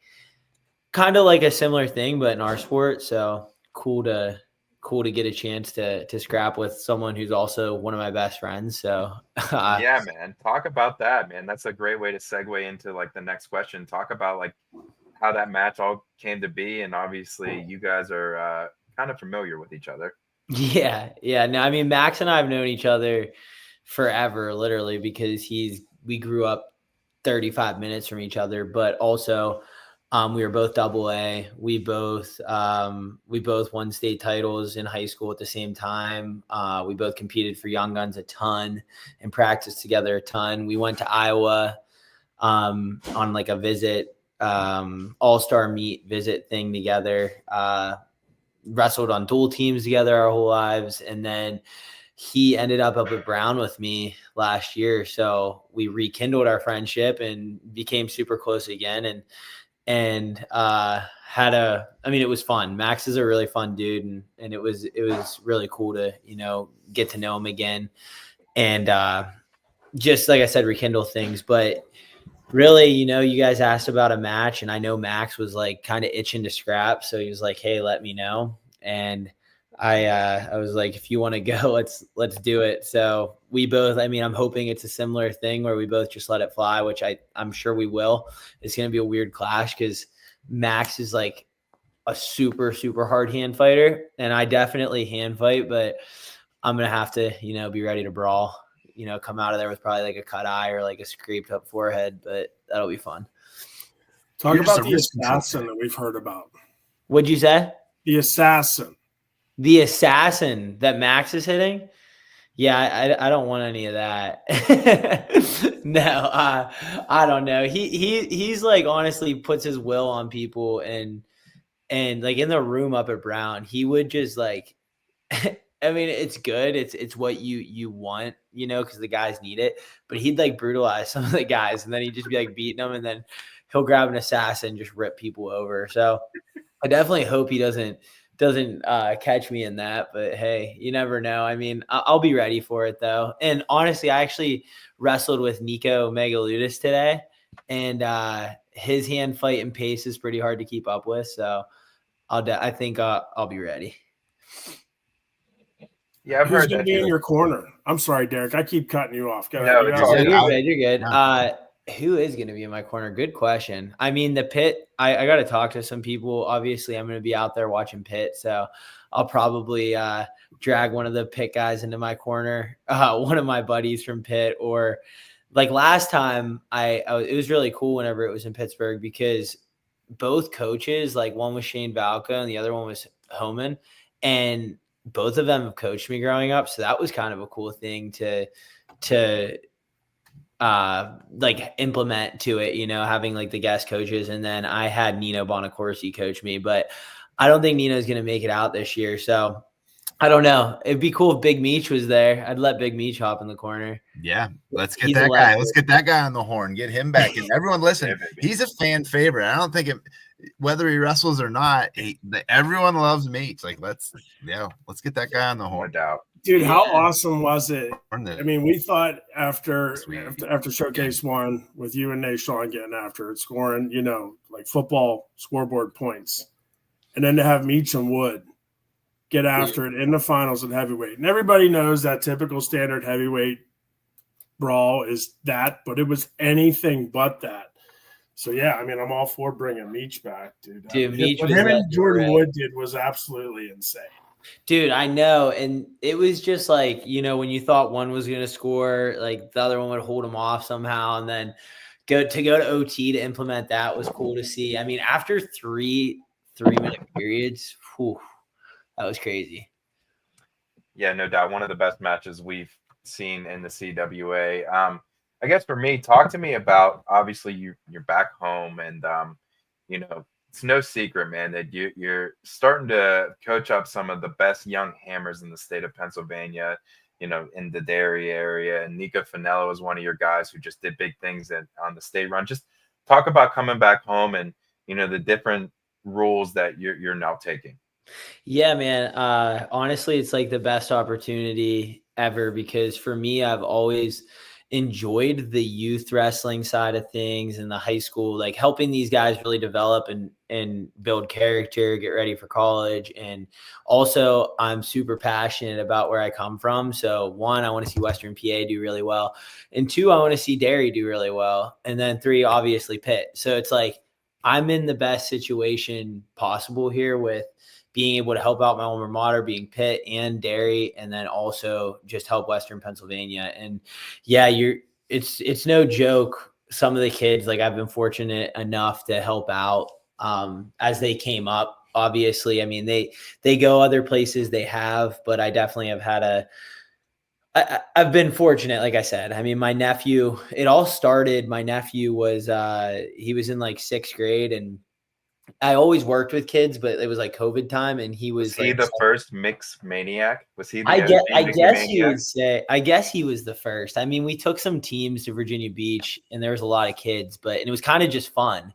kind of like a similar thing, but in our sport. So cool to cool to get a chance to scrap with someone who's also one of my best friends. So Yeah, man. Talk about that, man. That's a great way to segue into like the next question. Talk about like how that match all came to be, and obviously you guys are kind of familiar with each other. Yeah. No, I mean, Max and I have known each other forever, literally, because we grew up 35 minutes from each other, but also we were both AA. We both won state titles in high school at the same time. We both competed for Young Guns a ton and practiced together a ton. We went to Iowa on like a visit, all-star meet visit thing together. Wrestled on dual teams together our whole lives, and then he ended up at Brown with me last year, so we rekindled our friendship and became super close again, and it was fun. Max is a really fun dude, and it was really cool to get to know him again, and just like I said, rekindle things. But really, you guys asked about a match, and I know Max was like kind of itching to scrap. So he was like, hey, let me know. And I was like, if you want to go, let's do it. So we both, I'm hoping it's a similar thing where we both just let it fly, which I'm sure we will. It's going to be a weird clash because Max is like a super, super hard hand fighter, and I definitely hand fight, but I'm going to have to, be ready to brawl. Come out of there with probably like a cut eye or like a scraped up forehead, but that'll be fun. Talk about the assassin that we've heard about. What'd you say? The assassin. The assassin that Max is hitting? Yeah, I don't want any of that. No, I don't know. He's like honestly puts his will on people, and like in the room up at Brown, he would just like it's good. It's what you want, because the guys need it. But he'd like brutalize some of the guys, and then he'd just be like beating them, and then he'll grab an assassin and just rip people over. So I definitely hope he doesn't catch me in that. But hey, you never know. I'll be ready for it though. And honestly, I actually wrestled with Nico Megaludis today, and his hand fight and pace is pretty hard to keep up with. So I think I'll be ready. Yeah, I've Who's heard going to that be in too. your corner? I'm sorry, Derek. I keep cutting you off. Go No, ahead. it's all good. You're good. Who is going to be in my corner? Good question. The Pit, I got to talk to some people. Obviously, I'm going to be out there watching Pit, so I'll probably drag one of the Pit guys into my corner, one of my buddies from Pit, or like last time, it was really cool whenever it was in Pittsburgh because both coaches, like one was Shane Valka and the other one was Homan, and both of them have coached me growing up. So that was kind of a cool thing to like implement to it, having like the guest coaches. And then I had Nino Bonacorsi coach me, but I don't think Nino's going to make it out this year. So I don't know. It'd be cool if Big Meech was there. I'd let Big Meech hop in the corner. Yeah, let's get He's that a guy. legend. Let's get that guy on the horn. Get him back in. Everyone, listen. He's a fan favorite. I don't think whether he wrestles or not, everyone loves Meech. Like let's get that guy on the horn. No doubt. Dude, how awesome was it? Horn We thought after Showcase 1 with you and Nate Sean getting after it, scoring, like football scoreboard points, and then to have Meech and Wood get after it in the finals at heavyweight. And everybody knows that typical standard heavyweight brawl is that, but it was anything but that. So, yeah, I'm all for bringing Meech back, dude. Meech what was him and legendary. Jordan Wood did was absolutely insane. Dude, I know. And it was just like, when you thought one was going to score, like the other one would hold them off somehow. And then go to OT to implement that was cool to see. After three-minute periods, whew, that was crazy. Yeah, no doubt. One of the best matches we've seen in the CWA. I guess for me, talk to me about, obviously you're back home, and it's no secret, man, that you're starting to coach up some of the best young hammers in the state of Pennsylvania, in the Derry area. And Nico Finello is one of your guys who just did big things on the state run. Just talk about coming back home and, the different rules that you're now taking. Yeah, man. Honestly, it's like the best opportunity ever because for me, I've always enjoyed the youth wrestling side of things and the high school, like helping these guys really develop and build character, get ready for college. And also I'm super passionate about where I come from. So 1, I want to see Western PA do really well. And 2, I want to see Derry do really well. And then 3, obviously Pitt. So it's like, I'm in the best situation possible here with being able to help out my alma mater, being Pitt and Derry, and then also just help Western Pennsylvania. And yeah, it's no joke. Some of the kids, like I've been fortunate enough to help out as they came up. Obviously, I mean, they go other places, they have, but I definitely have had I've been fortunate, like I said. I mean, my nephew, it all started, my nephew was, he was in like 6th grade, and I always worked with kids, but it was like COVID time, and he was he like the first mix maniac? Was he the I OG guess you maniac? would say, I guess he was the first. I mean, we took some teams to Virginia Beach, and there was a lot of kids, and it was kind of just fun.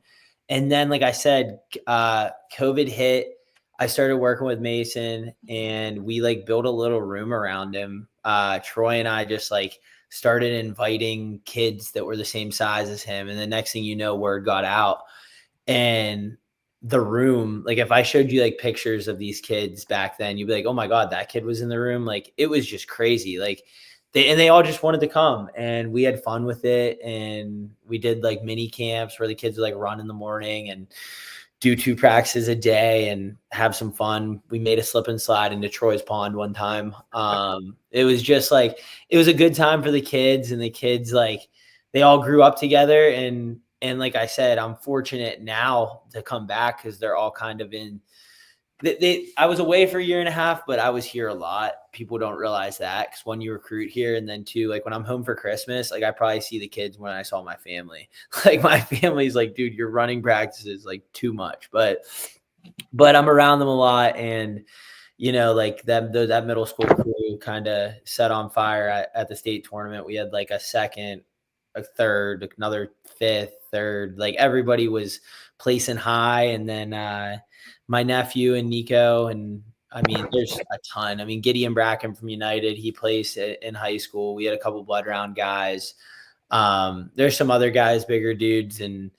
And then, like I said, COVID hit. I started working with Mason, and we like built a little room around him. Troy and I just like started inviting kids that were the same size as him. And the next thing you know, word got out. And the room, like if I showed you like pictures of these kids back then, you'd be like, oh my God, that kid was in the room. Like it was just crazy. Like they all just wanted to come, and we had fun with it. And we did like mini camps where the kids would like run in the morning and do 2 practices a day and have some fun. We made a slip and slide into Troy's pond one time. It was just like, it was a good time for the kids, and the kids, like they all grew up together. And like I said, I'm fortunate now to come back because they're all kind of in. I was away for a year and a half, but I was here a lot. People don't realize that because 1, you recruit here, and then 2, like when I'm home for Christmas, like I probably see the kids when I saw my family. Like my family's like, dude, your running practice is like too much. But I'm around them a lot, and like that middle school crew kind of set on fire at the state tournament. We had like a 2nd, a 3rd, another 5th, 3rd, like everybody was placing high. And then my nephew and Nico, and I mean, there's a ton. I mean, Gideon Bracken from United, he plays in high school. We had a couple blood round guys. There's some other guys, bigger dudes, and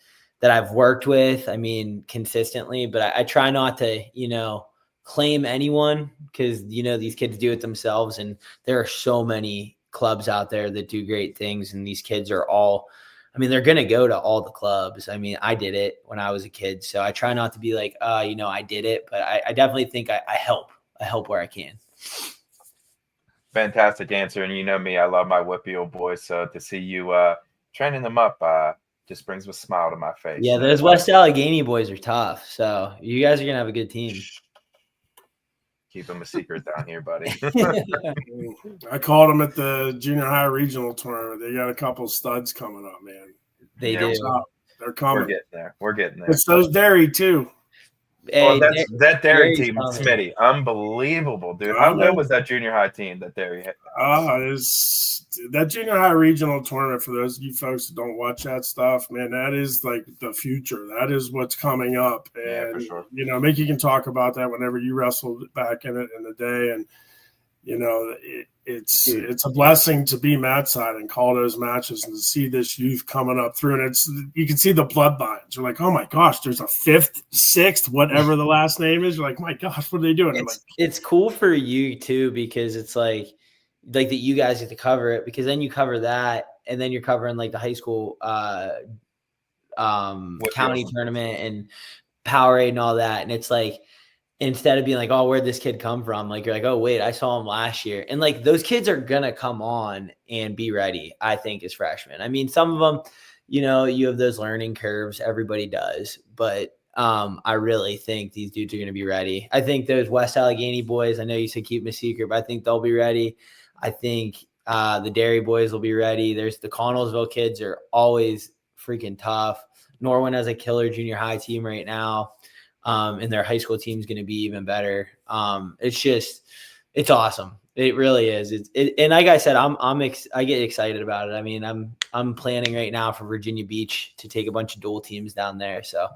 that I've worked with, I mean, consistently, but I try not to, claim anyone because, these kids do it themselves. And there are so many clubs out there that do great things. And these kids are all, I mean, they're going to go to all the clubs. I mean, I did it when I was a kid. So I try not to be like, I did it, but I definitely think I help. I help where I can. Fantastic answer. And you know me, I love my whippy old boys. So to see you training them up just brings a smile to my face. Yeah, those West Allegheny boys are tough. So you guys are going to have a good team. Keep them a secret down here, buddy. I called them at the junior high regional tournament. They got a couple studs coming up, man. They do. They're coming. We're getting there. It's those Derry too. Hey, that Derry team, Smitty, unbelievable, dude. How good was that junior high team that Derry had? That junior high regional tournament, for those of you folks that don't watch that stuff, man, that is like the future. That is what's coming up. And, yeah, for sure. Mickey can talk about that whenever you wrestled back in it in the day. And, it's a blessing to be mat side and call those matches and to see this youth coming up through. And you can see the bloodlines. You're like, oh my gosh, there's a 5th, 6th, whatever the last name is. You're like, my gosh, what are they doing? It's cool for you too, because it's like that you guys get to cover it, because then you cover that, and then you're covering like the high school county tournament and Powerade and all that. And it's like, instead of being like, oh, where'd this kid come from? Like, you're like, oh, wait, I saw him last year. And like, those kids are going to come on and be ready, I think, as freshmen. I mean, some of them, you have those learning curves. Everybody does. But I really think these dudes are going to be ready. I think those West Allegheny boys, I know you said keep them a secret, but I think they'll be ready. I think the Derry boys will be ready. There's the Connellsville kids are always freaking tough. Norwin has a killer junior high team right now. And their high school team is going to be even better. It's awesome. It really is. And like I said, I get excited about it. I mean, I'm planning right now for Virginia Beach to take a bunch of dual teams down there. So,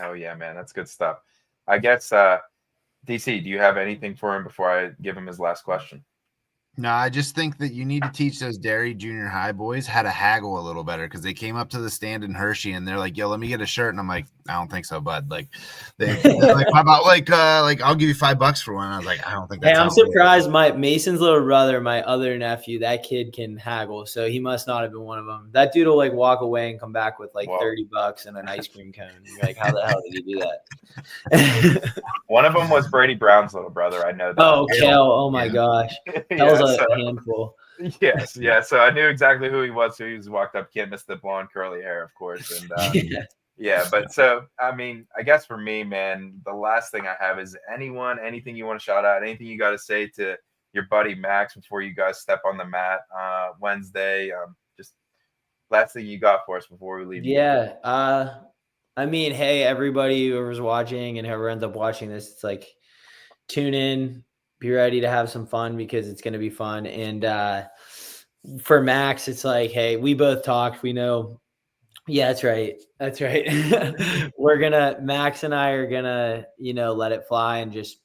oh yeah, man, that's good stuff. I guess DC, do you have anything for him before I give him his last question? No, I just think that you need to teach those Dairy Junior High boys how to haggle a little better, because they came up to the stand in Hershey and they're like, "Yo, let me get a shirt," and I'm like, "I don't think so, bud." Like, they're like, "How about like I'll give you $5 for one?" And I was like, "I don't think Hey, that's." I'm how it works." surprised. My Mason's little brother, my other nephew, that kid can haggle, so he must not have been one of them. That dude will like walk away and come back with like Wow. $30 and an ice cream cone. You're like, how the hell did he do that? One of them was Brady Brown's little brother. I know that. Oh, Kel! Oh my gosh, that was a so- handful. Yes, yeah. So I knew exactly who he was. So he was walked up. Can't miss the blonde curly hair, of course. And Yeah. yeah, but so I mean, I guess for me, man, the last thing I have is anything you want to shout out, anything you got to say to your buddy Max before you guys step on the mat Wednesday. Just last thing you got for us before we leave. Yeah. I mean, hey, everybody whoever's watching and whoever ends up watching this, it's like tune in, be ready to have some fun because it's going to be fun. And for Max, it's like, hey, we both talked. We know. Yeah, that's right. That's right. Max and I are gonna, let it fly and just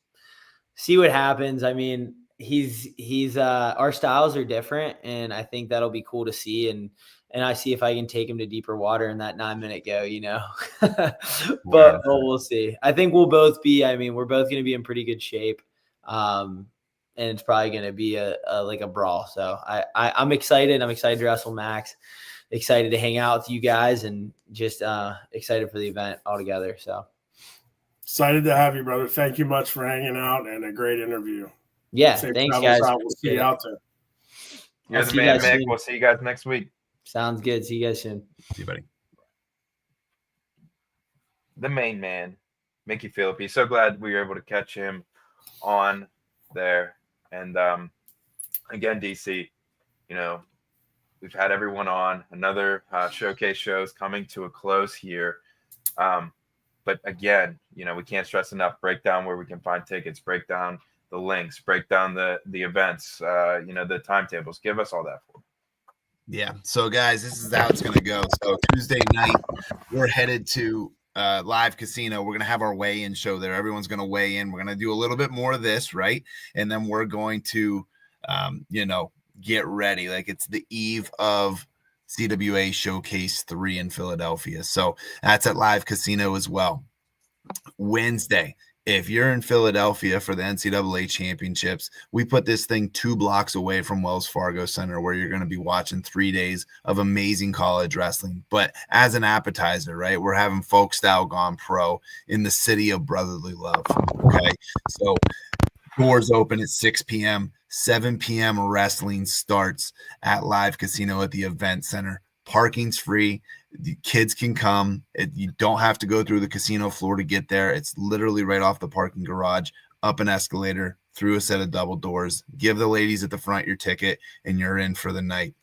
see what happens. I mean, our styles are different, and I think that'll be cool to see. And I see if I can take him to deeper water in that 9-minute go, but we'll see. I think we're both going to be in pretty good shape. And it's probably going to be a brawl. So I'm excited. I'm excited to wrestle Max, excited to hang out with you guys, and just excited for the event altogether. So excited to have you, brother. Thank you much for hanging out and a great interview. Yeah. Safe Thanks, travels guys. out. We'll see you out there. You're I'll the see you man, guys Mick. soon. We'll see you guys next week. Sounds good. See you guys soon. See you, buddy. The main man, Mickey Philippi. So glad we were able to catch him on there. And again, DC, we've had everyone on. Another showcase show is coming to a close here. But again, we can't stress enough. Break down where we can find tickets. Break down the links. Break down the events. The timetables. Give us all that for. Yeah. So, guys, this is how it's going to go. So, Tuesday night, we're headed to Live Casino. We're going to have our weigh-in show there. Everyone's going to weigh in. We're going to do a little bit more of this, right? And then we're going to, get ready. Like, it's the eve of CWA Showcase 3 in Philadelphia. So, that's at Live Casino as well. Wednesday, if you're in Philadelphia for the NCAA championships, we put this thing 2 blocks away from Wells Fargo Center, where you're going to be watching 3 days of amazing college wrestling. But as an appetizer, right, we're having folk style gone pro in the city of brotherly love. Okay. So doors open at 6 p.m., 7 p.m. wrestling starts at Live Casino at the event center. Parking's free. The kids can come. You don't have to go through the casino floor to get there. It's literally right off the parking garage, up an escalator, through a set of double doors. Give the ladies at the front your ticket, and you're in for the night.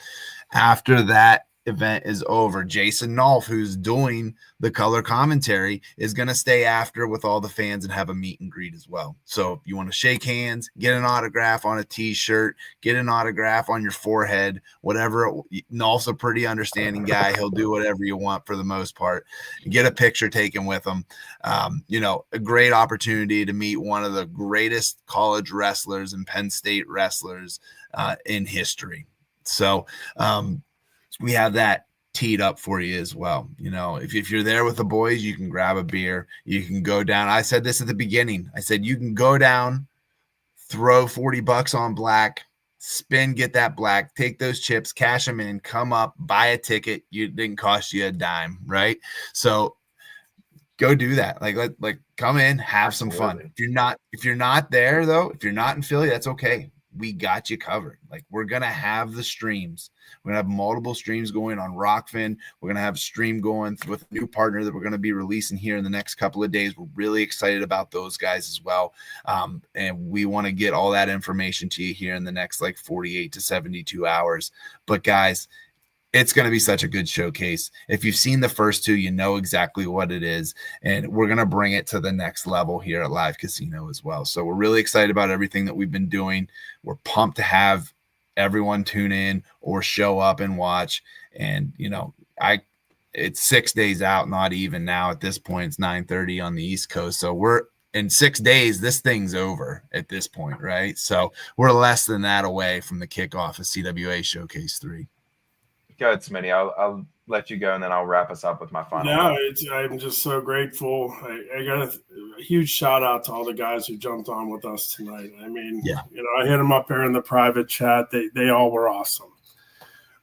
After that event is over, Jason Nolf, who's doing the color commentary, is going to stay after with all the fans and have a meet and greet as well. So if you want to shake hands, get an autograph on a t-shirt, get an autograph on your forehead, whatever. Nolf's a pretty understanding guy. He'll do whatever you want for the most part. Get a picture taken with him. A great opportunity to meet one of the greatest college wrestlers and Penn State wrestlers in history. So we have that teed up for you as well. If you're there with the boys, you can grab a beer. You can go down. I said this at the beginning. I said you can go down, throw $40 on black, spin, get that black, take those chips, cash them in, come up, buy a ticket. You didn't cost you a dime, right? So go do that. Like come in, have some fun. If you're not there though, if you're not in Philly, that's okay. We got you covered. Like, we're going to have the streams. We're going to have multiple streams going on Rockfin. We're going to have a stream going with a new partner that we're going to be releasing here in the next couple of days. We're really excited about those guys as well. And we want to get all that information to you here in the next 48 to 72 hours. But guys, it's going to be such a good showcase. If you've seen the first 2, you know exactly what it is. And we're going to bring it to the next level here at Live Casino as well. So we're really excited about everything that we've been doing. We're pumped to have everyone tune in or show up and watch. And, it's 6 days out, not even now at this point. It's 9:30 on the East Coast. So we're in 6 days, this thing's over at this point, right? So we're less than that away from the kickoff of CWA Showcase 3. Go ahead, Smitty. I'll let you go, and then I'll wrap us up with my final. No, I'm just so grateful. I got a huge shout out to all the guys who jumped on with us tonight. I mean, I hit them up there in the private chat. They all were awesome.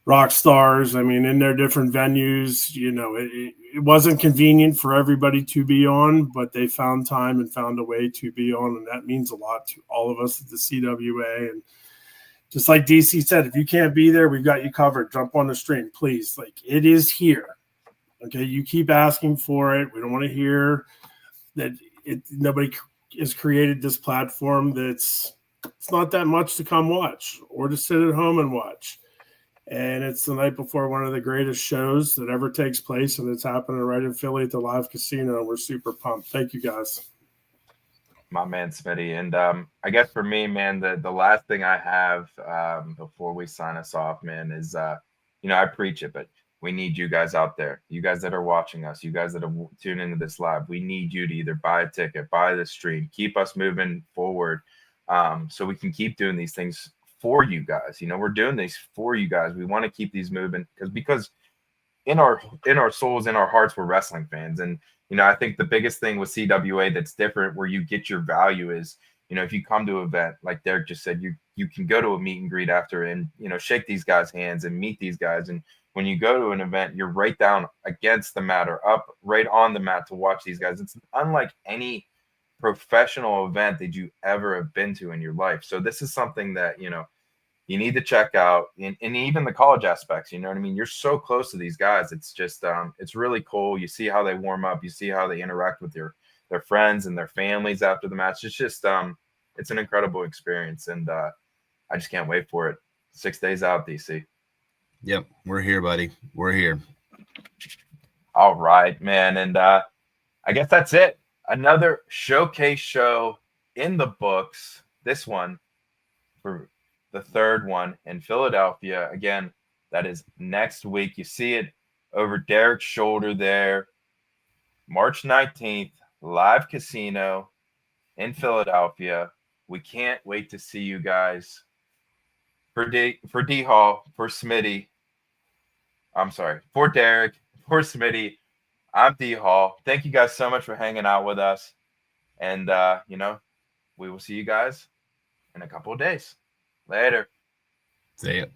Rock stars. I mean, in their different venues, it wasn't convenient for everybody to be on, but they found time and found a way to be on. And that means a lot to all of us at the CWA. And just like DC said, if you can't be there, we've got you covered. Jump on the stream, please. Like, it is here. Okay. You keep asking for it. We don't want to hear that nobody has created this platform it's not that much to come watch or to sit at home and watch. And it's the night before one of the greatest shows that ever takes place, and it's happening right in Philly at the Live Casino. And we're super pumped. Thank you, guys. My man, Smitty. And I guess for me, man, the last thing I have before we sign us off, man, is, I preach it, but we need you guys out there. You guys that are watching us, you guys that are tuned into this live, we need you to either buy a ticket, buy the stream, keep us moving forward so we can keep doing these things for you guys. We're doing these for you guys. We want to keep these moving because in our souls, in our hearts, we're wrestling fans. And I think the biggest thing with CWA that's different, where you get your value, is if you come to an event, like Derek just said, you can go to a meet and greet after and shake these guys' hands and meet these guys. And when you go to an event, you're right down against the mat or up right on the mat to watch these guys. It's unlike any professional event that you ever have been to in your life. So this is something that you need to check out, and even the college aspects. You know what I mean? You're so close to these guys. It's just it's really cool. You see how they warm up. You see how they interact with their friends and their families after the match. It's just it's an incredible experience, and I just can't wait for it. 6 days out, DC. Yep, we're here, buddy. We're here. All right, man, and I guess that's it. Another showcase show in the books. This one for the third one in Philadelphia. Again, that is next week. You see it over Derek's shoulder there. March 19th, Live Casino in Philadelphia. We can't wait to see you guys. For D Hall, for Smitty. I'm sorry, for Derek, for Smitty. I'm D Hall. Thank you guys so much for hanging out with us. And, we will see you guys in a couple of days. Later. See ya.